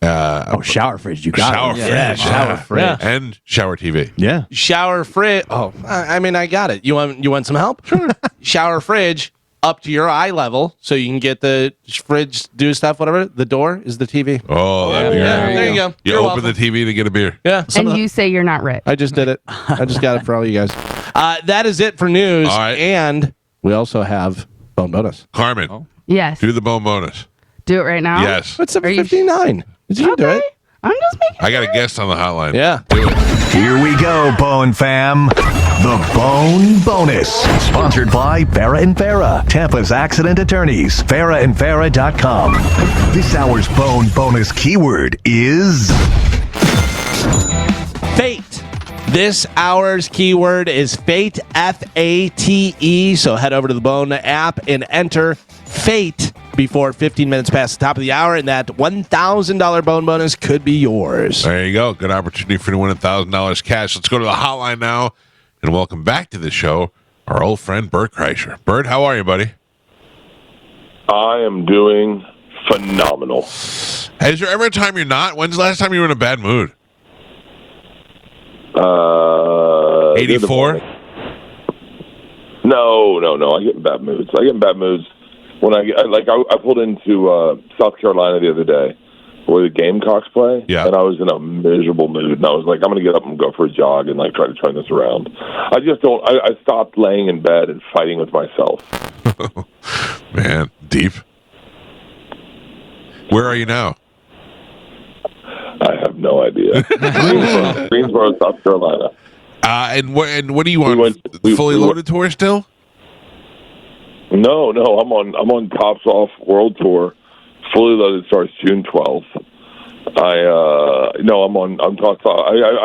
Shower fridge. You got shower it. fridge, Yeah, shower fridge. and shower TV. Yeah. Shower fridge. Oh, I mean, I got it. You want some help? Sure. Shower fridge up to your eye level, so you can get the fridge, do stuff, whatever. The door is the TV. Oh, that'd be great. There you go. You You're open welcome. the TV to get a beer. Yeah. And you say you're not rich. I just did it. I just got it for all you guys. That is it for news. All right. And we also have bone bonus. Carmen, Yes. do the bone bonus. Do it right now? Yes. It's 7:59. Did you do it? I'm just making I got a guest on the hotline. Yeah. Do it. Here we go, Bone Fam. The Bone Bonus. Sponsored by Farah and Farah, Tampa's accident attorneys. FarahandFarah.com. This hour's Bone Bonus keyword is Fate. This hour's keyword is fate, F-A-T-E. So head over to the Bone app and enter fate before 15 minutes past the top of the hour, and that $1,000 bone bonus could be yours. There you go. Good opportunity for you to win $1,000 cash. Let's go to the hotline now and welcome back to the show our old friend Bert Kreischer. Bert, how are you, buddy? I am doing phenomenal. Is there ever a time you're not? When's the last time you were in a bad mood? 84? No. I get in bad moods. When I pulled into South Carolina the other day, where the Gamecocks play, Yeah. and I was in a miserable mood, and I was like, I'm going to get up and go for a jog and like try to turn this around. I just don't. I stopped laying in bed and fighting with myself. Man, deep. Where are you now? I have no idea. Greensboro, South Carolina. And what do you want? Fully Loaded tour still? No, I'm on Tops Off World Tour. Fully Loaded starts June 12th.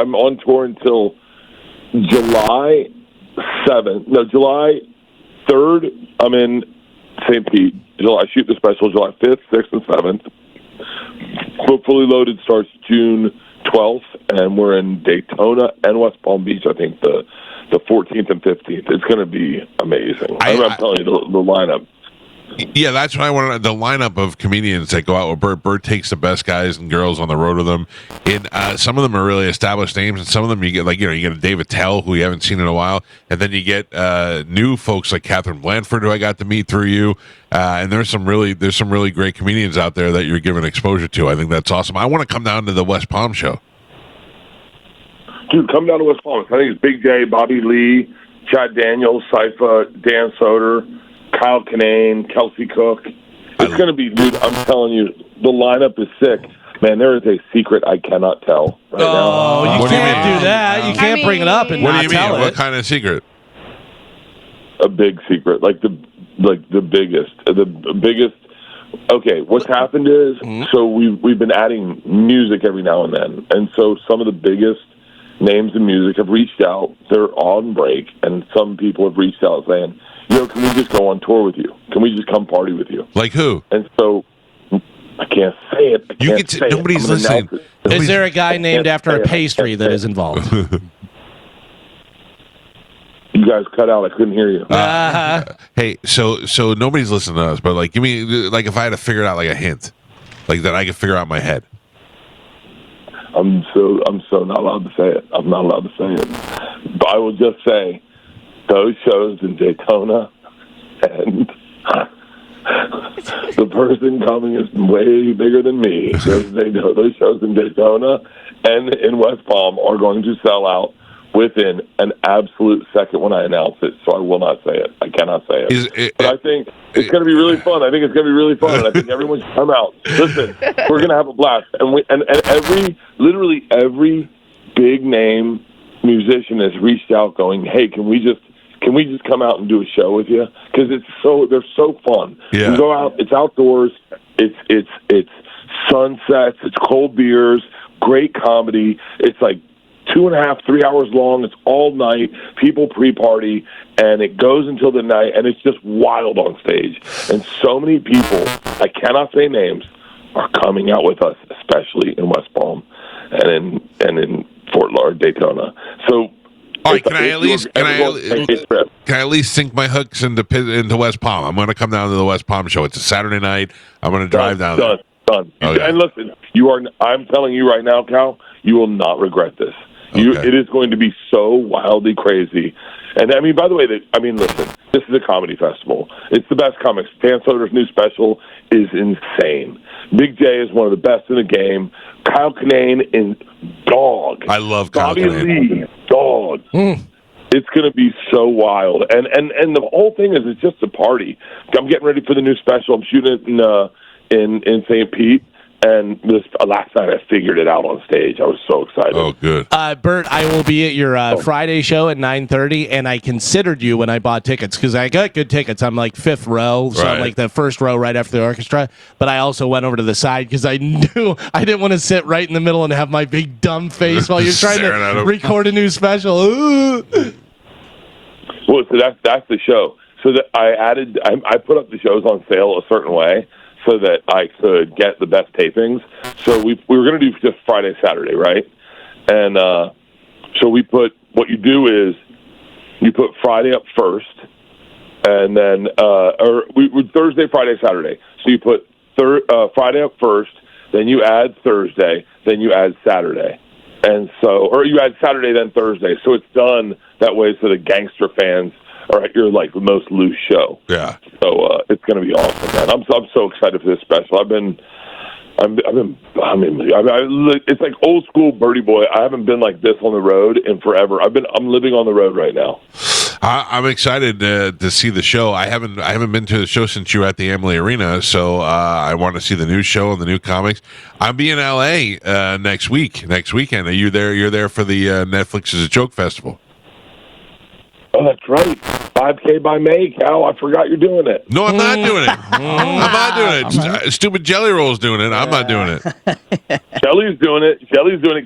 I'm on tour until July 7th. No, July 3rd. I'm in St. Pete. I shoot the special July 5th, 6th, and 7th. But Fully Loaded starts June 12th, and we're in Daytona and West Palm Beach, I think, the 14th and 15th. It's going to be amazing. I'm telling you, the lineup. Yeah, that's what I want. The lineup of comedians that go out with Bert. Bert takes the best guys and girls on the road with them. And some of them are really established names, and some of them you get you get a David Tell, who you haven't seen in a while, and then you get new folks like Catherine Blanford, who I got to meet through you. And there's some really great comedians out there that you're giving exposure to. I think that's awesome. I want to come down to the West Palm show. Dude, come down to West Palm. I think it's Big J, Bobby Lee, Chad Daniels, Sypha, Dan Soder, Kyle Kinane, Kelsey Cook. It's going to be, dude, I'm telling you, the lineup is sick. Man, there is a secret I cannot tell right now. You can't do that. You can't bring it up and what not do you mean? tell What it. kind of secret? A big secret, like the biggest. Okay, what's happened is, so we've been adding music every now and then, and so some of the biggest names in music have reached out. They're on break, and some people have reached out saying, can we just go on tour with you? Can we just come party with you? Like who? And so I can't say it. Nobody's listening. Is there a guy named after a pastry that is involved? You guys cut out. I couldn't hear you. Hey, so nobody's listening to us, but like, give me like if I had to figure it out like a hint, like that I could figure out in my head. I'm so not allowed to say it. I'm not allowed to say it. But I will just say those shows in Daytona, and the person coming is way bigger than me. Those shows in Daytona and in West Palm are going to sell out within an absolute second when I announce it, so I will not say it. I cannot say it. But I think it's going to be really fun. I think it's going to be really fun, and I think everyone should come out. Listen, we're going to have a blast, and literally every big name musician has reached out, going, "Hey, can we just come out and do a show with you?" Because they're so fun. Yeah. You go out, it's outdoors, it's sunsets, it's cold beers, great comedy. It's like 2.5, 3 hours long. It's all night. People pre-party, and it goes until the night, and it's just wild on stage. And so many people, I cannot say names, are coming out with us, especially in West Palm and in Fort Lauderdale, Daytona. So, all right, can I at least sink my hooks into West Palm? I'm going to come down to the West Palm show. It's a Saturday night. I'm going to drive down there. Done. Okay. And listen, I'm telling you right now, Cal, you will not regret this. Okay. It is going to be so wildly crazy. And I mean, by the way, listen, this is a comedy festival. It's the best comics. Dan Soder's new special is insane. Big J is one of the best in the game. Kyle Kinane in dog. I love Kyle Bobby Kinane. Lee, dog. It's going to be so wild. And the whole thing is it's just a party. I'm getting ready for the new special. I'm shooting it in St. Pete. And last night I figured it out on stage. I was so excited. Oh, good. Bert, I will be at your Friday show at 9:30, and I considered you when I bought tickets because I got good tickets. I'm like fifth row, so I'm like the first row right after the orchestra. But I also went over to the side because I knew I didn't want to sit right in the middle and have my big dumb face while you're trying to record a new special. Well, so that's the show. So that I put up the shows on sale a certain way, so that I could get the best tapings. So we were going to do just Friday, Saturday, right? And so what you do is you put Friday up first, and then we Thursday, Friday, Saturday. So you put Friday up first, then you add Thursday, then you add Saturday, and or you add Saturday then Thursday. So it's done that way, so the gangster fans are at your like the most loose show. Yeah. So it's going to be awesome, man. I'm so excited for this special. I've been It's like old school Birdie Boy. I haven't been like this on the road in forever. I'm living on the road right now. I'm excited to see the show. I haven't been to the show since you were at the Amalie Arena, so I want to see the new show and the new comics. I'll be in LA next weekend. Are you there? You're there for the Netflix's A Joke Festival. Oh, that's right. 5K by May, Cal. I forgot you're doing it. No, I'm not doing it. I'm not doing it. Stupid Jelly Roll's doing it. I'm not doing it. Jelly's doing it.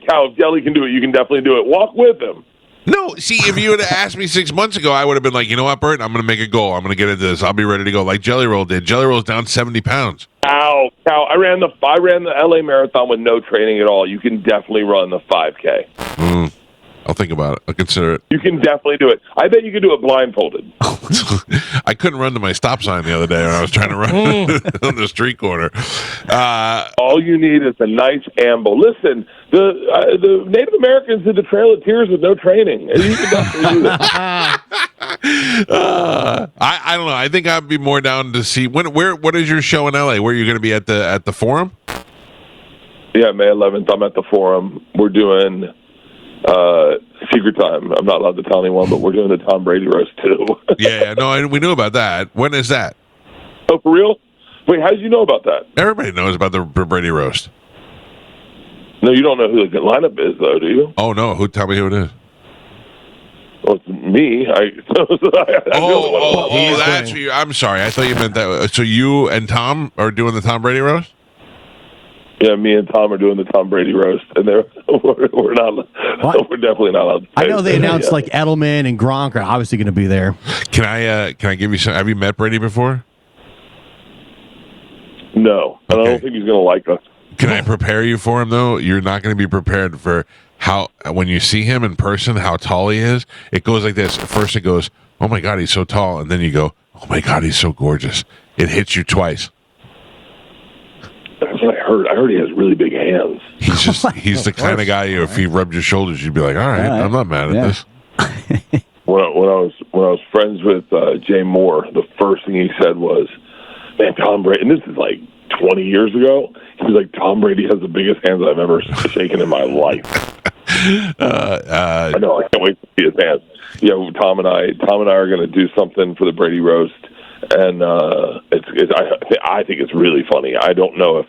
Cal, if Jelly can do it, you can definitely do it. Walk with him. No, see, if you would have asked me 6 months ago, I would have been like, you know what, Bert? I'm going to make a goal. I'm going to get into this. I'll be ready to go like Jelly Roll did. Jelly Roll's down 70 pounds. Ow, Cal. I ran the LA Marathon with no training at all. You can definitely run the 5K. I'll think about it. I'll consider it. You can definitely do it. I bet you could do it blindfolded. I couldn't run to my stop sign the other day when I was trying to run on the street corner. All you need is a nice amble. Listen, the Native Americans did the Trail of Tears with no training. You can definitely do that. I don't know. I think I'd be more down to see what is your show in LA? Where are you going to be at the Forum? Yeah, May 11th. I'm at the Forum. We're doing Secret Time. I'm not allowed to tell anyone, but we're doing the Tom Brady roast too. Yeah, no, we knew about that. When is that? Oh, for real? Wait, how did you know about that? Everybody knows about the Brady roast. No, you don't know who the lineup is, though, do you? Oh no, tell me who it is. Well, it's me. That's you. I'm sorry. I thought you meant that. So you and Tom are doing the Tom Brady roast? Yeah, me and Tom are doing the Tom Brady roast, and we're definitely not allowed. I know they announced like Edelman and Gronk are obviously going to be there. Can I give you some? Have you met Brady before? No, and I don't think he's going to like us. Can I prepare you for him though? You're not going to be prepared for how when you see him in person, how tall he is. It goes like this. At first, it goes, "Oh my God, he's so tall," and then you go, "Oh my God, he's so gorgeous." It hits you twice. That's what I heard. I heard he has really big hands. He's the kind of guy if he rubbed your shoulders, you'd be like, all right. I'm not mad at this. When I was friends with Jay Moore, the first thing he said was, "Man, Tom Brady," and this is like 20 years ago. He was like, "Tom Brady has the biggest hands I've ever shaken in my life." I know. I can't wait to see his hands. Yeah, Tom and I are going to do something for the Brady roast. And I think it's really funny. I don't know if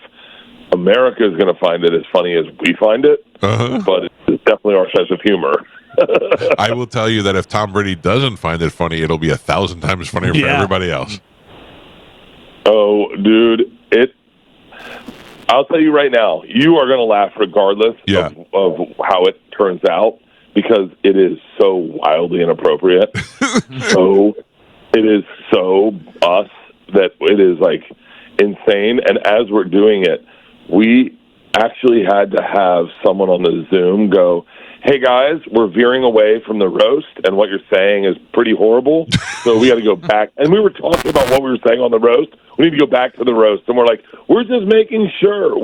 America is going to find it as funny as we find it, but it's definitely our sense of humor. I will tell you that if Tom Brady doesn't find it funny, it'll be 1,000 times funnier for everybody else. Oh, dude, I'll tell you right now, you are going to laugh regardless of how it turns out because it is so wildly inappropriate. It is so us that it is like insane. And as we're doing it, we actually had to have someone on the Zoom go, "Hey guys, we're veering away from the roast and what you're saying is pretty horrible. So we got to go back." And we were talking about what we were saying on the roast. We need to go back to the roast. And we're like, we're just making sure.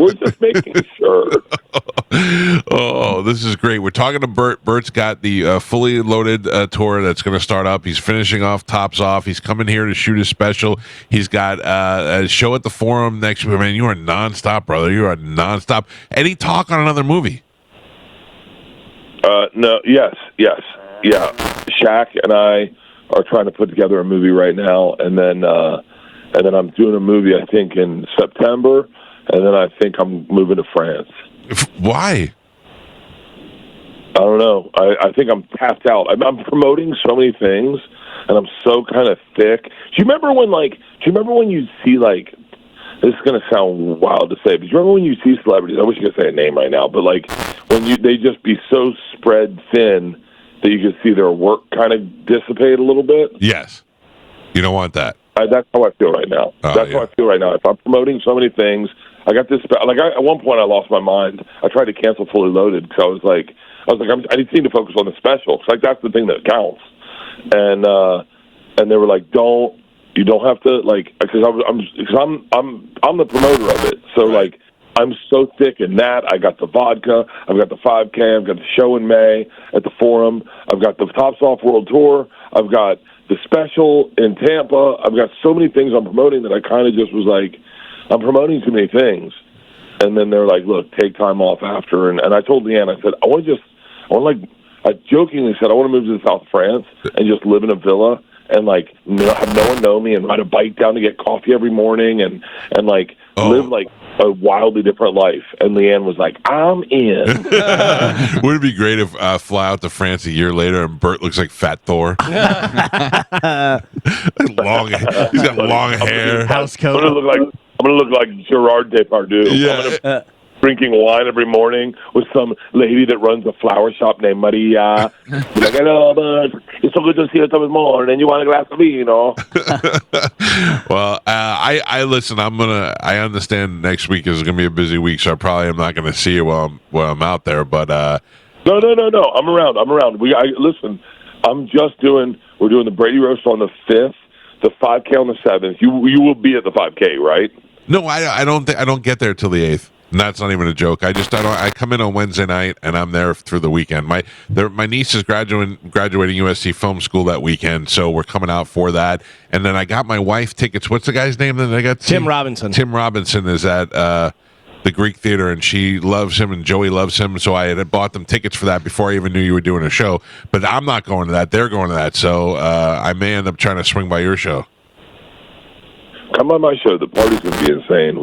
Oh, this is great. We're talking to Bert. Bert's got the fully loaded tour that's going to start up. He's finishing off Tops Off. He's coming here to shoot his special. He's got a show at the Forum next week. Man, you are nonstop, brother. You are nonstop. Any talk on another movie? No. Yes. Yeah. Shaq and I are trying to put together a movie right now, and then I'm doing a movie I think in September, and then I think I'm moving to France. Why? I don't know. I think I'm tapped out. I'm promoting so many things, and I'm so kind of thick. Do you remember when you see like? This is going to sound wild to say, but do you remember when you see celebrities? I wish you could say a name right now, but like when they just be so spread thin that you can see their work kind of dissipate a little bit. Yes, you don't want that. That's how I feel right now. That's how I feel right now. If I'm promoting so many things, I got this. At one point, I lost my mind. I tried to cancel Fully Loaded because I was like, I need to focus on the special. It's like that's the thing that counts. And they were like, you don't have to like because I'm the promoter of it. So like I'm so thick in that. I got the vodka. I've got the 5K. I've got the show in May at the Forum. I've got the Tops Off World Tour. I've got the special in Tampa. I've got so many things I'm promoting that I kind of just was like, I'm promoting too many things. And then they're like, look, take time off after. And I told Leanne, I said, I jokingly said, I want to move to the south of France and just live in a villa and like have no one know me and ride a bike down to get coffee every morning and like live like a wildly different life. And Leanne was like, I'm in. Would it be great if fly out to France a year later and Bert looks like Fat Thor? He's got long hair, house coat. I'm gonna look like Gerard Depardieu. Yeah. Drinking wine every morning with some lady that runs a flower shop named Maria. Be like, hello, bud. It's so good to see you this morning. You want a glass of vino? Well, I listen. I understand next week is gonna be a busy week, so I probably am not gonna see you while I'm out there. But no. I'm around. Listen. We're doing the Brady roast on the 5th, the 5K on the 7th. You will be at the 5K, right? No, I don't get there till the 8th. And that's not even a joke. I come in on Wednesday night and I'm there through the weekend. My niece is graduating USC Film School that weekend, so we're coming out for that. And then I got my wife tickets. What's the guy's name that I got? Tim Robinson. Tim Robinson is at the Greek Theater, and she loves him, and Joey loves him. So I had bought them tickets for that before I even knew you were doing a show. But I'm not going to that. They're going to that. So I may end up trying to swing by your show. Come on my show. The party's going to be insane.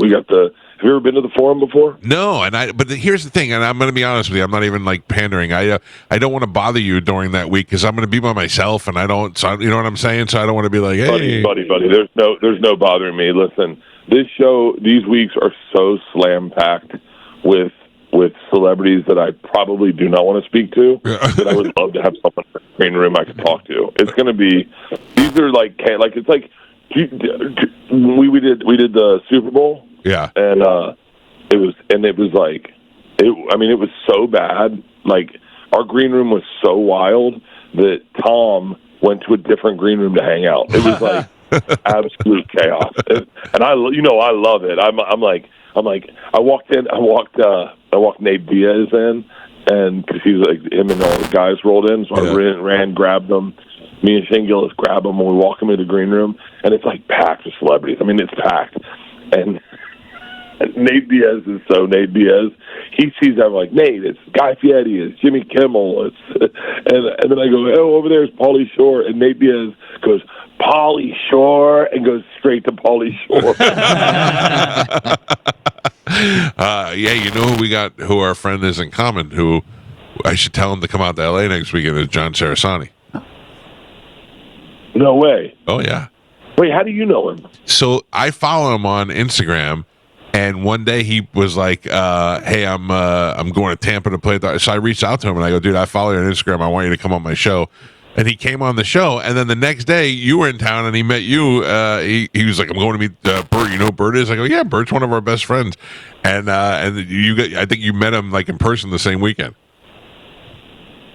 Have you ever been to the Forum before? No, but here's the thing, and I'm going to be honest with you. I'm not even like pandering. I don't want to bother you during that week because I'm going to be by myself, and you know what I'm saying? So I don't want to be like, hey, buddy. There's no bothering me. Listen, these weeks are so slam packed with celebrities that I probably do not want to speak to. That I would love to have someone in the green room I could talk to. It's going to be. These are like it's like we did the Super Bowl. Yeah, and it was so bad. Like our green room was so wild that Tom went to a different green room to hang out. It was like absolute chaos, and I love it. I'm like I walked Nate Diaz in, and because he's like him and all the guys rolled in, so I ran, grabbed them. Me and Shane Gillis grab them when we walk into the green room, and it's like packed with celebrities. I mean, it's packed, and Nate Diaz is so Nate Diaz. He sees that, I'm like, Nate, it's Guy Fieri, it's Jimmy Kimmel, and then I go, oh, over there's Pauly Shore, and Nate Diaz goes, Pauly Shore, and goes straight to Pauly Shore. You know who our friend is in common, who I should tell him to come out to LA next weekend, is John Sarasani. No way. Oh, yeah. Wait, how do you know him? So I follow him on Instagram. And one day he was like, "Hey, I'm going to Tampa to play." So I reached out to him and I go, "Dude, I follow you on Instagram. I want you to come on my show." And he came on the show. And then the next day, you were in town and he met you. He was like, "I'm going to meet Bert. You know who Bert is?" I go, "Yeah, Bert's one of our best friends." And I think you met him like in person the same weekend.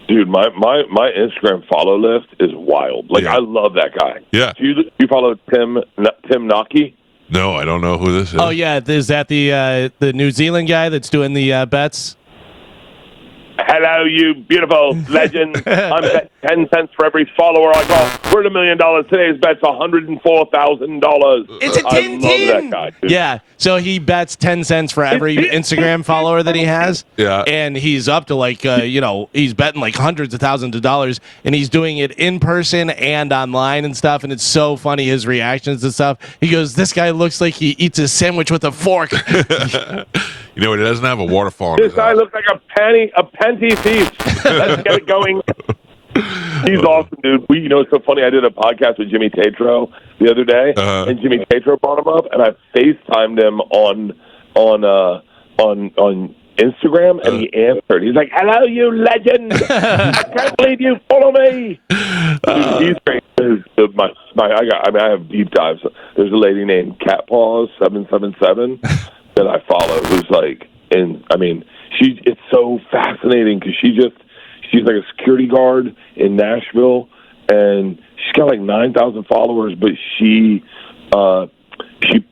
Dude, my Instagram follow list is wild. Like I love that guy. Yeah. Do you follow Tim Nocky? No, I don't know who this is. Oh yeah, is that the New Zealand guy that's doing the bets? Hello, you beautiful legend. I'm bet 10 cents for every follower I got. We're at $1 million. Today's bet's $104,000. It's a tin. I love that guy, dude. Yeah, so he bets 10 cents for every Instagram follower that he has. Yeah, and he's up to like he's betting like hundreds of thousands of dollars, and he's doing it in person and online and stuff. And it's so funny, his reactions and stuff. He goes, "This guy looks like he eats a sandwich with a fork." You know, he doesn't have a waterfall. This guy looks like a panty thief. Let's get it going. He's awesome, dude. It's so funny. I did a podcast with Jimmy Tatro the other day, and Jimmy Tatro brought him up, and I FaceTimed him on Instagram, and he answered. He's like, "Hello, you legend! I can't believe you follow me." Dude, he's great. I have deep dives. There's a lady named CatPaws777 that I follow, who's like, it's so fascinating because she's like a security guard in Nashville, and she's got like 9,000 followers, but she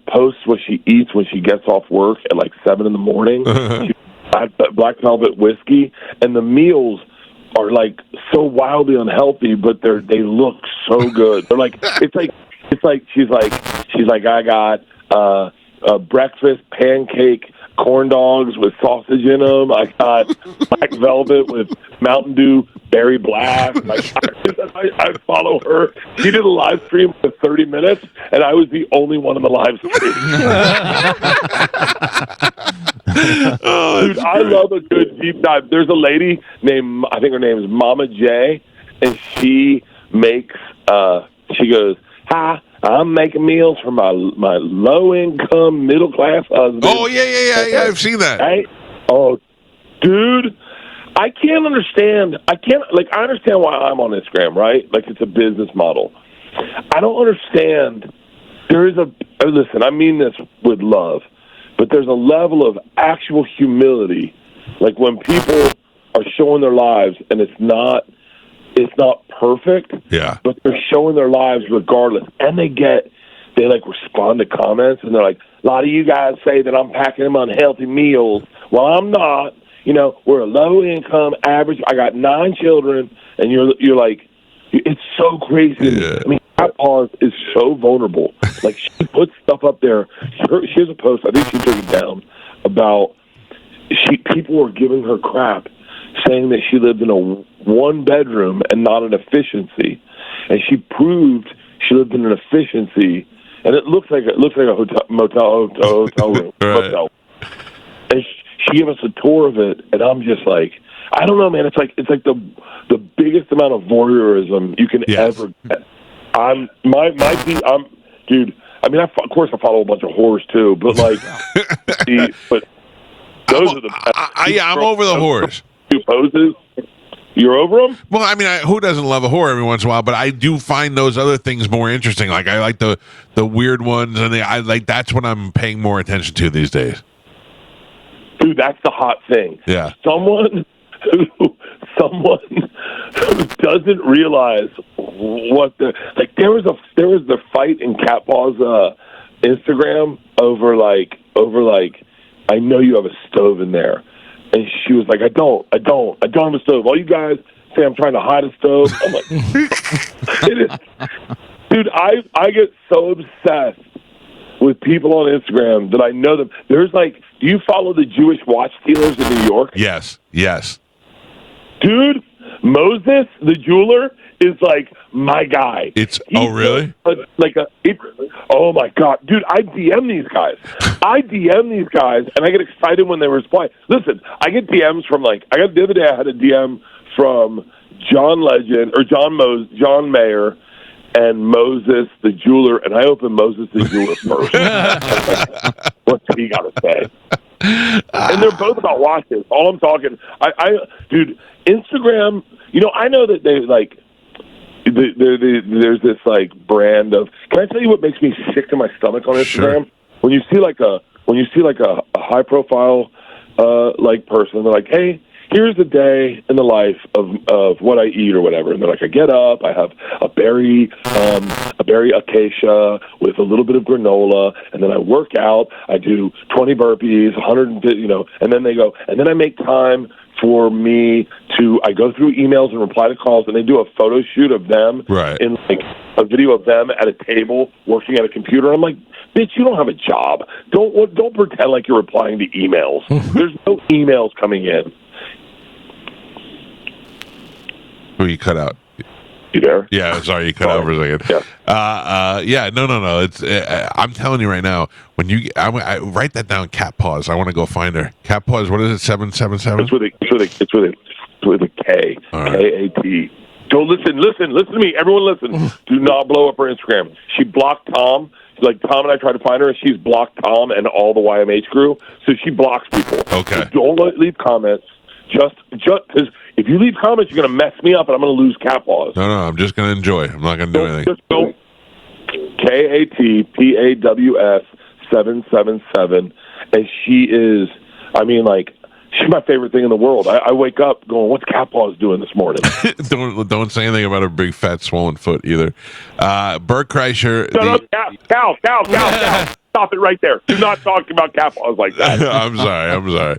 posts what she eats when she gets off work at like 7 a.m. She had Black Velvet whiskey, and the meals are like so wildly unhealthy, but they look so good. They're like it's like she's like I got breakfast pancake corn dogs with sausage in them. I got black velvet with Mountain Dew Berry Blast. I follow her. She did a live stream for 30 minutes, and I was the only one on the live stream. Dude, I love a good deep dive. There's a lady named, I think her name is Mama J, and she makes, she goes, "Hi, I'm making meals for my low-income, middle-class husband." Oh, yeah. I've seen that. Right? Oh, dude, I can't understand. I understand why I'm on Instagram, right? Like, it's a business model. I don't understand. Listen, I mean this with love, but there's a level of actual humility. Like, when people are showing their lives and it's not perfect, but they're showing their lives regardless, and they respond to comments, and they're like, "A lot of you guys say that I'm packing them unhealthy meals. Well, I'm not. You know, we're a low income average. I got 9 children," and you're like, it's so crazy. Yeah. I mean, Cat Paws is so vulnerable. Like, she puts stuff up there. She has a post, I think she took it down, about people were giving her crap, saying that she lived in a 1-bedroom and not an efficiency, and she proved she lived in an efficiency, and it looks like a hotel room. Right. Motel. And she gave us a tour of it, and I'm just like, I don't know, man. It's like the biggest amount of voyeurism you can ever get. Dude. I mean, of course, I follow a bunch of whores too, but like, but those are the best. I'm over the whores. 2 poses. You're over them? Well, I mean, who doesn't love a whore every once in a while? But I do find those other things more interesting. Like, I like the weird ones, and that's what I'm paying more attention to these days. Dude, that's the hot thing. Yeah. Someone who doesn't realize what there was the fight in Cat Paw's Instagram over I know you have a stove in there. And she was like, I don't have a stove. All you guys say I'm trying to hide a stove. I'm like, it is. Dude, I get so obsessed with people on Instagram that I know them. There's do you follow the Jewish watch dealers in New York? Yes. Dude, Moses, the jeweler, is like my guy. Really? Oh my God. Dude, I DM these guys. And I get excited when they reply. Listen, I get DMs from the other day I had a DM from John Legend, or John Mayer, and Moses the jeweler, and I opened Moses the jeweler first. What's he got to say? And they're both about watches. All I'm talking, dude, Instagram. You know, I know that they there's this brand of. Can I tell you what makes me sick to my stomach on Instagram? Sure. When you see a high profile person, they're like, "Hey, here's a day in the life of what I eat," or whatever. And they're like, I get up, I have a berry acacia with a little bit of granola, and then I work out, I do 20 burpees, 150, and then they go, and then I make time for me I go through emails and reply to calls, and they do a photo shoot of them in a video of them at a table working at a computer. I'm like, bitch, you don't have a job. Don't pretend like you're replying to emails. There's no emails coming in. Oh, you cut out. You there? Yeah, sorry, you cut out for a second. Yeah. No. It's. I'm telling you right now. When I write that down, Cat Paws. I want to go find her. Cat Paws. What is it? 777. It's with a K. Right. KAT. So listen to me. Everyone, listen. Do not blow up her Instagram. She blocked Tom. Tom and I tried to find her, and she's blocked Tom and all the YMH crew. So she blocks people. Okay. So don't leave comments. Just because if you leave comments, you're going to mess me up, and I'm going to lose Cat Paws. No, I'm just going to enjoy. I'm not going to do anything. Just go KATPAWS 777, and she is. I mean, she's my favorite thing in the world. I wake up going, "What's Cat Paws doing this morning?" Don't say anything about her big fat swollen foot either. Bert Kreischer. Cal. Stop it right there. Do not talk about Cat Paws like that. I'm sorry.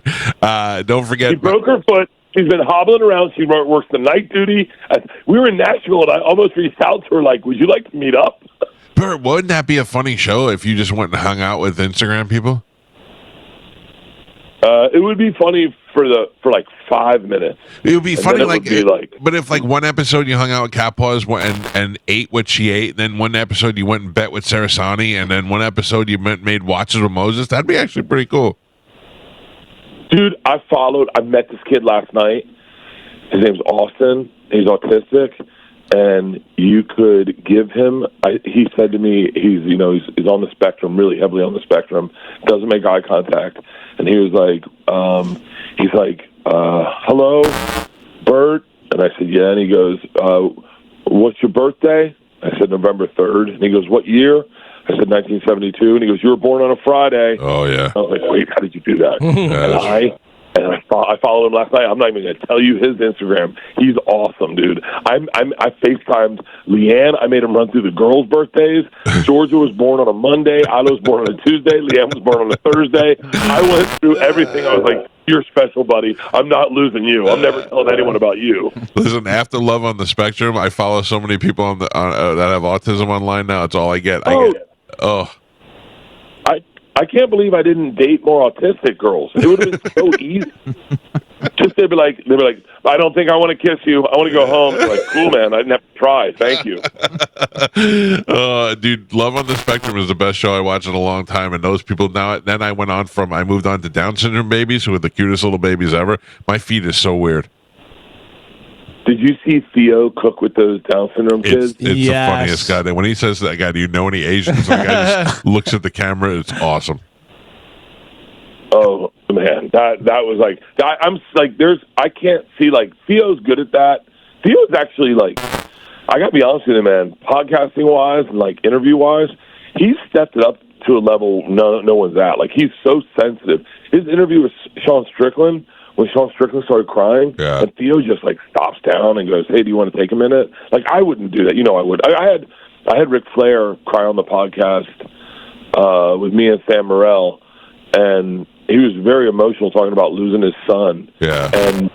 Don't forget. She broke her foot. She's been hobbling around. She works the night duty. We were in Nashville, and I almost reached out to her would you like to meet up? Bert, wouldn't that be a funny show if you just went and hung out with Instagram people? It would be funny for like 5 minutes. It would be funny, but if like one episode you hung out with Cat Paws and ate what she ate, then one episode you went and bet with Sarasani, and then one episode you made watches with Moses. That'd be actually pretty cool. Dude, I met this kid last night. His name's Austin. He's autistic, and you could give him. He said to me, he's on the spectrum, really heavily on the spectrum. Doesn't make eye contact, and he was like, "Hello, Bert," and I said, "Yeah," and he goes, "What's your birthday?" I said, "November 3rd," and he goes, "What year?" I said 1972, and he goes, "You were born on a Friday." Oh yeah. I was like, "Wait, how did you do that?" And I followed him last night. I'm not even going to tell you his Instagram. He's awesome, dude. I FaceTimed Leanne. I made him run through the girls' birthdays. Georgia was born on a Monday. Ida was born on a Tuesday. Leanne was born on a Thursday. I went through everything. I was like, "You're special, buddy. I'm not losing you. I'm never telling anyone about you." Listen, after Love on the Spectrum, I follow so many people that have autism online now. It's all I get. I can't believe I didn't date more autistic girls. It would have been so easy. Just they'd be like, "I don't think I want to kiss you. I want to go home." They're like, "Cool, man. I didn't have to try. Thank you." Dude, Love on the Spectrum is the best show I watched in a long time, and those people now. Then I moved on to Down syndrome babies, who are the cutest little babies ever. My feed is so weird. Did you see Theo cook with those Down syndrome kids? It's the funniest guy. When he says to that guy, "Do you know any Asians?" And the guy just looks at the camera. It's awesome. Oh man, that was like I'm like I can't see like Theo's good at that. Theo's actually like I gotta be honest with you, man. Podcasting wise and like interview wise, he's stepped it up to a level no one's at. Like he's so sensitive. His interview with Sean Strickland. When Sean Strickland started crying, and Theo just like stops down and goes, "Hey, do you want to take a minute?" Like I wouldn't do that. I would. I had Ric Flair cry on the podcast with me and Sam Morrell, and he was very emotional talking about losing his son. Yeah. And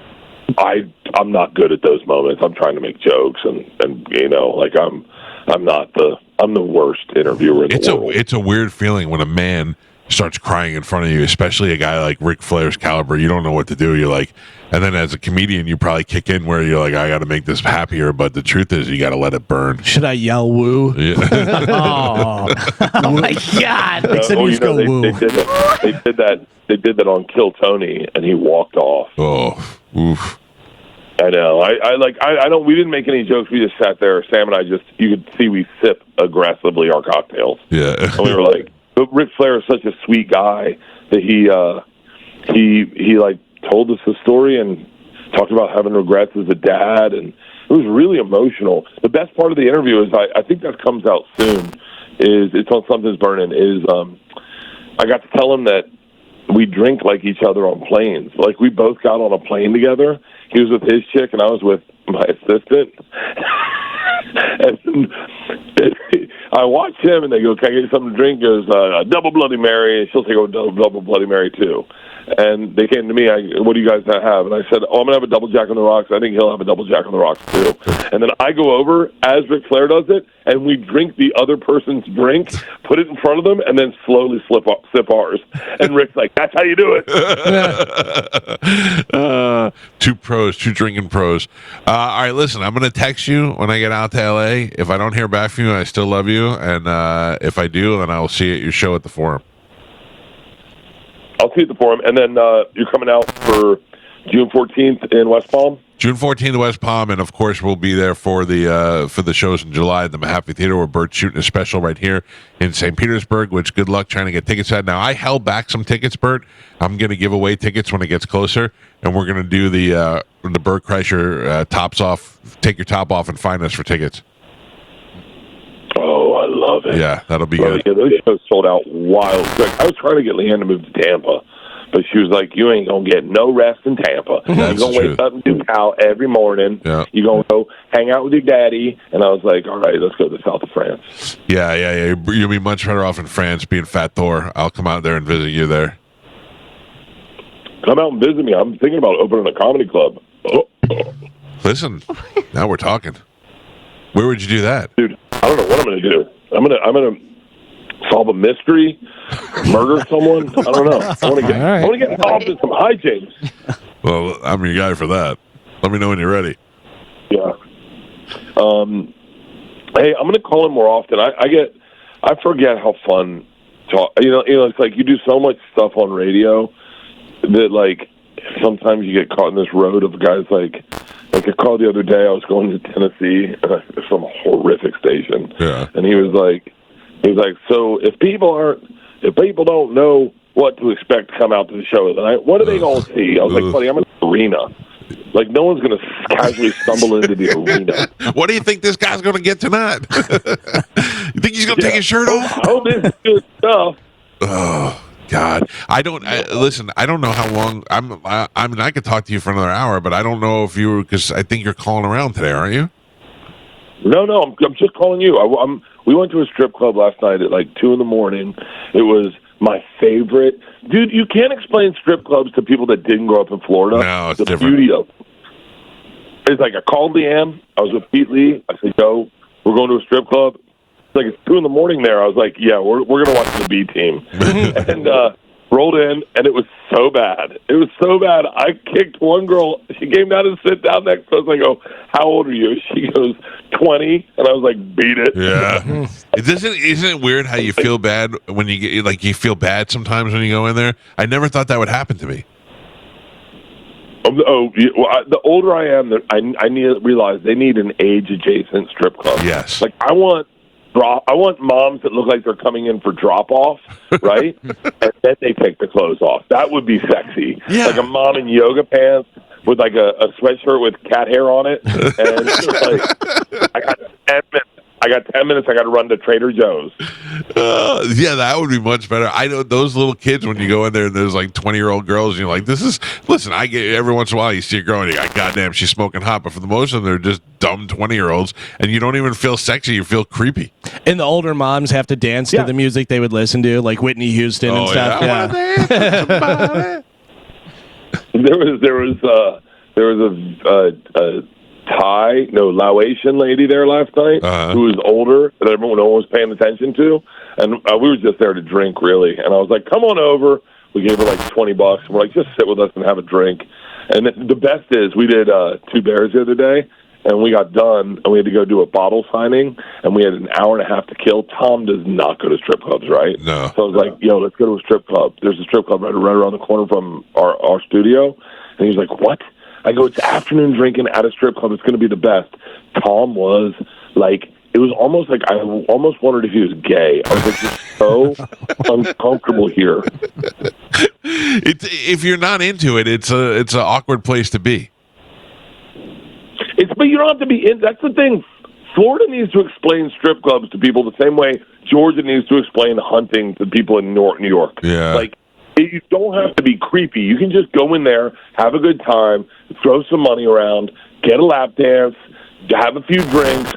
I'm not good at those moments. I'm trying to make jokes and like I'm the worst interviewer in the world. It's a weird feeling when a man starts crying in front of you, especially a guy like Ric Flair's caliber. You don't know what to do. You're like, and then as a comedian, you probably kick in where you're like, "I got to make this happier," but the truth is, you got to let it burn. Should I yell "woo"? Yeah. Oh my God! They did that on Kill Tony, and he walked off. Oh, oof. I know. I don't. We didn't make any jokes. We just sat there. Sam and I you could see we sip aggressively our cocktails. Yeah. And we were like. But Ric Flair is such a sweet guy that he like told us the story and talked about having regrets as a dad, and it was really emotional. The best part of the interview is I think that comes out soon. It's on Something's Burning. I got to tell him that we drink like each other on planes. Like we both got on a plane together. He was with his chick and I was with my assistant. And I watch him, and they go, "Can I get you something to drink?" He goes, "A double Bloody Mary," and she'll take a double Bloody Mary too. And they came to me, "What do you guys have?" And I said, "Oh, I'm gonna have a double Jack on the Rocks. I think he'll have a double Jack on the Rocks too." And then I go over as Ric Flair does it, and we drink the other person's drink, put it in front of them, and then slowly sip ours. And Rick's like, "That's how you do it." Two drinking pros. All right, listen, I'm going to text you when I get out to LA. If I don't hear back from you, I still love you. And if I do, then I will see you at your show at the Forum. I'll see you at the Forum. And then you're coming out for June 14th in West Palm? June 14th in West Palm, and of course we'll be there for the shows in July at the Mahaffey Theater, where Bert's shooting a special right here in St. Petersburg, which good luck trying to get tickets at. Now, I held back some tickets, Bert. I'm going to give away tickets when it gets closer, and we're going to do the Bert Kreischer tops off, take your top off and find us for tickets. Oh, I love it. Yeah, that'll be good. Yeah, those shows sold out wild quick. I was trying to get Leanne to move to Tampa, but she was like, "You ain't going to get no rest in Tampa. You're going to wake up and do cow every morning. Yeah. You're going to go hang out with your daddy." And I was like, "All right, let's go to the south of France." Yeah. You'll be much better off in France being Fat Thor. I'll come out there and visit you there. Come out and visit me. I'm thinking about opening a comedy club. Listen, now we're talking. Where would you do that? Dude, I don't know what I'm going to do. I'm solve a mystery, murder someone. I don't know. I want to get involved in some hijinks. Well, I'm your guy for that. Let me know when you're ready. Yeah. Hey, I'm going to call in more often. I forget how fun talk. You know, it's like you do so much stuff on radio that like sometimes you get caught in this road of guys like I called the other day. I was going to Tennessee, some horrific station, and he was like, so if people don't know what to expect to come out to the show tonight, what are they going to see? I was like, buddy, I'm in an arena. Like, no one's going to casually stumble into the arena. What do you think this guy's going to get tonight? You think he's going to take his shirt off? I hope it's good stuff. Oh, God. I don't know how long. I mean, I could talk to you for another hour, but I don't know if you were, because I think you're calling around today, aren't you? No, I'm just calling you. We went to a strip club last night at like 2 a.m. It was my favorite. Dude, you can't explain strip clubs to people that didn't grow up in Florida. No, it's the different. Beauty of it's like I called Leanne. I was with Pete Lee. I said, yo, we're going to a strip club. It's like it's 2 a.m. there. I was like, yeah, we're going to watch the B team. And rolled in, and it was so bad. It was so bad. I kicked one girl. She came down and sit down next to us. I go, how old are you? She goes, 20. And I was like, beat it. Yeah. Isn't it weird how you feel bad when you get, like, you feel bad sometimes when you go in there? I never thought that would happen to me. The older I am, I need to realize they need an age-adjacent strip club. Yes. Like, I want moms that look like they're coming in for drop-off, right? And then they take the clothes off. That would be sexy. Yeah. Like a mom in yoga pants with like a sweatshirt with cat hair on it. And like, I got 10 minutes. I got to run to Trader Joe's. Yeah, that would be much better. I know those little kids when you go in there and there's like 20-year-old girls and you're like, listen, I get every once in a while you see a girl and you're like, goddamn, she's smoking hot. But for the most of them, they're just dumb 20-year-olds and you don't even feel sexy. You feel creepy. And the older moms have to dance to the music they would listen to, like Whitney Houston and stuff. Yeah. There was a Laotian lady there last night who was older that no one was paying attention to, and we were just there to drink, really. And I was like, "Come on over." We gave her like $20. We're like, "Just sit with us and have a drink." And the best is we did 2 Bears the other day, and we got done, and we had to go do a bottle signing, and we had an hour and a half to kill. Tom does not go to strip clubs, right? No. So I was like, "Yo, let's go to a strip club." There's a strip club right around the corner from our studio, and he's like, "What?" I go, it's afternoon drinking at a strip club. It's going to be the best. Tom was like, it was almost like I almost wondered if he was gay. I was like, just so uncomfortable here. If you're not into it, it's an awkward place to be. But you don't have to be in. That's the thing. Florida needs to explain strip clubs to people the same way Georgia needs to explain hunting to people in New York. Yeah. Like, you don't have to be creepy. You can just go in there, have a good time, throw some money around, get a lap dance, have a few drinks,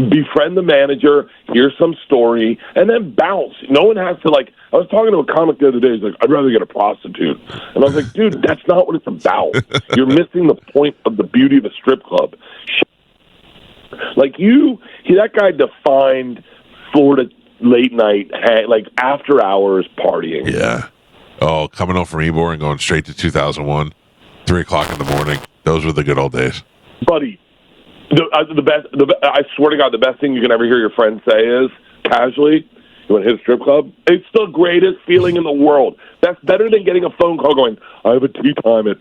befriend the manager, hear some story, and then bounce. No one has to, like, I was talking to a comic the other day. He's like, I'd rather get a prostitute. And I was like, dude, that's not what it's about. You're missing the point of the beauty of a strip club. Like, that guy defined Florida late night, like, after hours partying. Yeah. Oh, coming home from Ybor and going straight to 2001, 3 o'clock in the morning. Those were the good old days. Buddy, the best. I swear to God, the best thing you can ever hear your friend say is, casually, you want to hit a strip club? It's the greatest feeling in the world. That's better than getting a phone call going, I have a tea time at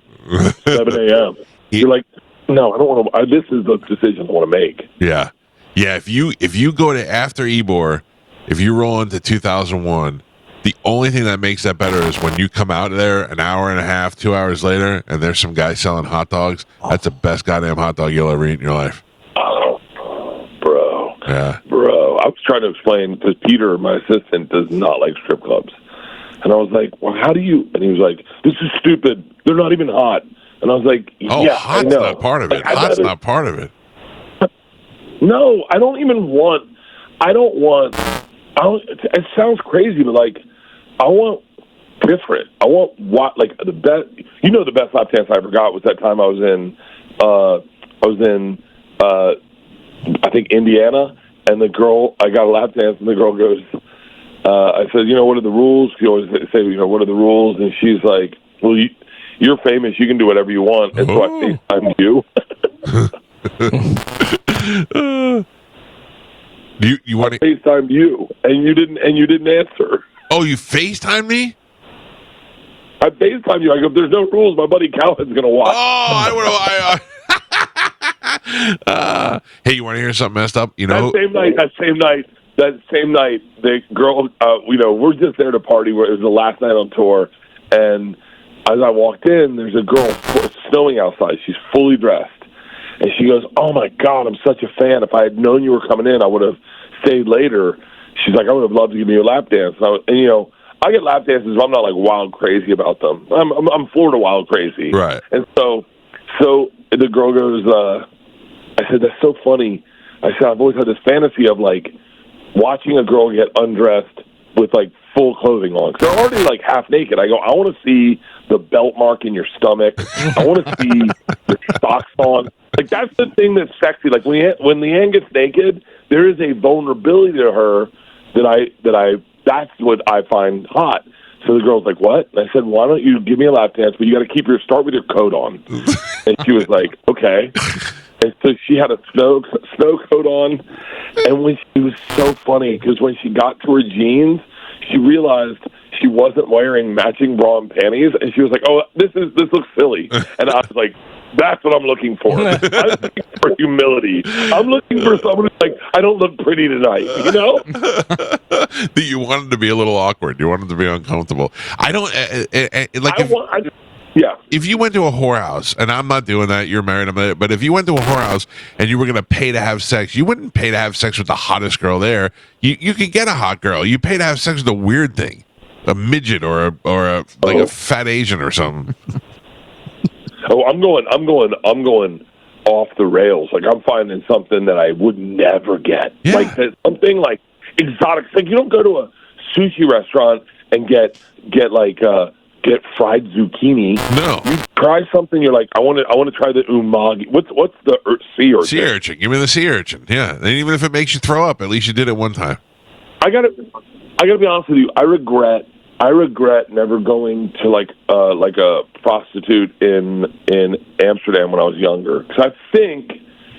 7 a.m. You're like, no, I don't want to. This is the decision I want to make. Yeah. Yeah, if you go to after Ybor, if you roll into 2001, the only thing that makes that better is when you come out of there an hour and a half, 2 hours later, and there's some guy selling hot dogs. That's the best goddamn hot dog you'll ever eat in your life. Oh, bro. Yeah. Bro, I was trying to explain, because Peter, my assistant, does not like strip clubs. And I was like, well, how do you? And he was like, this is stupid. They're not even hot. And I was like, yeah, hot's I know. not part of it. Hot's not part of it. No, I don't want, it sounds crazy, but like, I want different. I want like the best. You know, the best lap dance I ever got was that time I was in I think Indiana, and I got a lap dance, and the girl goes, I said, what are the rules? You always say, what are the rules? And she's like, well, you're famous. You can do whatever you want. And so I FaceTimed you. You want to FaceTime you, and you didn't answer. Oh, you FaceTime me? I FaceTime you. I go, if there's no rules, my buddy Calvin's going to watch. Oh, hey, you want to hear something messed up? That same night, the girl, we're just there to party. It was the last night on tour, and as I walked in, there's a girl snowing outside. She's fully dressed, and she goes, "Oh my God, I'm such a fan. If I had known you were coming in, I would have stayed later." She's like, "I would have loved to give you a lap dance." And I get lap dances, but I'm not like wild crazy about them. I'm Florida wild crazy, right? And so the girl goes, I said, "That's so funny." I said, "I've always had this fantasy of like watching a girl get undressed with like full clothing on, because they're already like half naked." I go, "I want to see the belt mark in your stomach. I want to see your socks on." Like, that's the thing that's sexy. Like when Leanne gets naked, there is a vulnerability to her that's what I find hot. So the girl's like, "What?" And I said, "Why don't you give me a lap dance, but you got to start with your coat on." And she was like, "Okay." And so she had a snow coat on, and she was so funny because when she got to her jeans, she realized she wasn't wearing matching bra and panties, and she was like, "Oh, this looks silly." And I was like, "That's what I'm looking for. I'm looking for humility. I'm looking for someone who's like, I don't look pretty tonight, You wanted to be a little awkward. You wanted to be uncomfortable. I don't yeah. If you went to a whorehouse, and I'm not doing that, you're married, but if you went to a whorehouse and you were going to pay to have sex, you wouldn't pay to have sex with the hottest girl there. You could get a hot girl. You pay to have sex with a weird thing, a midget or a fat Asian or something. Oh, I'm going off the rails. Like, I'm finding something that I would never get. Yeah. Like something like exotic. Like, you don't go to a sushi restaurant and get fried zucchini. No. You try something. You're like, I want to try the umagi. What's the sea urchin? Sea urchin. Give me the sea urchin. Yeah. And even if it makes you throw up, at least you did it one time. I gotta be honest with you. I regret never going to like a prostitute in Amsterdam when I was younger, because I think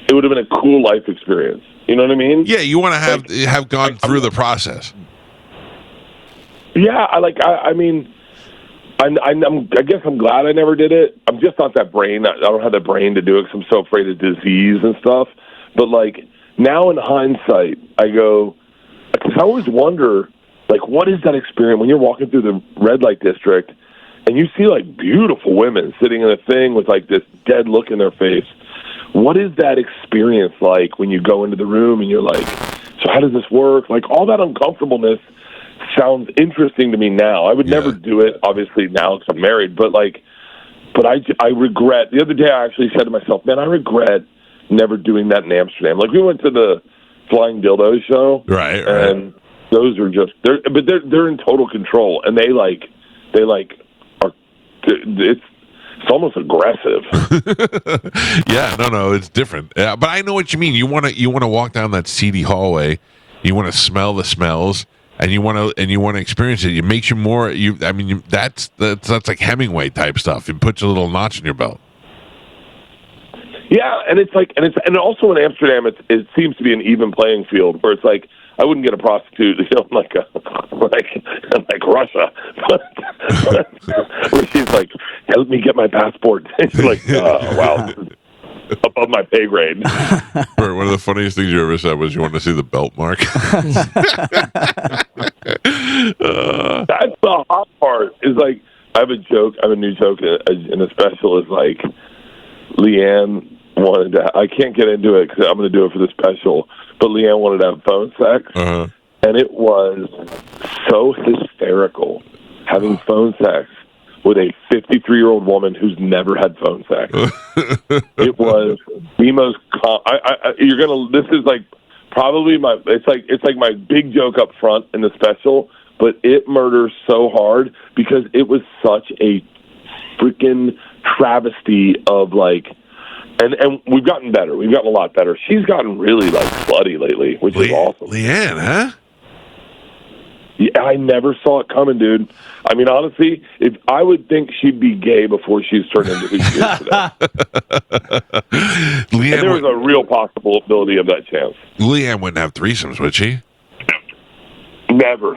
it would have been a cool life experience. You know what I mean? Yeah, you want to have gone through the process. Yeah, I guess I'm glad I never did it. I'm just not that brain. I don't have the brain to do it because I'm so afraid of disease and stuff. But like now in hindsight, I go, because I always wonder, like, what is that experience when you're walking through the red light district and you see like beautiful women sitting in a thing with like this dead look in their face? What is that experience like when you go into the room and you're like, so how does this work? Like, all that uncomfortableness sounds interesting to me now. I would never do it, obviously, now because I'm married. But I regret. The other day, I actually said to myself, "Man, I regret never doing that in Amsterdam." Like, we went to the Flying Dildo show, right? And those are just they're in total control, and they are. It's almost aggressive. Yeah, no, it's different. But I know what you mean. You want to walk down that seedy hallway. You want to smell the smells. And you want to experience it. It makes you more. That's like Hemingway type stuff. It puts a little notch in your belt. Yeah, and also in Amsterdam, it seems to be an even playing field where it's like I wouldn't get a prostitute, like Russia, where she's like, "Help me get my passport." She's like, "Wow." Above my pay grade. One of the funniest things you ever said was you want to see the belt mark. That's the hot part. Is like I have a new joke in the special. Is like Leanne wanted to. I can't get into it because I'm going to do it for the special. But Leanne wanted to have phone sex, and it was so hysterical having phone sex with a 53-year-old woman who's never had phone sex. It was the most. This is like probably my. It's like my big joke up front in the special, but it murders so hard because it was such a freaking travesty of like. And we've gotten better. We've gotten a lot better. She's gotten really like slutty lately, which is awesome. Leanne, huh? Yeah, I never saw it coming, dude. I mean, honestly, if I would think she'd be gay before she's turned into who she is today. Leanne, and there was a real possibility of that chance. Leanne wouldn't have threesomes, would she? Never.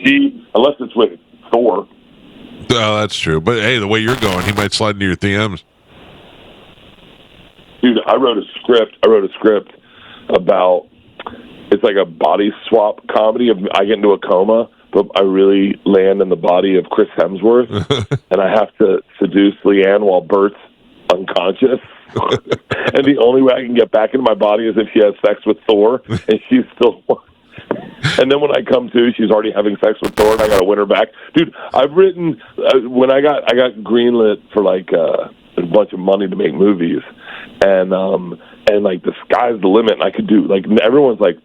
She, unless it's with Thor. Oh, that's true. But hey, the way you're going, he might slide into your DMs. Dude, I wrote a script about, it's like a body swap comedy of I get into a coma, but I really land in the body of Chris Hemsworth, and I have to seduce Leanne while Bert's unconscious. And the only way I can get back into my body is if she has sex with Thor, and she's still... And then when I come to, she's already having sex with Thor, and I got to win her back. Dude, I've written... when I got greenlit for, like, a bunch of money to make movies, and like, the sky's the limit, and I could do... Like, everyone's like...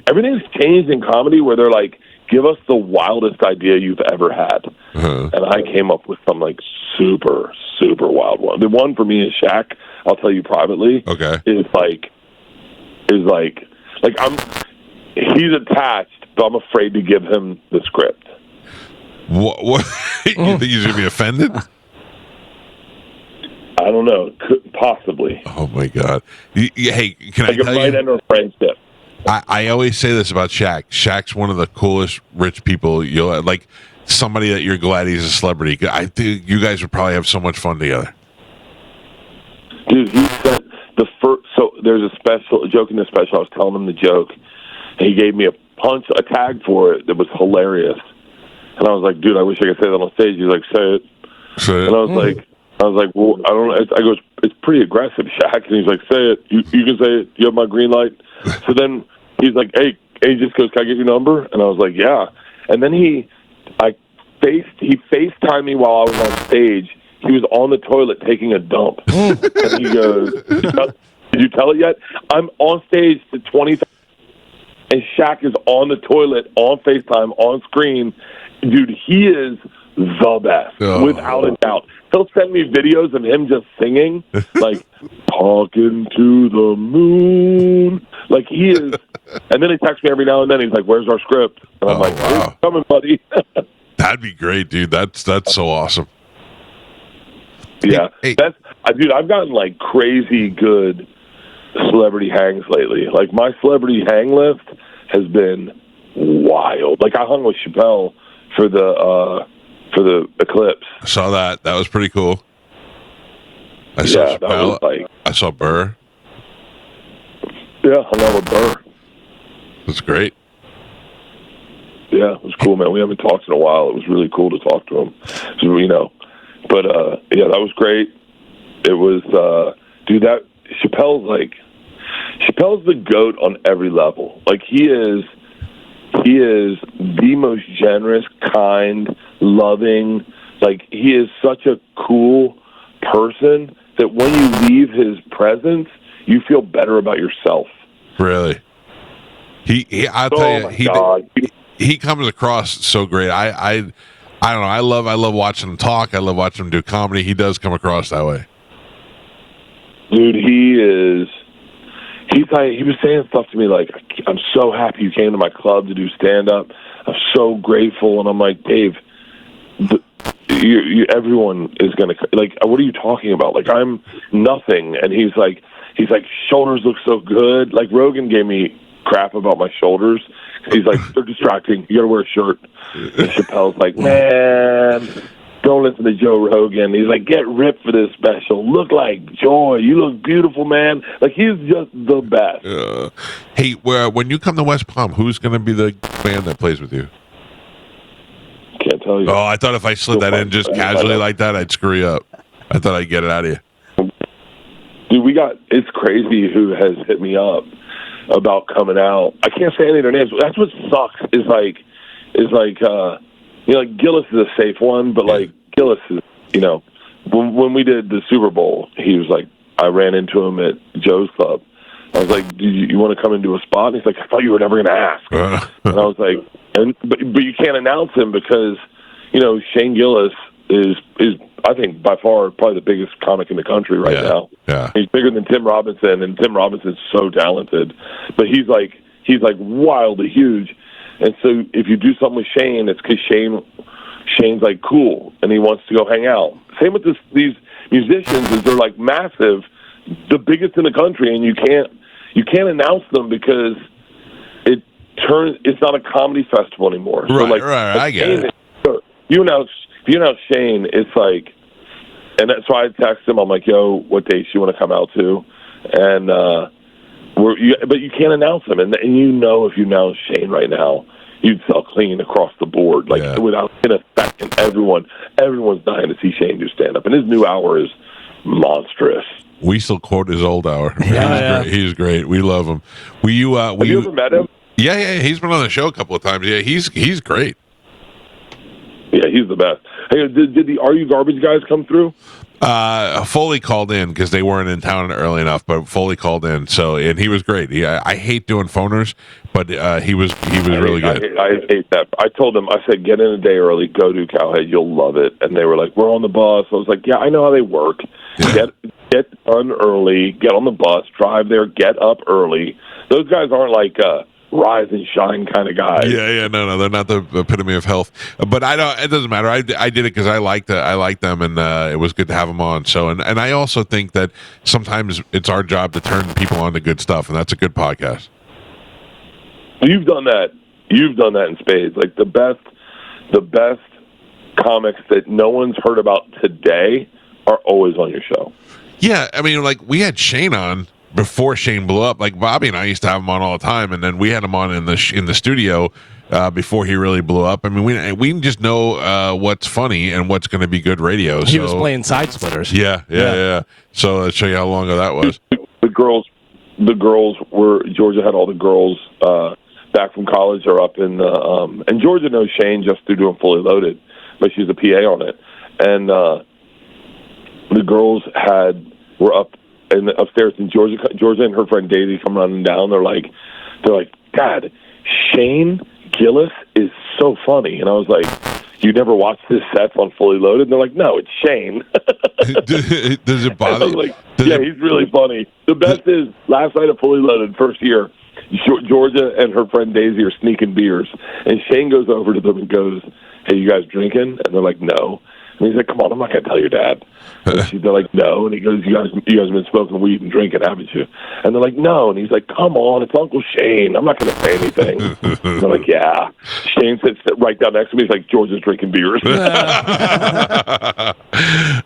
Everything's changed in comedy where they're like, give us the wildest idea you've ever had. And I came up with some, like, super, super wild one. The one for me is Shaq, I'll tell you privately. Okay. Is he's attached, but I'm afraid to give him the script. What? You think he's going to be offended? I don't know. Possibly. Oh, my God. Hey, can I tell you? It might end our friendship. I always say this about Shaq. Shaq's one of the coolest rich people you'll like. Somebody that you're glad he's a celebrity. I think you guys would probably have so much fun together. Dude, he said the first. So there's a joke in the special. I was telling him the joke, and he gave me a tag for it that was hilarious. And I was like, dude, I wish I could say that on stage. He's like, say it. And I was like, well, I don't know. I go, it's pretty aggressive, Shaq. And he's like, say it. You can say it. You have my green light. So then he's like, hey, he just goes, can I get your number? And I was like, yeah. And then he FaceTimed me while I was on stage. He was on the toilet taking a dump. And he goes, did you tell it yet? I'm on stage to 20,000, and Shaq is on the toilet, on FaceTime, on screen. Dude, he is the best, without a doubt. He'll send me videos of him just singing, like, talking to the moon. Like, he is. And then he texts me every now and then. He's like, where's our script? And I'm like, wow. Coming, buddy. That'd be great, dude. That's so awesome. Yeah. Hey. Dude, I've gotten, like, crazy good celebrity hangs lately. Like, my celebrity hang list has been wild. Like, I hung with Chappelle for the Eclipse. I saw that. That was pretty cool. I saw Chappelle. I saw Burr. Yeah, hung out with Burr. That's great. Yeah, it was cool, man. We haven't talked in a while. It was really cool to talk to him. So, but yeah, that was great. It was, dude, Chappelle's the GOAT on every level. Like, he is the most generous, kind, loving. Like, he is such a cool person that when you leave his presence, you feel better about yourself. Really? I'll tell you, he comes across so great. I don't know. I love watching him talk. I love watching him do comedy. He does come across that way. Dude, he was saying stuff to me like, I'm so happy you came to my club to do stand-up. I'm so grateful. And I'm like, Dave, everyone is going to, like, what are you talking about? Like, I'm nothing. And he's like, shoulders look so good. Like, Rogan gave me crap about my shoulders. He's like, they're distracting. You got to wear a shirt. And Chappelle's like, man, don't listen to Joe Rogan. He's like, get ripped for this special. Look like joy. You look beautiful, man. Like, he's just the best. Hey, when you come to West Palm, who's going to be the band that plays with you? Can't tell you. Oh, I thought if I slid that in just casually like that, I'd screw you up. I thought I'd get it out of you. Dude, it's crazy who has hit me up about coming out. I can't say any of their names, but that's what sucks is like like Gillis is a safe one, but like Gillis is, when we did the Super Bowl, he was like, I ran into him at Joe's Club. I was like, do you want to come and do a spot? And he's like, I thought you were never going to ask. And I was like, but you can't announce him because, Shane Gillis is I think by far probably the biggest comic in the country right now. Yeah. He's bigger than Tim Robinson, and Tim Robinson's so talented. But he's like, he's like wildly huge. And so if you do something with Shane, it's because Shane's like cool and he wants to go hang out. Same with these musicians, is they're like massive, the biggest in the country, and you can't announce them because it's not a comedy festival anymore. Right, so like, right, I get Shane, it. if you announce Shane, it's like, and that's why I text him. I'm like, yo, what dates you want to come out to? And but you can't announce him, and you know if you announce Shane right now, you'd sell clean across the board. Like without in a second, everyone's dying to see Shane do stand up, and his new hour is monstrous. We still quote his old hour. Yeah. He's great. We love him. Have you ever met him? Yeah. He's been on the show a couple of times. Yeah, he's great. Yeah, he's the best. Hey, did the Are You Garbage guys come through? Foley called in because they weren't in town early enough, but Foley called in. So, and he was great. I hate doing phoners, but he was really good. I hate that. I told them, I said, get in a day early, go do Cowhead, you'll love it. And they were like, we're on the bus. I was like, yeah, I know how they work. Yeah. Get done early, get on the bus, drive there, get up early. Those guys aren't like rise and shine kind of guys. Yeah, no, they're not the epitome of health. But I don't. It doesn't matter. I did it because I liked them, and it was good to have them on. So, and I also think that sometimes it's our job to turn people on to good stuff, and that's a good podcast. You've done that. You've done that in spades. Like the best comics that no one's heard about today are always on your show. Yeah, I mean, like we had Shane on before Shane blew up. Like Bobby and I used to have him on all the time, and then we had him on in the studio before he really blew up. I mean, we just know what's funny and what's going to be good radio. He was playing Side Splitters. Yeah. So let's show you how long ago that was. The girls were Georgia had all the girls back from college are up in and Georgia knows Shane just through doing Fully Loaded, but she's a PA on it, and the girls were up upstairs in Georgia and her friend Daisy come running down. They're like, Dad, Shane Gillis is so funny. And I was like, you never watched his sets on Fully Loaded? And they're like, no, it's Shane. Does it bother you? Like, he's really funny. The best is last night at Fully Loaded, first year, Georgia and her friend Daisy are sneaking beers. And Shane goes over to them and goes, hey, you guys drinking? And they're like, no. And he's like, come on, I'm not going to tell your dad. And they're like, no. And he goes, you guys have been smoking weed and drinking, haven't you? And they're like, no. And he's like, come on, it's Uncle Shane. I'm not going to say anything. They're like, yeah. Shane sits right down next to me. He's like, George is drinking beers.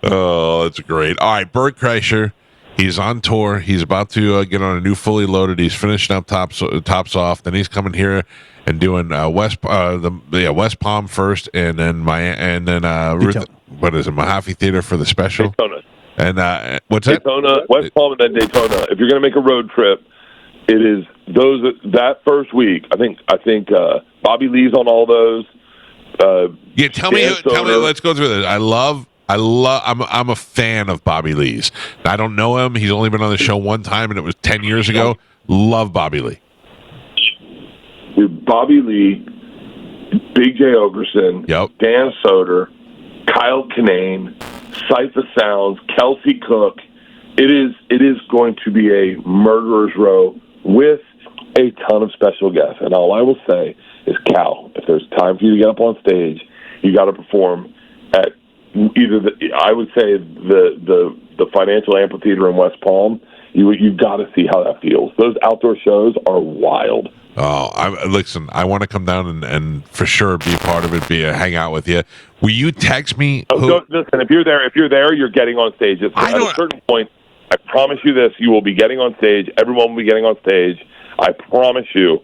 Oh, that's great. All right, Bert Kreischer. He's on tour. He's about to get on a new Fully Loaded. He's finishing up Tops Off. Then he's coming here and doing West Palm first, and then what is it, Mahaffey Theater for the special? Daytona. And what's Daytona, that? West Palm, and then Daytona. If you're going to make a road trip, it is that first week. I think Bobby Lee's on all those. Tell me. Let's go through this. I'm a fan of Bobby Lee's. I don't know him. He's only been on the show one time, and it was 10 years ago. Love Bobby Lee. Bobby Lee, Big J. Ogerson, Dan Soder, Kyle Kinane, Sight the Sounds, Kelsey Cook. It is going to be a murderer's row with a ton of special guests. And all I will say is, Cal, if there's time for you to get up on stage, you got to perform at either the Financial Amphitheater in West Palm. You've got to see how that feels. Those outdoor shows are wild. Oh, listen, I want to come down and for sure be a part of it, hang out with you. Will you text me? Listen, if you're there, you're getting on stage. At a certain point, I promise you this, you will be getting on stage. Everyone will be getting on stage. I promise you,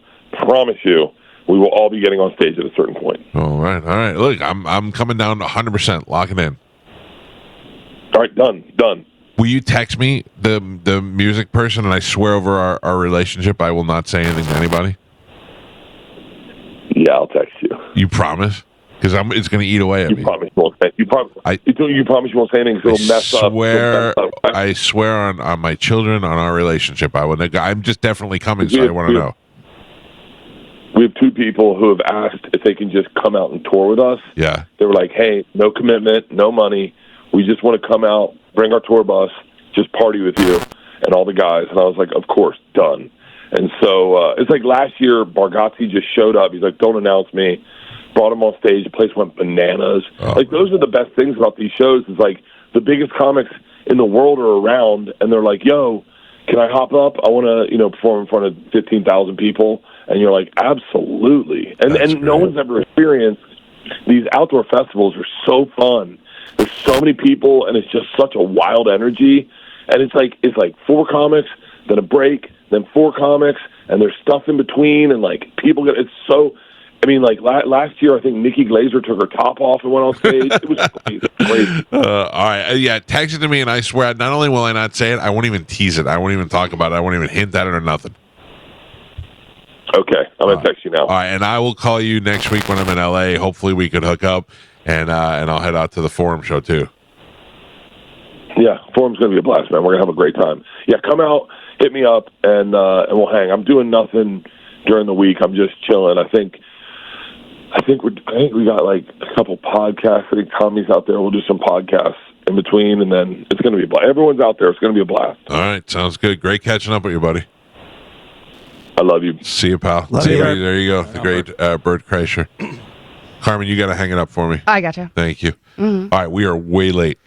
we will all be getting on stage at a certain point. All right. Look, I'm coming down 100%. Lock it in. All right, done. Will you text me the music person, and I swear over our relationship I will not say anything to anybody? Yeah, I'll text you. You promise? Because it's going to eat away at me. You promise you won't say. You promise you won't say anything. It'll mess up. I swear on my children, on our relationship. I'm just definitely coming, so I want to know. We have two people who have asked if they can just come out and tour with us. Yeah. They were like, hey, no commitment, no money. We just want to come out, bring our tour bus, just party with you and all the guys. And I was like, of course, done. And so it's like last year, Bargatze just showed up. He's like, "Don't announce me." Brought him on stage. The place went bananas. Like those are the best things about these shows. Is like the biggest comics in the world are around, and they're like, "Yo, can I hop up? I want to, perform in front of 15,000 people." And you're like, "Absolutely!" And no one's ever experienced these outdoor festivals. Are so fun. There's so many people, and it's just such a wild energy. And it's like 4 comics, then a break, then 4 comics, and there's stuff in between, and like people get. It's so. I mean, like last year, I think Nikki Glaser took her top off and went on stage. It was crazy. All right. Yeah, text it to me, and I swear, not only will I not say it, I won't even tease it. I won't even talk about it. I won't even hint at it or nothing. Okay. I'm going to text you now. All right, and I will call you next week when I'm in L.A. Hopefully we could hook up, and I'll head out to the Forum show, too. Yeah, Forum's going to be a blast, man. We're going to have a great time. Yeah, come out, hit me up, and we'll hang. I'm doing nothing during the week. I'm just chilling. I think we got like a couple podcasts. I think Tommy's out there. We'll do some podcasts in between, and then it's going to be a blast. Everyone's out there. It's going to be a blast. All right, sounds good. Great catching up with you, buddy. I love you. See you, pal. See you. There you go. The great Bert Kreischer. Carmen, you got to hang it up for me. I got you. Thank you. All right, we are way late.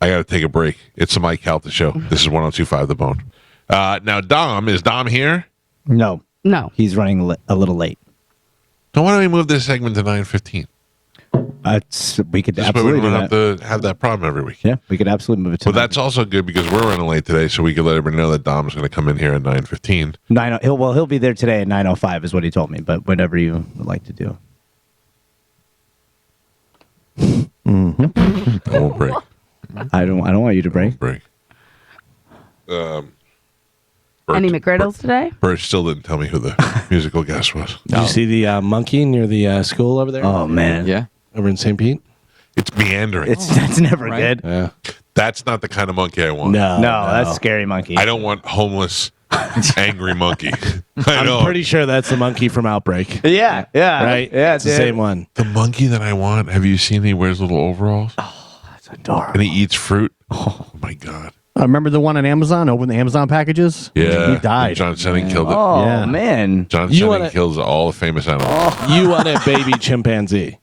I got to take a break. It's the Mike Calta Show. This is 102.5 The Bone. Now, is Dom here? No. He's running a little late. So why don't we move this segment to 9:15? We could Just absolutely we do don't that. have to have that problem every week. Yeah, we could absolutely move it to. But that's also good because we're running late today, so we could let everybody know that Dom's going to come in here at 9:15. He'll be there today at 9:05 is what he told me. But whatever you would like to do. I won't break. I don't want you to break. Break. Any McGriddles today? Bert still didn't tell me who the musical guest was. Did you see the monkey near the school over there? Oh man, Yeah. Over in St. Pete? It's meandering. that's never good. Yeah. That's not the kind of monkey I want. No, That's scary monkey. I don't want homeless, angry monkey. I know. I'm pretty sure that's the monkey from Outbreak. Yeah, Right? Yeah, It's the same one. The monkey that I want, have you seen he wears little overalls? Oh, that's adorable. And he eats fruit? Oh, my God. I remember the one on Amazon. Open the Amazon packages. Yeah. He died. John Senning killed it. Oh Yeah. man. John You Senning wanna- kills all the famous animals. You want a baby chimpanzee.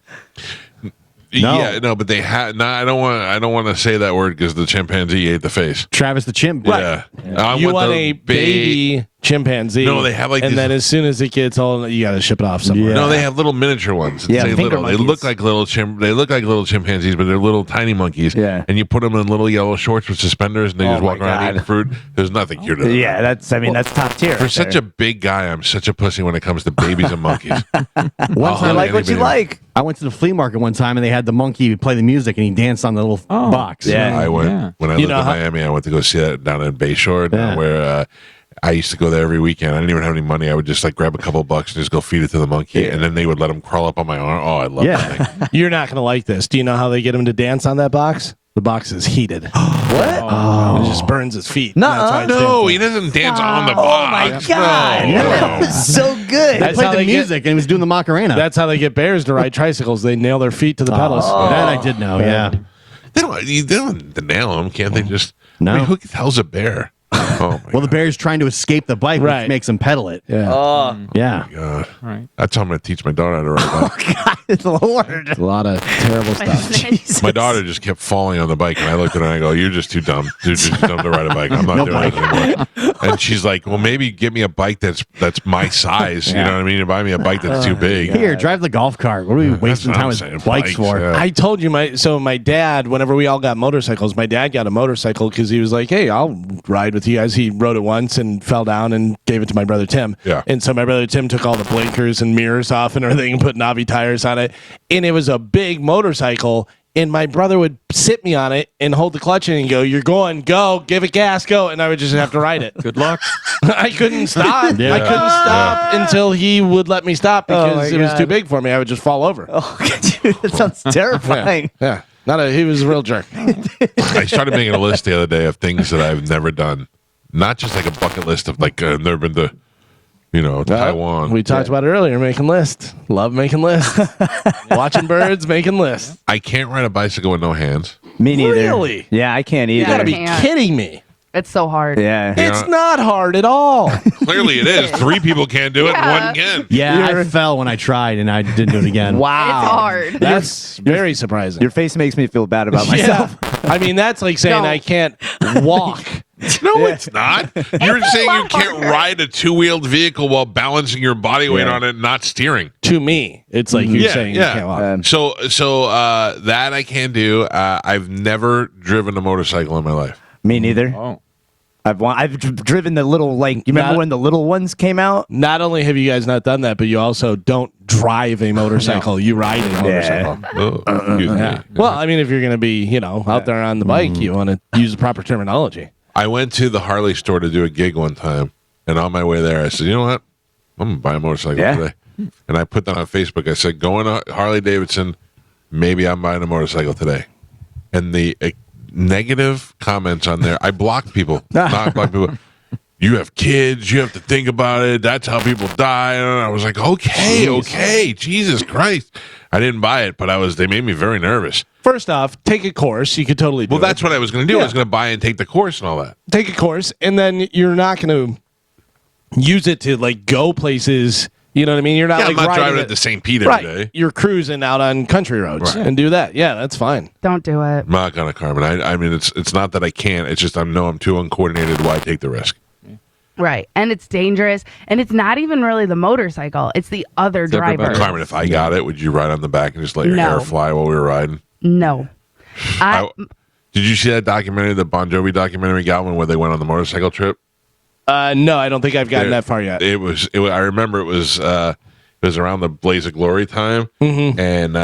No. Yeah, no, but they had. No, I don't want to say that word because the chimpanzee ate the face. Travis the chimp. Yeah, I You want the a baby chimpanzee. No, they have like and these- then as soon as it gets old, you got to ship it off somewhere. Yeah. No, they have little miniature ones. Yeah, Say finger little. They monkeys. look like little They look like little chimpanzees, but they're little tiny monkeys. Yeah. And you put them in little yellow shorts with suspenders, and they just my walk around God. eating fruit. There's nothing cuter than Yeah, that. that's top tier. For such a big guy, I'm such a pussy when it comes to babies and monkeys. One I time, like what you like. I went to the flea market one time and they had the monkey play the music and he danced on the little box. Yeah. I went Yeah. when I You lived know in how- Miami. I went to go see that down in Bayshore, Yeah. where I used to go there every weekend. I didn't even have any money. I would just like grab a couple bucks and just go feed it to the monkey, and then they would let him crawl up on my arm. Oh, I love Yeah. that thing. You're not going to like this. Do you know how they get him to dance on that box? The box is heated. What? Oh. It just burns his feet. Nuh-uh. That's why it's No, dancing. he doesn't dance on the Oh my box. god, No. that was so good. They That's played how the they get- music and he was doing the Macarena. That's how they get bears to ride tricycles. They nail their feet to the pedals. That I did know, yeah. They don't have to nail him, can't they? Just No. I mean, who the hell's a bear? Oh my Well, the bear's trying to escape the bike, Right. which makes him pedal it. Yeah. Yeah. God. Right. That's how I'm going to teach my daughter how to ride bike. God, Lord. A lot of terrible stuff. My daughter just kept falling on the bike, and I looked at her and I go, "You're just too dumb. You're just too dumb to ride a bike. I'm not doing it anymore." And she's like, "Well, maybe get me a bike that's my size. You know what I mean? Buy me a bike that's too big." Here, drive the golf cart. What are we wasting what I'm time with saying, bikes for? yeah. I told you my dad, whenever we all got motorcycles, my dad got a motorcycle because he was like, hey, I'll ride with you guys. He rode it once and fell down and gave it to my brother Tim. Yeah. And so my brother Tim took all the blinkers and mirrors off and everything and put Navi tires on it. And it was a big motorcycle. And my brother would sit me on it and hold the clutch in and go, "You're going, go, give it gas, go." And I would just have to ride it. Good luck. I couldn't stop. Yeah. I couldn't stop until he would let me stop because my it was God. too big for me. I would just fall over. Oh, dude, that sounds terrifying. Yeah. He was a real jerk. I started making a list the other day of things that I've never done, not just like a bucket list of like I've never been to, Taiwan. We talked about it earlier, making lists. Love making lists. Watching birds, making lists. I can't ride a bicycle with no hands. Me neither. Really? Yeah, I can't either. You gotta be Can't. kidding me. It's so hard. Yeah. It's not hard at all. Clearly it is. 3 people can't do it, and 1 can. Yeah, I fell when I tried, and I didn't do it again. Wow. It's hard. That's very surprising. Your face makes me feel bad about myself. Yeah. I mean, that's like saying No. I can't walk. No, it's not. You're saying you can't ride a 2-wheeled vehicle while balancing your body weight on it and not steering. To me, it's like you're saying you can't walk. So that I can do. I've never driven a motorcycle in my life. Me neither. Oh. I've driven the little, like, you remember when the little ones came out? Not only have you guys not done that, but you also don't drive a motorcycle. You ride a motorcycle. Excuse me. Yeah. Well, I mean, if you're going to be, out there on the bike, you want to use the proper terminology. I went to the Harley store to do a gig one time, and on my way there, I said, you know what? I'm going to buy a motorcycle today. And I put that on Facebook. I said, going to Harley Davidson, maybe I'm buying a motorcycle today. And the negative comments on there, I blocked people. Not blocked people. You have kids. You have to think about it. That's how people die. And I was like, okay. Jesus Christ. I didn't buy it, but they made me very nervous. First off, take a course. You could totally do Well, that's what I was going to do. I was going to buy and take the course and all that. Take a course, and then you're not going to use it to, like, go places. You know what I mean? You're not I'm not driving it at the St. Pete every day. You're cruising out on country roads and do that. Yeah, that's fine. Don't do it. I'm not going to, Carmen. I mean, it's not that I can't. It's just I know I'm too uncoordinated. Why take the risk? Right. And it's dangerous. And it's not even really the motorcycle. It's the other driver. Carmen, if I got it, would you ride on the back and just let your hair fly while we were riding? No. Did you see that documentary, the Bon Jovi documentary, Galvin, where they went on the motorcycle trip? No, I don't think I've gotten that far yet. I remember it was around the Blaze of Glory time, and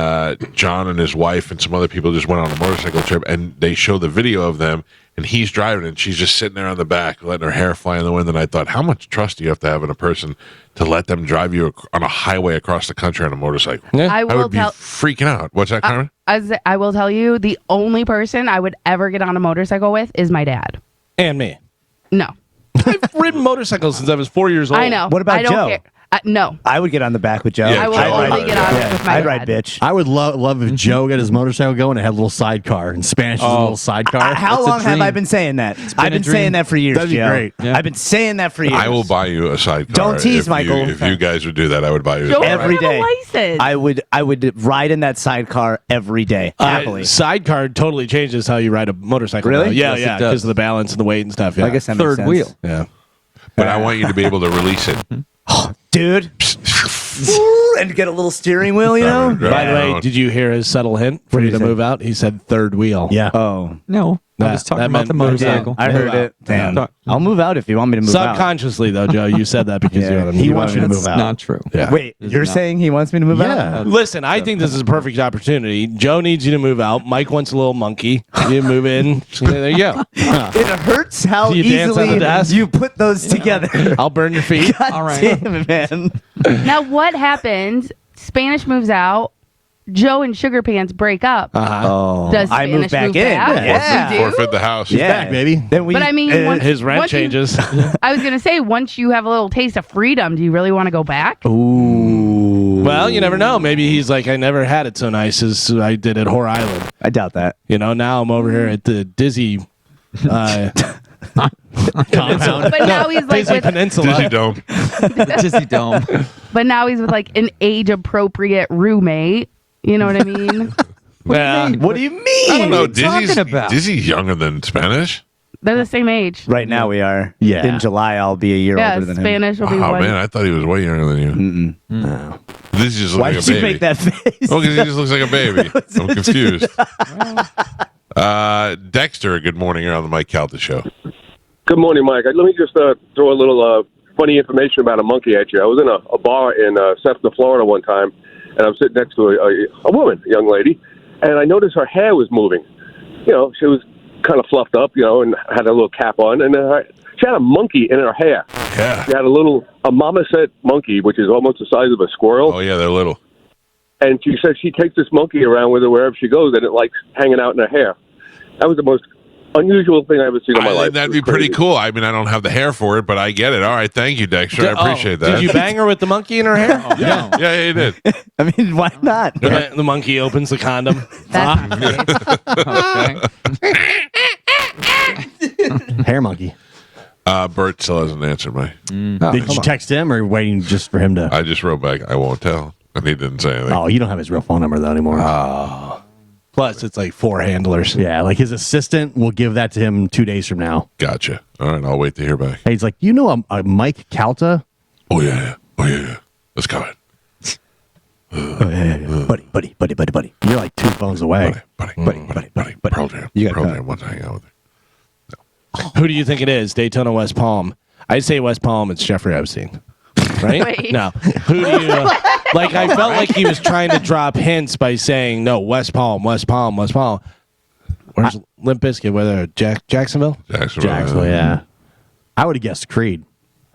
John and his wife and some other people just went on a motorcycle trip, and they show the video of them, and he's driving, and she's just sitting there on the back, letting her hair fly in the wind. And I thought, how much trust do you have to have in a person to let them drive you on a highway across the country on a motorcycle? Yeah. I would be freaking out. What's that, Carmen? I will tell you, the only person I would ever get on a motorcycle with is my dad. And me. No. I've ridden motorcycles since I was 4 years old. I know. What about I don't Joe? care. No. I would get on the back with Joe. Yeah, I will Joe, only get on it with my I'd dad. ride bitch. I would love if Joe got his motorcycle going and had a little sidecar. In Spanish, is a little sidecar. How It's a long have dream. I been saying that? I've been a dream. saying that for years, That'd be Joe. great. Yeah. I've been saying that for years. I will buy you a sidecar. Don't tease, if Michael. If you guys would do that, I would buy you a Joe sidecar. Every doesn't have a day. license. I would ride in that sidecar every day. Happily. Sidecar totally changes how you ride a motorcycle. Really? though. Yeah, Yes, it yeah, does. because of the balance and the weight and stuff. Yeah. I guess that makes Third sense. wheel. Yeah. But I want you to be able to release it. Dude. And get a little steering wheel, you know? By the way, did you hear his subtle hint for What you did to he say? move out? He said third wheel. Yeah. Oh. No. I That- was talking that about the meant- motorcycle. I heard Move it. out. Damn. Yeah. I'll move out if you want me to move out. Subconsciously, though, Joe, you said that because Yeah. he wants you to That's move out. not true. Yeah. Wait, you're saying he wants me to move out? Listen, I think this is a perfect opportunity. Joe needs you to move out. Mike wants a little monkey. You move in. There you go. It hurts how You dance on the easily desk? you put those together. I'll burn your feet. God All right. damn it, man. Now, what happens? Spanish moves out. Joe and Sugar Pants break up. Oh, Does I move Spanish back move in. back? Yeah. You do? Forfeit the house. Yeah, back, baby. Then we, But I mean, once- His rent once you- changes. I was going to say, once you have a little taste of freedom, do you really want to go back? Ooh. Well, you never know. Maybe he's like, I never had it so nice as I did at Whore Island. I doubt that. Now I'm over here at the Dizzy compound. But now he's like Dizzy with, Peninsula. Dizzy Dome. Disney Dome. but now he's with like an age appropriate roommate. You know what I mean? Yeah. What do you mean? I don't know. What are you talking about? Dizzy's younger than Spanish. They're the same age. Right now we are. Yeah. In July, I'll be a year Yeah, older than him. Spanish will be Oh one. man, I thought he was way younger than you. No. Dizzy just looks Why like a did you baby. make that face? Oh, because he just looks like a baby. I'm confused. Dexter, good morning. You're on the Mike Calta Show. Good morning, Mike. Let me just throw a little funny information about a monkey at you. I was in a bar in Cessna, Florida one time, and I was sitting next to a woman, a young lady, and I noticed her hair was moving. She was kind of fluffed up, and had a little cap on, and she had a monkey in her hair. Yeah. She had a marmoset monkey, which is almost the size of a squirrel. Oh yeah, they're little. And she said she takes this monkey around with her wherever she goes, and it likes hanging out in her hair. That was the most unusual thing I've ever seen in my I life. think that'd It be was pretty crazy. cool. I mean, I don't have the hair for it, but I get it. All right, thank you, Dexter. I appreciate that. Did you bang her with the monkey in her hair? Yeah, you did. I mean, why not? The monkey opens the condom. That's Okay. Hair monkey. Bert still hasn't answered me. Did you text him or waiting just for him to? I just wrote back, I won't tell. And he didn't say anything. Oh, you don't have his real phone number though anymore. Plus, it's like 4 handlers. Yeah, like his assistant will give that to him 2 days from now. Gotcha. All right, I'll wait to hear back. Hey, he's like, you know a Mike Calta? Oh, yeah. Let's go ahead. Buddy. You're like 2 phones away. Buddy. Pearl Jam. Pearl Jam wants to hang out with her. Who do you think it is? Daytona, West Palm. I say West Palm. It's Jeffrey Epstein. Right? Wait. No. Who do you like? I felt like he was trying to drop hints by saying no. West Palm. Where's Limp Bizkit? Whether Jacksonville? Jacksonville, yeah. I would have guessed Creed.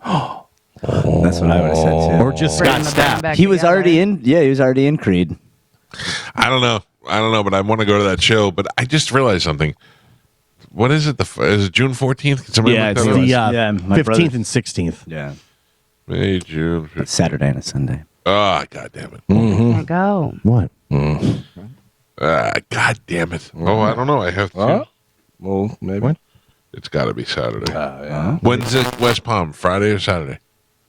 That's what I would have said too. Or just Scott Stapp. He was already in. Yeah, he was already in Creed. I don't know, but I want to go to that show. But I just realized something. What is it? Is it June 14th? Yeah, it's the my 15th brother- and 16th. Yeah, May, June. 15th. Saturday and a Sunday. Oh, God damn it. Can't go. What? God damn it. Oh, I don't know. I have to. Well, maybe. It's got to be Saturday. Yeah. When's it West Palm? Friday or Saturday?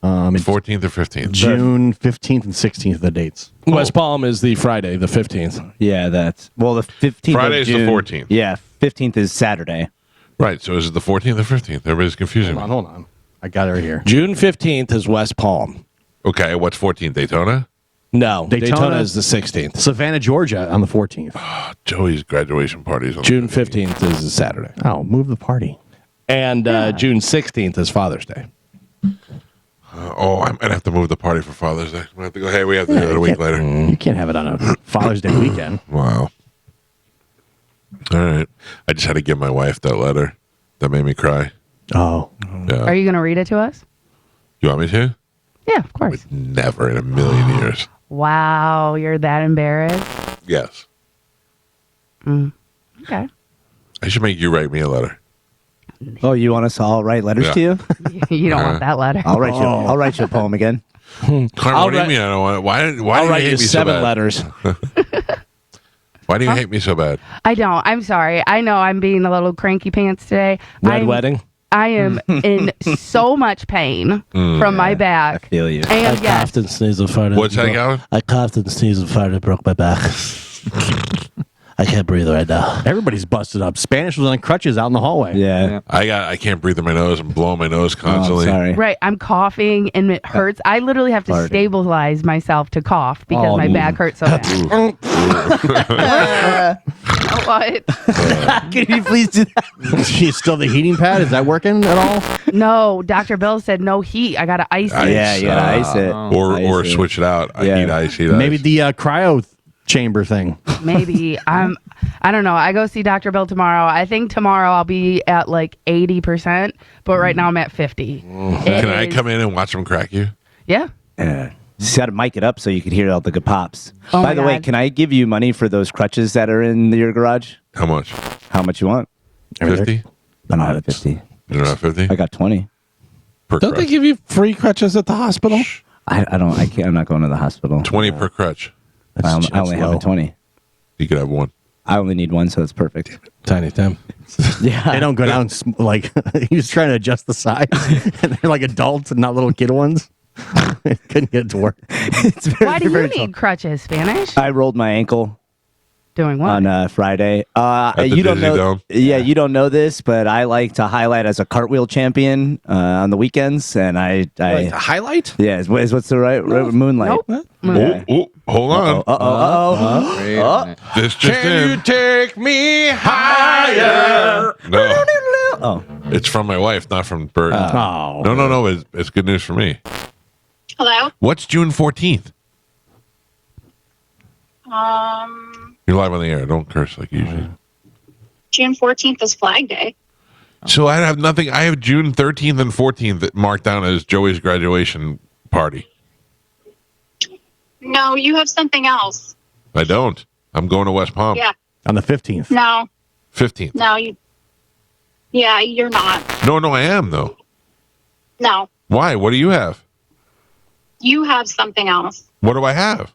14th or 15th? June 15th and 16th are the dates. West Palm is the Friday, the 15th. Yeah, that's the 15th. Friday's of the June. 14th. Yeah, 15th is Saturday. Right. So is it the 14th or 15th? Everybody's confusing me. Hold on. I got it right here. June 15th is West Palm. Okay. What's 14th? Daytona? No, Daytona? Daytona is the 16th. Savannah, Georgia on the 14th. Joey's graduation party is on June 15th is a Saturday. Oh, move the party. And June 16th is Father's Day. I might have to move the party for Father's Day. We have to go, hey, we have to do it a week later. You can't have it on a Father's Day weekend. Wow. All right. I just had to give my wife that letter that made me cry. Oh. Yeah. Are you going to read it to us? You want me to? Yeah, of course. Never in a million years. Wow, you're that embarrassed? Yes. Okay. I should make you write me a letter. Oh, you want us to all write letters to you? You don't want that letter. I'll write you a poem again. Carmen, what do you mean I don't want it? Why I'll do you write hate you me 7 so bad? letters. Why do you hate me so bad? I don't. I'm sorry. I know I'm being a little cranky pants today. Red wedding? I am in so much pain from my back. I feel you. And I yes, coughed and sneezed and farted. What's that, Gavin? I coughed and sneezed and farted, broke my back. I can't breathe right now. Everybody's busted up. Spanish was on crutches out in the hallway. Yeah. I can't breathe in my nose. I'm blowing my nose Oh, constantly. sorry. right. I'm coughing and it hurts. I literally have to Farting. stabilize myself to cough because my back hurts so bad. What? Can you please do that? Is still the heating pad? Is that working at all? No, Dr. Bill said no heat. I got to ice it. Yeah, you gotta ice it. Or Ice it. switch it out. I Yeah. heat ice, heat ice. Maybe the cryo chamber thing. Maybe. I don't know. I go see Dr. Bill tomorrow. I think tomorrow I'll be at like 80%, but right now I'm at 50. Can I come in and watch them crack you? Yeah. Yeah. Just got to mic it up so you can hear all the good pops. Oh By my the way, God. can I give you money for those crutches that are in your garage? How much? How much you want? 50? I don't have 50. You don't have 50? I got 20. Per Don't they crutch. give you free crutches at the hospital? I can't. I'm not going to the hospital. 20 per crutch. I only have a 20. You could have one. I only need one, so it's perfect. Tiny Tim. Yeah. They don't go down like he was trying to adjust the size, and they're like adults and not little kid ones. Couldn't get it to work. It's very, Why do you very need crutches, Spanish? I rolled my ankle Doing what? on Friday. the You don't Disney know. Dome? Yeah, you don't know this, but I like to highlight as a cartwheel champion on the weekends, and I highlight? yeah, is what's the right moonlight? Nope. Oh, hold on. Wait a minute. This just in. take me higher? No, Oh, it's from my wife, not from Bert. Oh, No. It's good news for me. Hello. What's June 14th? You're live on the air. Don't curse like usually. June 14th is Flag Day. So I have nothing. I have June 13th and 14th marked down as Joey's graduation party. No, you have something else. I don't. I'm going to West Palm. Yeah. on the 15th. No, 15th. no, you. Yeah, you're not. No, I am though. No, Why? What do you have? you have something else. What do I have?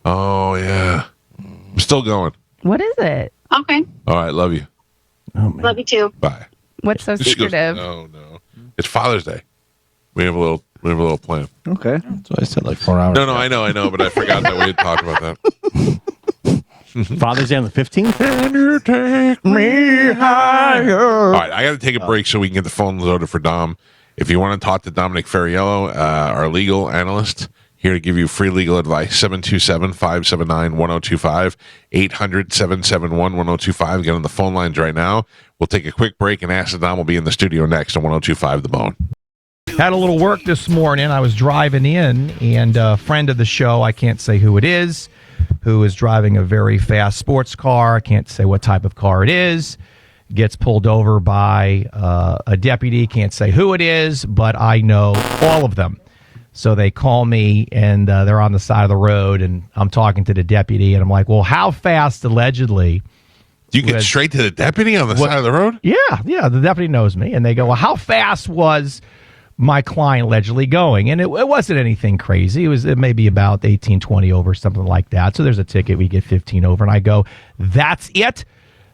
Oh yeah. I'm still going. What is it? Okay. All right. Love you. Oh man. Love you too. Bye. What's so secretive? No. It's Father's Day. We have a little plan. Okay. So I said like 4 hours. No, I know, but I forgot that we had talked about that. Father's Day on the 15th? Can you take me higher? All right, I got to take a break so we can get the phone loaded for Dom. If you want to talk to Dominic Ferriello, our legal analyst, here to give you free legal advice, 727-579-1025, 800-771-1025. Get on the phone lines right now. We'll take a quick break, and Acid Dom will be in the studio next on 1025 The Bone. Had a little work this morning. I was driving in, and a friend of the show, I can't say who it is, who is driving a very fast sports car. I can't say what type of car it is. Gets pulled over by a deputy. Can't say who it is, but I know all of them. So they call me, and they're on the side of the road, and I'm talking to the deputy, and I'm like, well, how fast allegedly... You get straight to the deputy on the side of the road? Yeah, the deputy knows me. And they go, well, how fast was my client allegedly going? And it wasn't anything crazy. It may be about 18, 20 over, something like that. So there's a ticket. We get 15 over. And I go, that's it?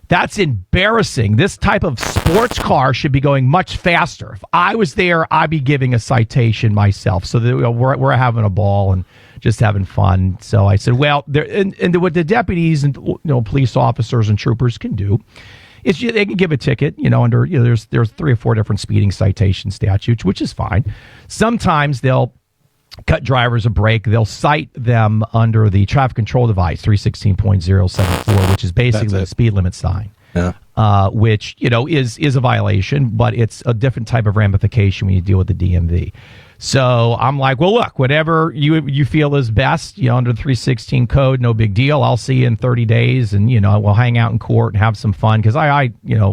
That's embarrassing. This type of sports car should be going much faster. If I was there, I'd be giving a citation myself. So we're having a ball and just having fun. So I said, well, and what the deputies and police officers and troopers can do is they can give a ticket. Under there's 3 or 4 different speeding citation statutes, which is fine. Sometimes they'll cut drivers a break. They'll cite them under the traffic control device 316.074, which is basically the speed limit sign. Yeah. Which is a violation, but it's a different type of ramification when you deal with the DMV. So I'm like, well, look, whatever you feel is best, under the 316 code, no big deal. I'll see you in 30 days, and we'll hang out in court and have some fun because I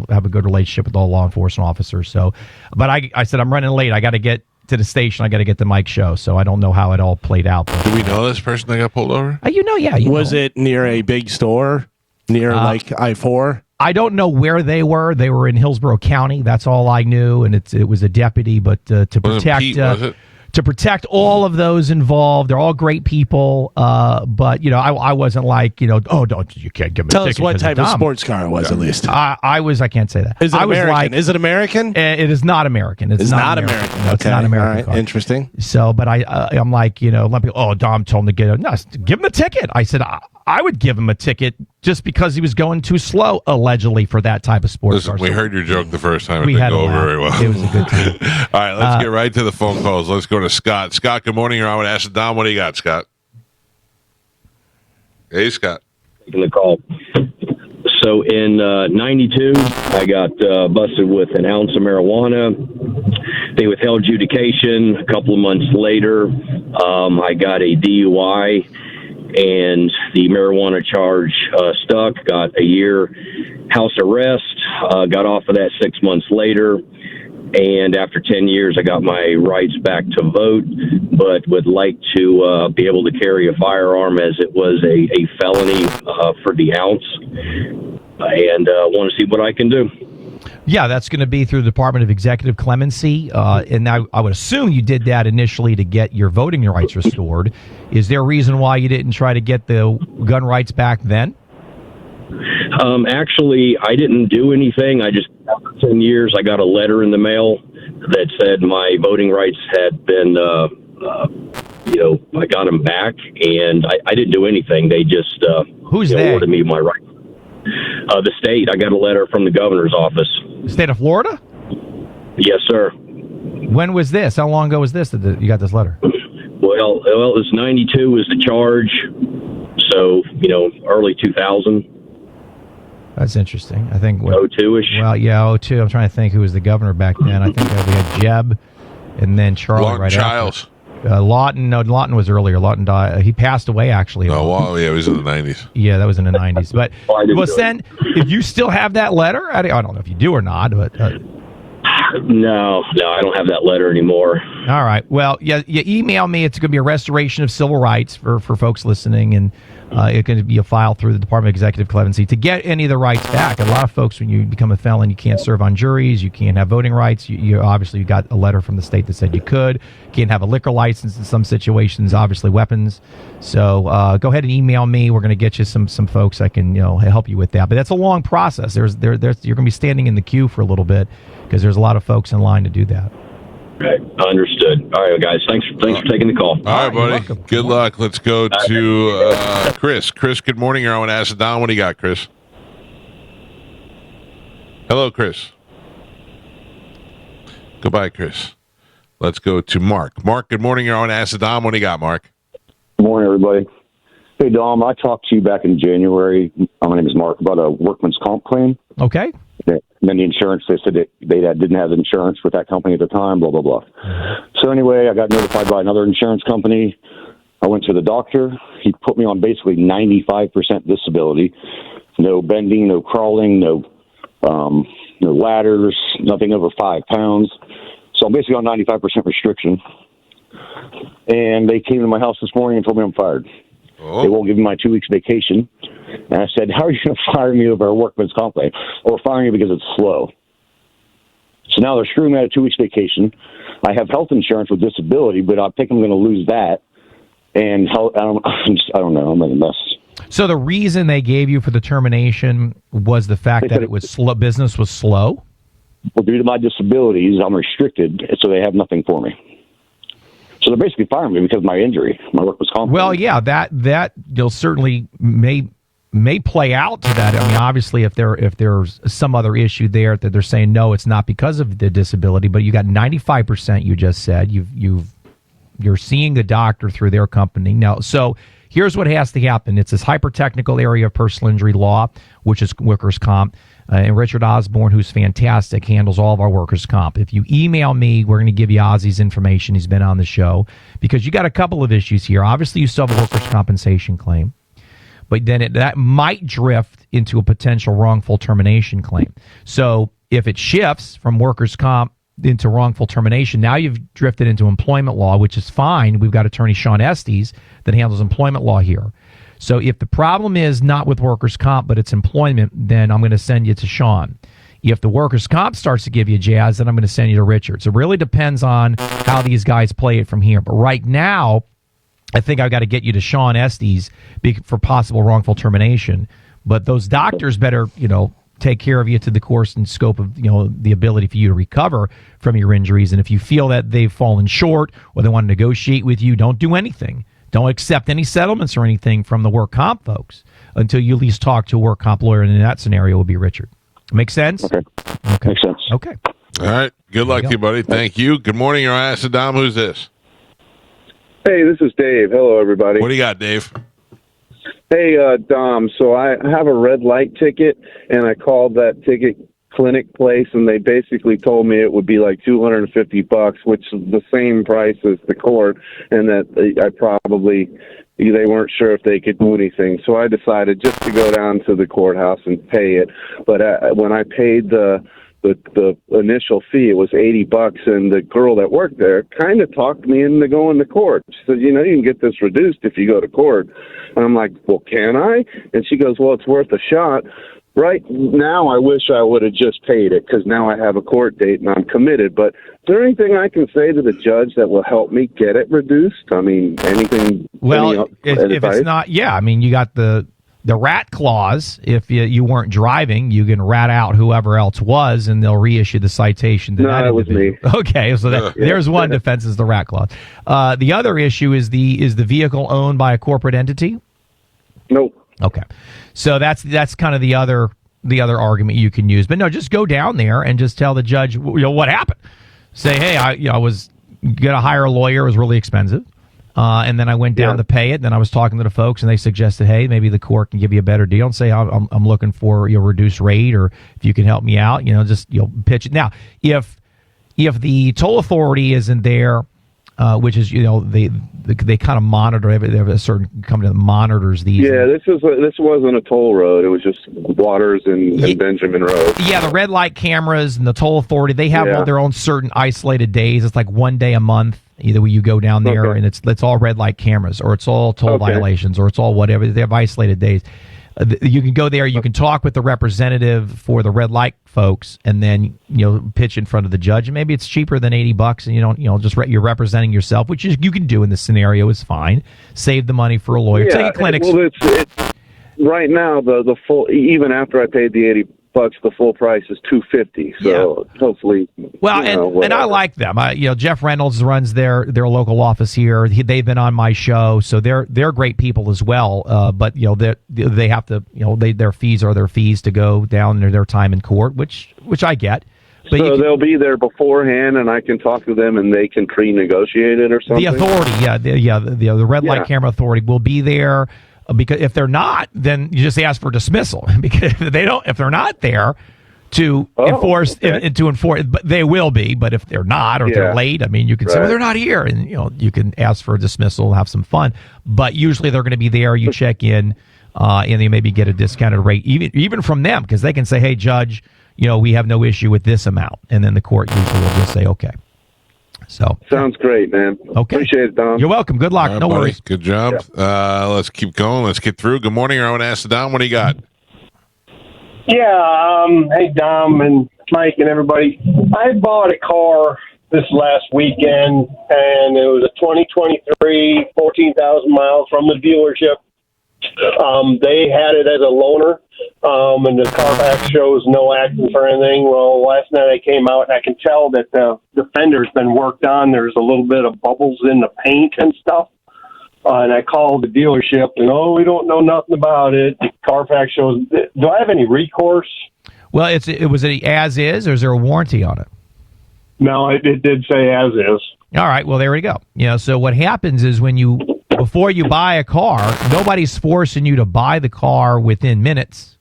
have a good relationship with all law enforcement officers. So, but I said I'm running late. I got to get to the station. I got to get to Mike's show. So I don't know how it all played out. But, do we know this person that got pulled over? Was it near a big store near like I-4? I don't know where they were. They were in Hillsborough County. That's all I knew, and it was a deputy. But to protect all of those involved, they're all great people. But I wasn't like oh, don't you can't give me. Tell us what type of sports car it was at least. I can't say that. Is it American? Is it American? It is not American. It's not American. No, it's not American. All right. Car. Interesting. So, but I'm like let me. Oh, Dom told him to give him a ticket. I said I would give him a ticket just because he was going too slow, allegedly, for that type of sports car. We heard your joke the first time. We it didn't go over very well. It was a good time. All right, let's get right to the phone calls. Let's go to Scott. Scott, good morning. You're on with Acid Dom. What do you got, Scott? Hey, Scott. Taking the call. So in 92, I got busted with an ounce of marijuana. They withheld adjudication. A couple of months later, I got a DUI. And the marijuana charge stuck, got a year house arrest, got off of that 6 months later. And after 10 years, I got my rights back to vote, but would like to be able to carry a firearm as it was a felony for the ounce. And want to see what I can do. Yeah, that's going to be through the Department of Executive Clemency. And I would assume you did that initially to get your voting rights restored. Is there a reason why you didn't try to get the gun rights back then? Actually, I didn't do anything. After 10 years, I got a letter in the mail that said my voting rights had been, I got them back. And I didn't do anything. They just awarded me my rights. The state, I got a letter from the governor's office. The state of Florida? Yes, sir. When was this? How long ago was this that you got this letter? Well, it was 92 was the charge. So, early 2000. That's interesting. I think 02-ish. Well, yeah, 02. I'm trying to think who was the governor back then. I think we had Jeb and then Charlie Lawton right Childs. after. Lawton was earlier. Lawton died. He passed away, actually. Oh, well, yeah, he was in the 90s. Yeah, that was in the 90s. But then, if you still have that letter, I don't know if you do or not. But No, I don't have that letter anymore. All right. Well, yeah, you email me. It's going to be a restoration of civil rights for folks listening, and it's going to be a file through the Department of Executive Clemency to get any of the rights back. A lot of folks, when you become a felon, you can't serve on juries, you can't have voting rights. You obviously got a letter from the state that said you could. Can't have a liquor license in some situations. Obviously, weapons. So go ahead and email me. We're going to get you some folks that can help you with that. But that's a long process. You're going to be standing in the queue for a little bit because there's a lot of folks in line to do that. Right. Understood. All right, guys. Thanks for taking the call. All right, buddy. Good luck. Let's go to Chris. Chris, good morning. You're on Acid Don. What do you got, Chris? Hello, Chris. Goodbye, Chris. Let's go to Mark. Mark, good morning. You're on Acid Don. What do you got, Mark? Good morning, everybody. Hey, Dom, I talked to you back in January. My name is Mark, about a workman's comp claim. Okay. And then the insurance, they said that they didn't have insurance with that company at the time, blah, blah, blah. So anyway, I got notified by another insurance company. I went to the doctor. He put me on basically 95% disability. No bending, no crawling, no ladders, nothing over 5 pounds. So I'm basically on 95% restriction. And they came to my house this morning and told me I'm fired. They won't give me my 2 weeks vacation. And I said, how are you going to fire me over a workman's comp claim? Or fire me because it's slow. So now they're screwing me out of 2 weeks vacation. I have health insurance with disability, but I think I'm going to lose that. And I don't know. I'm in a mess. So the reason they gave you for the termination was the fact that it was slow. Business was slow? Well, due to my disabilities, I'm restricted, so they have nothing for me. So they're basically firing me because of my injury. My work was comp. Well, yeah, that you'll certainly may play out to that. I mean, obviously, if there's some other issue there that they're saying no, it's not because of the disability, but you got 95%. You just said you're seeing the doctor through their company now. So here's what has to happen. It's this hyper technical area of personal injury law, which is workers' comp. And Richard Osborne, who's fantastic, handles all of our workers' comp. If you email me, we're going to give you Ozzy's information. He's been on the show because you got a couple of issues here. Obviously, you still have a workers' compensation claim, but then that might drift into a potential wrongful termination claim. So if it shifts from workers' comp into wrongful termination, now you've drifted into employment law, which is fine. We've got attorney Sean Estes that handles employment law here. So if the problem is not with workers' comp, but it's employment, then I'm going to send you to Sean. If the workers' comp starts to give you jazz, then I'm going to send you to Richard. So it really depends on how these guys play it from here. But right now, I think I've got to get you to Sean Estes for possible wrongful termination. But those doctors better, take care of you to the course and scope of, the ability for you to recover from your injuries. And if you feel that they've fallen short or they want to negotiate with you, don't do anything. Don't accept any settlements or anything from the work comp folks until you at least talk to a work comp lawyer, and in that scenario will be Richard. Make sense? Okay. Makes sense. Okay. All right. Good luck to you, buddy. Thank you. Good morning. You're on Acid Dom. Who's this? Hey, this is Dave. Hello, everybody. What do you got, Dave? Hey, Dom. So I have a red light ticket, and I called that ticket clinic place, and they basically told me it would be like $250, which is the same price as the court, and that they weren't sure if they could do anything. So I decided just to go down to the courthouse and pay it. But when I paid the initial fee, it was $80, and the girl that worked there kind of talked me into going to court. She said, you can get this reduced if you go to court. And I'm like, well, can I? And she goes, well, it's worth a shot. Right now, I wish I would have just paid it because now I have a court date and I'm committed. But is there anything I can say to the judge that will help me get it reduced? I mean, anything? Well, if it's not, you got the rat clause. If you weren't driving, you can rat out whoever else was, and they'll reissue the citation to that individual. Was me. Okay, so there's one defense is the rat clause. The other issue is the vehicle owned by a corporate entity? Nope. Okay, so that's kind of the other argument you can use. But no, just go down there and just tell the judge what happened. Say, hey, I was gonna hire a lawyer. It was really expensive, and then I went down to pay it. And then I was talking to the folks, and they suggested, hey, maybe the court can give you a better deal. And say, I'm looking for your reduced rate, or if you can help me out, just pitch it. Now, if the toll authority isn't there, which is they kind of monitor. They have a certain company that monitors these. Yeah, this wasn't a toll road. It was just Waters and Benjamin Road. Yeah, the red light cameras and the toll authority, they have their own certain isolated days. It's like one day a month. Either you go down there and it's all red light cameras, or it's all toll violations, or it's all whatever. They have isolated days. You can go there. You can talk with the representative for the red light folks, and then pitch in front of the judge. And maybe it's cheaper than $80, and you don't just you're representing yourself, which is you can do in this scenario is fine. Save the money for a lawyer. Take a clinic. Well, it's right now the full, even after I paid the $80, the full price is $250. So hopefully, and I like them. Jeff Reynolds runs their local office here. They've been on my show, so they're great people as well. But they have to their fees are their fees to go down their time in court, which I get. But so they'll be there beforehand, and I can talk to them, and they can pre-negotiate it or something. The authority, the red light camera authority will be there. Because if they're not, then you just ask for dismissal. Because if they're not there to enforce, but they will be. But if they're not, or if they're late, you can say, well, they're not here, and you can ask for a dismissal, have some fun. But usually they're going to be there. You check in, and they maybe get a discounted rate, even from them, because they can say, hey, judge, we have no issue with this amount, and then the court usually will just say, okay. So sounds great, man. Okay, appreciate it, Dom. You're welcome. Good luck. No worries. Good job. Let's keep going. Let's get through. Good morning. I want to ask Dom, what do you got? Yeah. Hey, Dom and Mike and everybody. I bought a car this last weekend, and it was a 2023, 14,000 miles from the dealership. They had it as a loaner, and the Carfax shows no accidents or anything. Well, last night I came out, and I can tell that the fender's been worked on. There's a little bit of bubbles in the paint and stuff. And I called the dealership, and we don't know nothing about it. The Carfax shows. Do I have any recourse? Well, it was as is, or is there a warranty on it? No, it did say as is. All right. Well, there we go. So what happens is before you buy a car, nobody's forcing you to buy the car within minutes.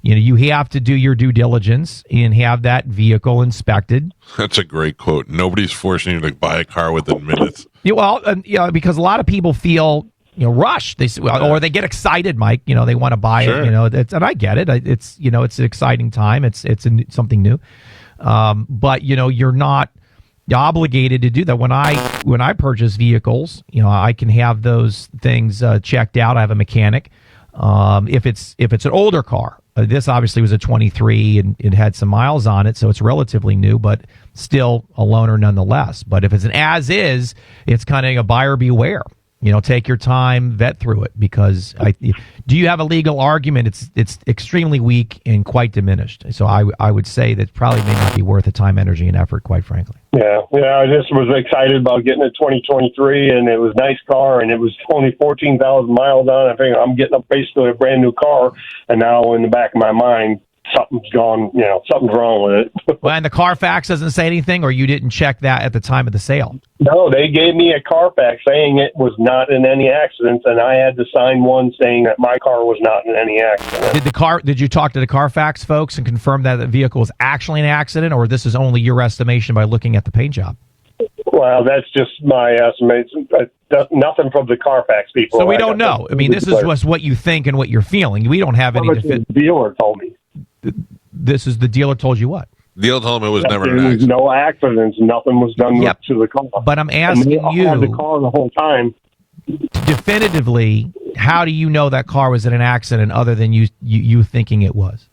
You have to do your due diligence and have that vehicle inspected. That's a great quote. Nobody's forcing you to buy a car within minutes. Because a lot of people feel rushed. Or they get excited, Mike. They want to buy it. And I get it. It's it's an exciting time. It's something new. But you're not obligated to do that. When I purchase vehicles, I can have those things checked out. I have a mechanic. If it's an older car, this obviously was a 23 and it had some miles on it, so it's relatively new, but still a loaner nonetheless. But if it's an as is, it's kind of a buyer beware. Take your time, vet through it, because do you have a legal argument? It's extremely weak and quite diminished. So I would say that probably may not be worth the time, energy, and effort, quite frankly. Yeah. I just was excited about getting a 2023, and it was a nice car, and it was only 14,000 miles on it. I think I'm getting basically a brand new car, and now in the back of my mind, something's gone, something's wrong with it. Well, and the Carfax doesn't say anything, or you didn't check that at the time of the sale? No, they gave me a Carfax saying it was not in any accidents, and I had to sign one saying that my car was not in any accident. Did you talk to the Carfax folks and confirm that the vehicle was actually an accident, or this is only your estimation by looking at the paint job? Well, that's just my estimate. Nothing from the Carfax people. So we don't know. This is just what you think and what you're feeling. We don't have any. The dealer told me. This is the dealer told you what? The dealer told him it was never an accident. No accidents. Nothing was done to the car. But I'm asking you. I had the car the whole time. Definitively, how do you know that car was in an accident other than you thinking it was?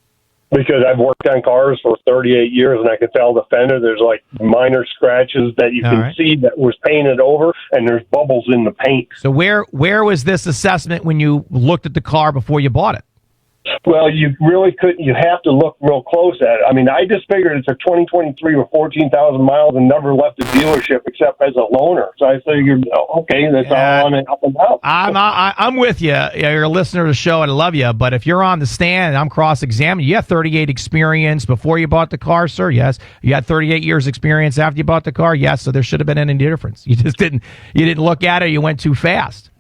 Because I've worked on cars for 38 years, and I can tell the fender, there's like minor scratches that you can see that was painted over, and there's bubbles in the paint. So where was this assessment when you looked at the car before you bought it? Well, you really couldn't. You have to look real close at it. I just figured it's a 2023 with 14,000 miles and never left the dealership except as a loaner. So I figured, okay, that's all on and up and down. I'm with you. You're a listener to the show, and I love you. But if you're on the stand and I'm cross-examining, you have 38 experience before you bought the car, sir? Yes. You had 38 years experience after you bought the car? Yes. So there should have been any difference. You just didn't look at it. You went too fast.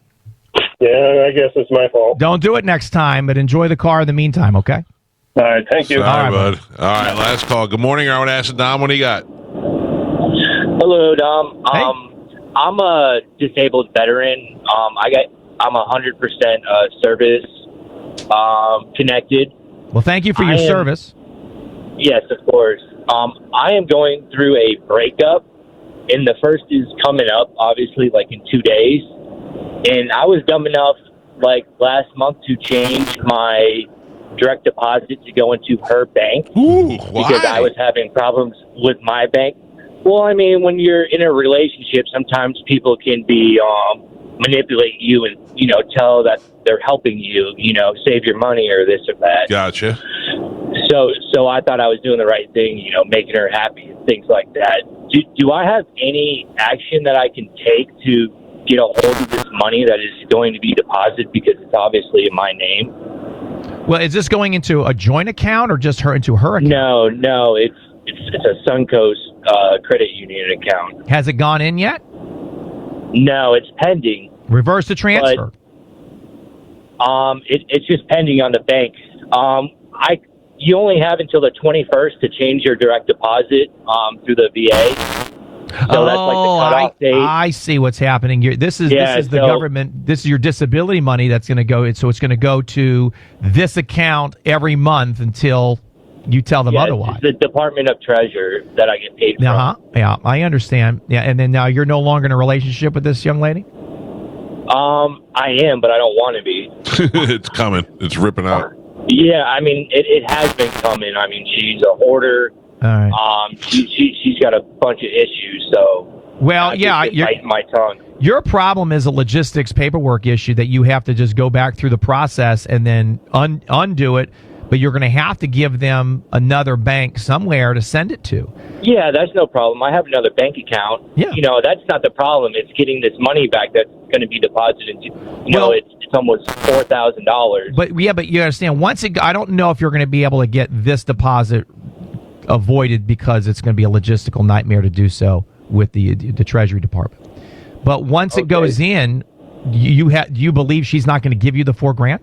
Yeah, I guess it's my fault. Don't do it next time, but enjoy the car in the meantime, okay? All right, thank you. Sorry, bud. All right, last call. Good morning, I want to ask Dom, what do you got? Hello, Dom. Hey. I'm a disabled veteran. I'm 100% service connected. Well, thank you for your service. Yes, of course. I am going through a breakup, and the first is coming up, obviously, like in 2 days. And I was dumb enough, like last month, to change my direct deposit to go into her bank. Ooh, why? Because I was having problems with my bank. Well, I mean, when you're in a relationship, sometimes people can be manipulate you and, tell that they're helping you, save your money or this or that. Gotcha. So I thought I was doing the right thing, making her happy and things like that. Do I have any action that I can take to get a hold of this money that is going to be deposited, because it's obviously in my name? Well, is this going into a joint account or just into her account? No, it's a Suncoast credit union account. Has it gone in yet? No, it's pending. Reverse the transfer. But, it's just pending on the bank. You only have until the 21st to change your direct deposit through the VA. So that's like the cutoff date. I see what's happening. This is the government. This is your disability money that's going to go. So it's going to go to this account every month until you tell them otherwise. It's the Department of Treasury that I get paid from. Yeah, I understand. Yeah, and then now you're no longer in a relationship with this young lady? I am, but I don't want to be. It's coming. It's ripping out. Yeah, I mean, it has been coming. I mean, she's a hoarder. All right. She's got a bunch of issues, so. Well, you're biting my tongue. Your problem is a logistics paperwork issue that you have to just go back through the process and then undo it, but you're going to have to give them another bank somewhere to send it to. Yeah, that's no problem. I have another bank account. Yeah. That's not the problem. It's getting this money back that's going to be deposited into, it's almost $4,000. But you understand, I don't know if you're going to be able to get this deposit avoided because it's going to be a logistical nightmare to do so with the Treasury Department. But once it goes in, you believe she's not going to give you the $4,000?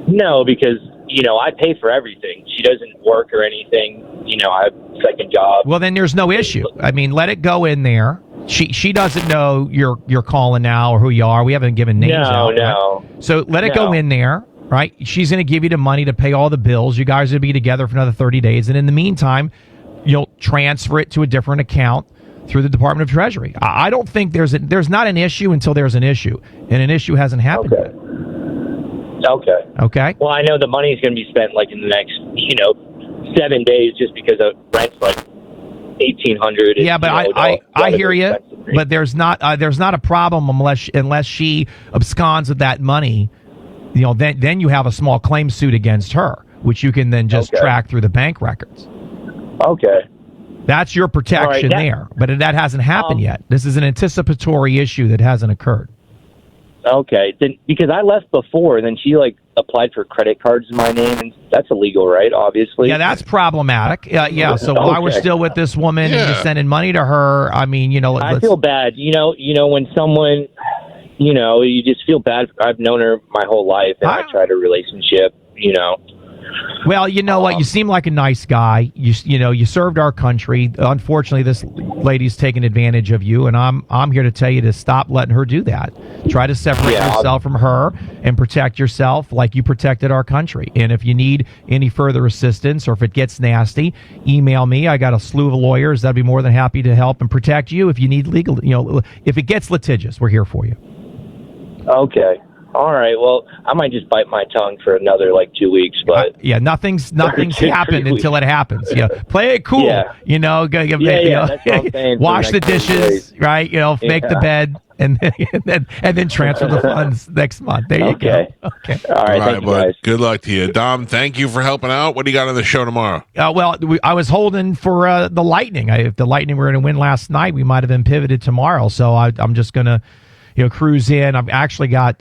No, because I pay for everything. She doesn't work or anything. I have a second job. Well, then there's no issue. I mean, let it go in there. She doesn't know you're calling now or who you are. We haven't given names out. No. Right? So let it go in there. Right? She's going to give you the money to pay all the bills. You guys will be together for another 30 days. And in the meantime, you'll transfer it to a different account through the Department of Treasury. I don't think there's not an issue until there's an issue. And an issue hasn't happened yet. Okay. Well, I know the money is going to be spent like in the next, 7 days just because of rent's like $1,800. Yeah, but I hear you. But there's not a problem unless she absconds with that money. Then you have a small claim suit against her, which you can then just track through the bank records. Okay. That's your protection there, but that hasn't happened yet. This is an anticipatory issue that hasn't occurred. Okay, then because I left before, then she applied for credit cards in my name, and that's illegal, right? Obviously. Yeah, that's problematic. Yeah. So while we're still with this woman and you're sending money to her, I mean, I feel bad. When someone, you just feel bad. I've known her my whole life, and I tried a relationship. Well, you know what? You seem like a nice guy. You served our country. Unfortunately, this lady's taking advantage of you, and I'm here to tell you to stop letting her do that. Try to separate yourself from her and protect yourself like you protected our country. And if you need any further assistance or if it gets nasty, email me. I got a slew of lawyers that'd be more than happy to help and protect you. If you need legal, if it gets litigious, we're here for you. Okay. All right. Well, I might just bite my tongue for another 2 weeks, but nothing's happened until it happens. Play it cool. Yeah. That's what I'm saying. Wash the dishes, right? Make the bed, and then transfer the funds next month. There you go. Okay. All right. Thank you, guys. Good luck to you, Dom. Thank you for helping out. What do you got on the show tomorrow? I was holding for the Lightning. If the Lightning were going to win last night, we might have been pivoted tomorrow. So I'm just going to cruise in. I've actually got.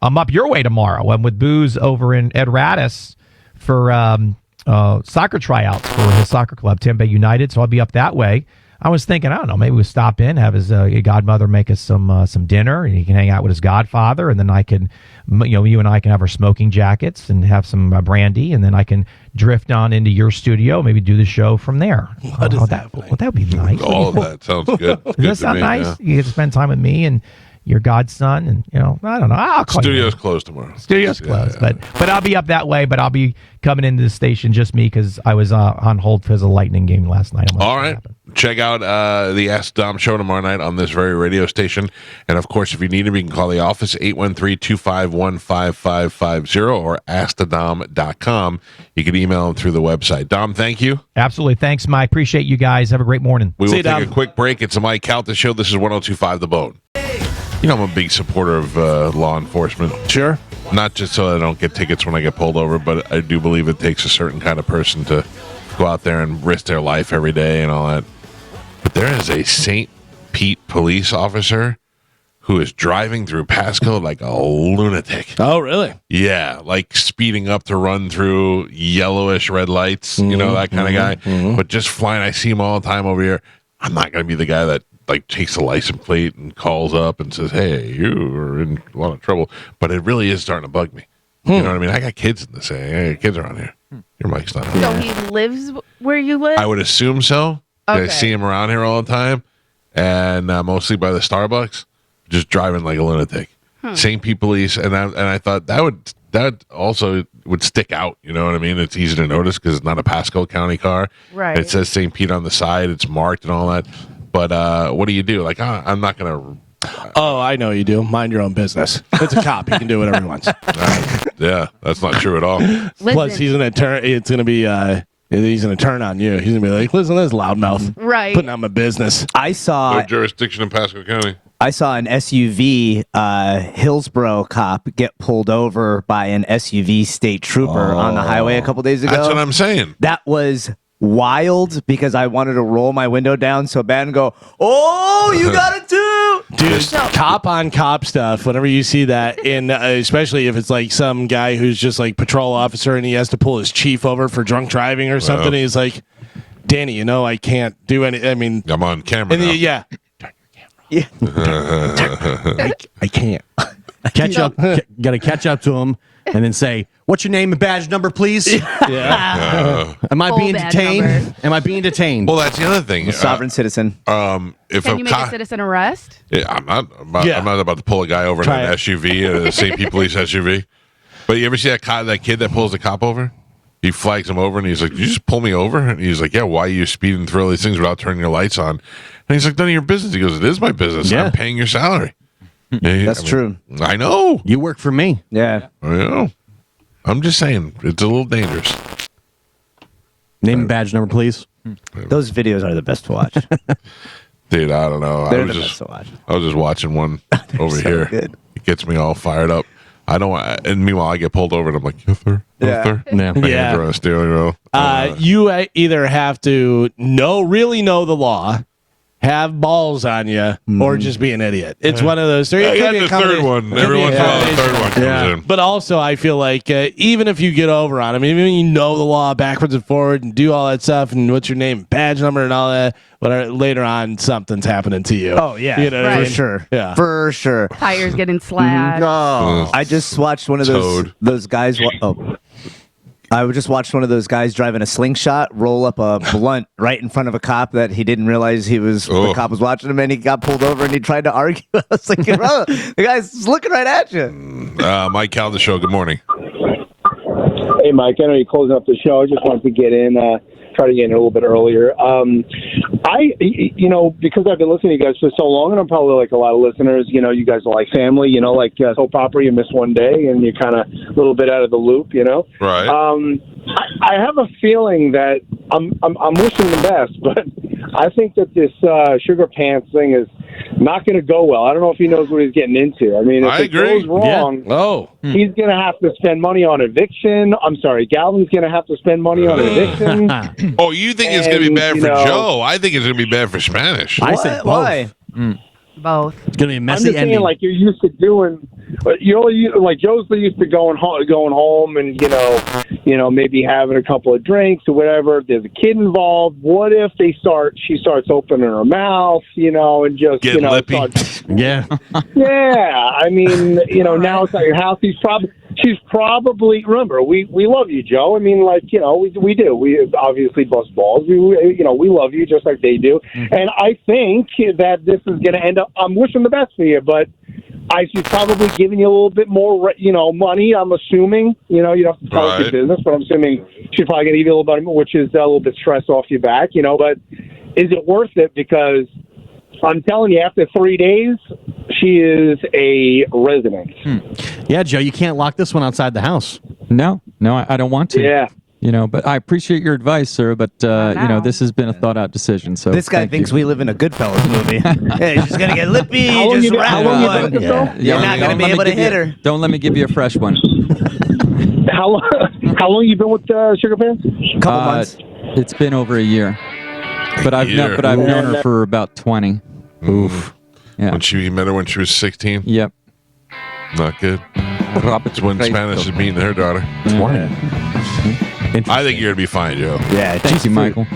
I'm up your way tomorrow. I'm with Booze over in Ed Radis for soccer tryouts for his soccer club, Tampa United. So I'll be up that way. I was thinking, I don't know, maybe we'll stop in, have his godmother make us some dinner, and he can hang out with his godfather, and then I can, you and I can have our smoking jackets and have some brandy, and then I can drift on into your studio, maybe do the show from there. That would be nice. All of that sounds good. Does that sound nice? Yeah. You get to spend time with me and your godson, and I don't know. I'll call Studio's closed tomorrow. Studio's closed, but I'll be up that way. But I'll be coming into the station just me because I was on hold because of the Lightning game last night. All right, check out the Ask Dom show tomorrow night on this very radio station, and of course, if you need him, you can call the office 813-251-5550 or askthedom.com. You can email him through the website. Dom, thank you. Absolutely, thanks, Mike. Appreciate you guys. Have a great morning. We will take a quick break. It's a Mike Calta show. This is 102.5 The Bone. I'm a big supporter of law enforcement. Sure. Not just so I don't get tickets when I get pulled over, but I do believe it takes a certain kind of person to go out there and risk their life every day and all that. But there is a St. Pete police officer who is driving through Pasco like a lunatic. Oh, really? Yeah, like speeding up to run through yellowish red lights, that kind of guy. But just flying. I see him all the time over here. I'm not going to be the guy that takes the license plate and calls up and says, "Hey, you are in a lot of trouble." But it really is starting to bug me. You know what I mean? I got kids in this area. I got kids around here. Your mic's not on. So he lives where you live? I would assume so. Okay. I see him around here all the time, and mostly by the Starbucks, just driving like a lunatic. St. Pete Police, and I thought that also would stick out. You know what I mean? It's easy to notice because it's not a Pasco County car. Right. It says St. Pete on the side. It's marked and all that. But what do you do? Like, I'm not going to... Oh, I know you do. Mind your own business. It's a cop. He can do whatever he wants. Yeah, that's not true at all. Plus, he's going to turn... It's going to be... he's going to turn on you. He's going to be like, listen to this loudmouth. Right. Putting on my business. I saw... No jurisdiction in Pasco County. I saw an SUV Hillsborough cop get pulled over by an SUV state trooper on the highway a couple days ago. That's what I'm saying. That was... wild because I wanted to roll my window down so bad and go, "Oh, you got it too, dude!" Cop on cop stuff. Whenever you see that, in especially if it's like some guy who's just like patrol officer and he has to pull his chief over for drunk driving or something, he's like, "Danny, I can't do any. I mean, I'm on camera. Now. Yeah, turn your camera. Yeah, I can't. Got to catch up to him and then say, "What's your name and badge number, please?" Am I being detained? Am I being detained? Well, that's the other thing. Sovereign citizen. If Can you make a citizen arrest? Yeah, I'm not about to pull a guy over in an SUV, a St. Pete Police SUV. But you ever see that kid that pulls the cop over? He flags him over and he's like, "Did you just pull me over?" And he's like, "Yeah, why are you speeding through all these things without turning your lights on?" And he's like, "None of your business." He goes, "It is my business. I'm paying your salary." That's true. I know. You work for me. Yeah. I know. I'm just saying, it's a little dangerous. Name and badge number, please. Those videos are the best to watch. Dude, I don't know. They're the best to watch. I was just watching one over so here. good. It gets me all fired up. I don't. And meanwhile, I get pulled over, and I'm like, "Yes, sir. Yes, sir." Yeah. My hands are on the steering wheel. You either have to really know the law, have balls on you, or just be an idiot. It's one of those three. I got the third one. Every once in a while, the third one comes in. But also, I feel like even if you get over on them, even when you know the law backwards and forward and do all that stuff, and what's your name, badge number, and all that, but later on, something's happening to you. Oh, yeah. You know what I For mean? sure. Yeah. For sure. Tires getting slashed. No. I just watched one of those guys. I just watched one of those guys driving a slingshot roll up a blunt right in front of a cop that he didn't realize the cop was watching him, and he got pulled over and he tried to argue. I was like, bro, the guy's looking right at you. Mike Calta Show, good morning. Hey, Mike, I know you're closing up the show. I just wanted to get in, try to get in a little bit earlier. Because I've been listening to you guys for so long, and I'm probably like a lot of listeners, you guys are like family, like soap opera, you miss one day and you're kind of a little bit out of the loop, Right. I have a feeling that I'm wishing the best, but I think that this Sugar Pants thing is not going to go well. I don't know if he knows what he's getting into. I mean, if it goes wrong, he's going to have to spend money on eviction. I'm sorry, Galvin's going to have to spend money on eviction. Oh, you think it's going to be bad for Joe? I think it's going to be bad for Spanish. I said both. Why? Both. It's gonna be a I'm messy just ending. saying, like you're used to doing, like Joe's used to going home, and maybe having a couple of drinks or whatever. There's a kid involved. What if she starts opening her mouth, and just Get lippy. Yeah. Yeah, I mean, now it's at your house. She's probably remember. We love you, Joe. I mean, we do. We obviously bust balls. We love you just like they do. And I think that this is going to end up. I'm wishing the best for you, but she's probably giving you a little bit more, money. I'm assuming. You don't have to tell us your business, but I'm assuming she's probably going to give you a little bit, which is a little bit stress off your back. But is it worth it? Because I'm telling you, after 3 days, she is a resident. Yeah, Joe, you can't lock this one outside the house. No, I don't want to. Yeah. But I appreciate your advice, sir. But this has been a thought-out decision. So this guy thinks we live in a Goodfellas movie. Yeah, she's gonna get lippy. How long Just you wrap been one. with her? You're not gonna be able to hit her. Don't let me give you a fresh one. How long you been with Sugar Pants? Couple months. It's been over a year. But I've known her for about 20. Oof. Yeah. You met her when she was 16? Yep. Not good. It's when Spanish is meeting her daughter. 20. I think you're going to be fine, Joe. Yeah, thank you, Michael.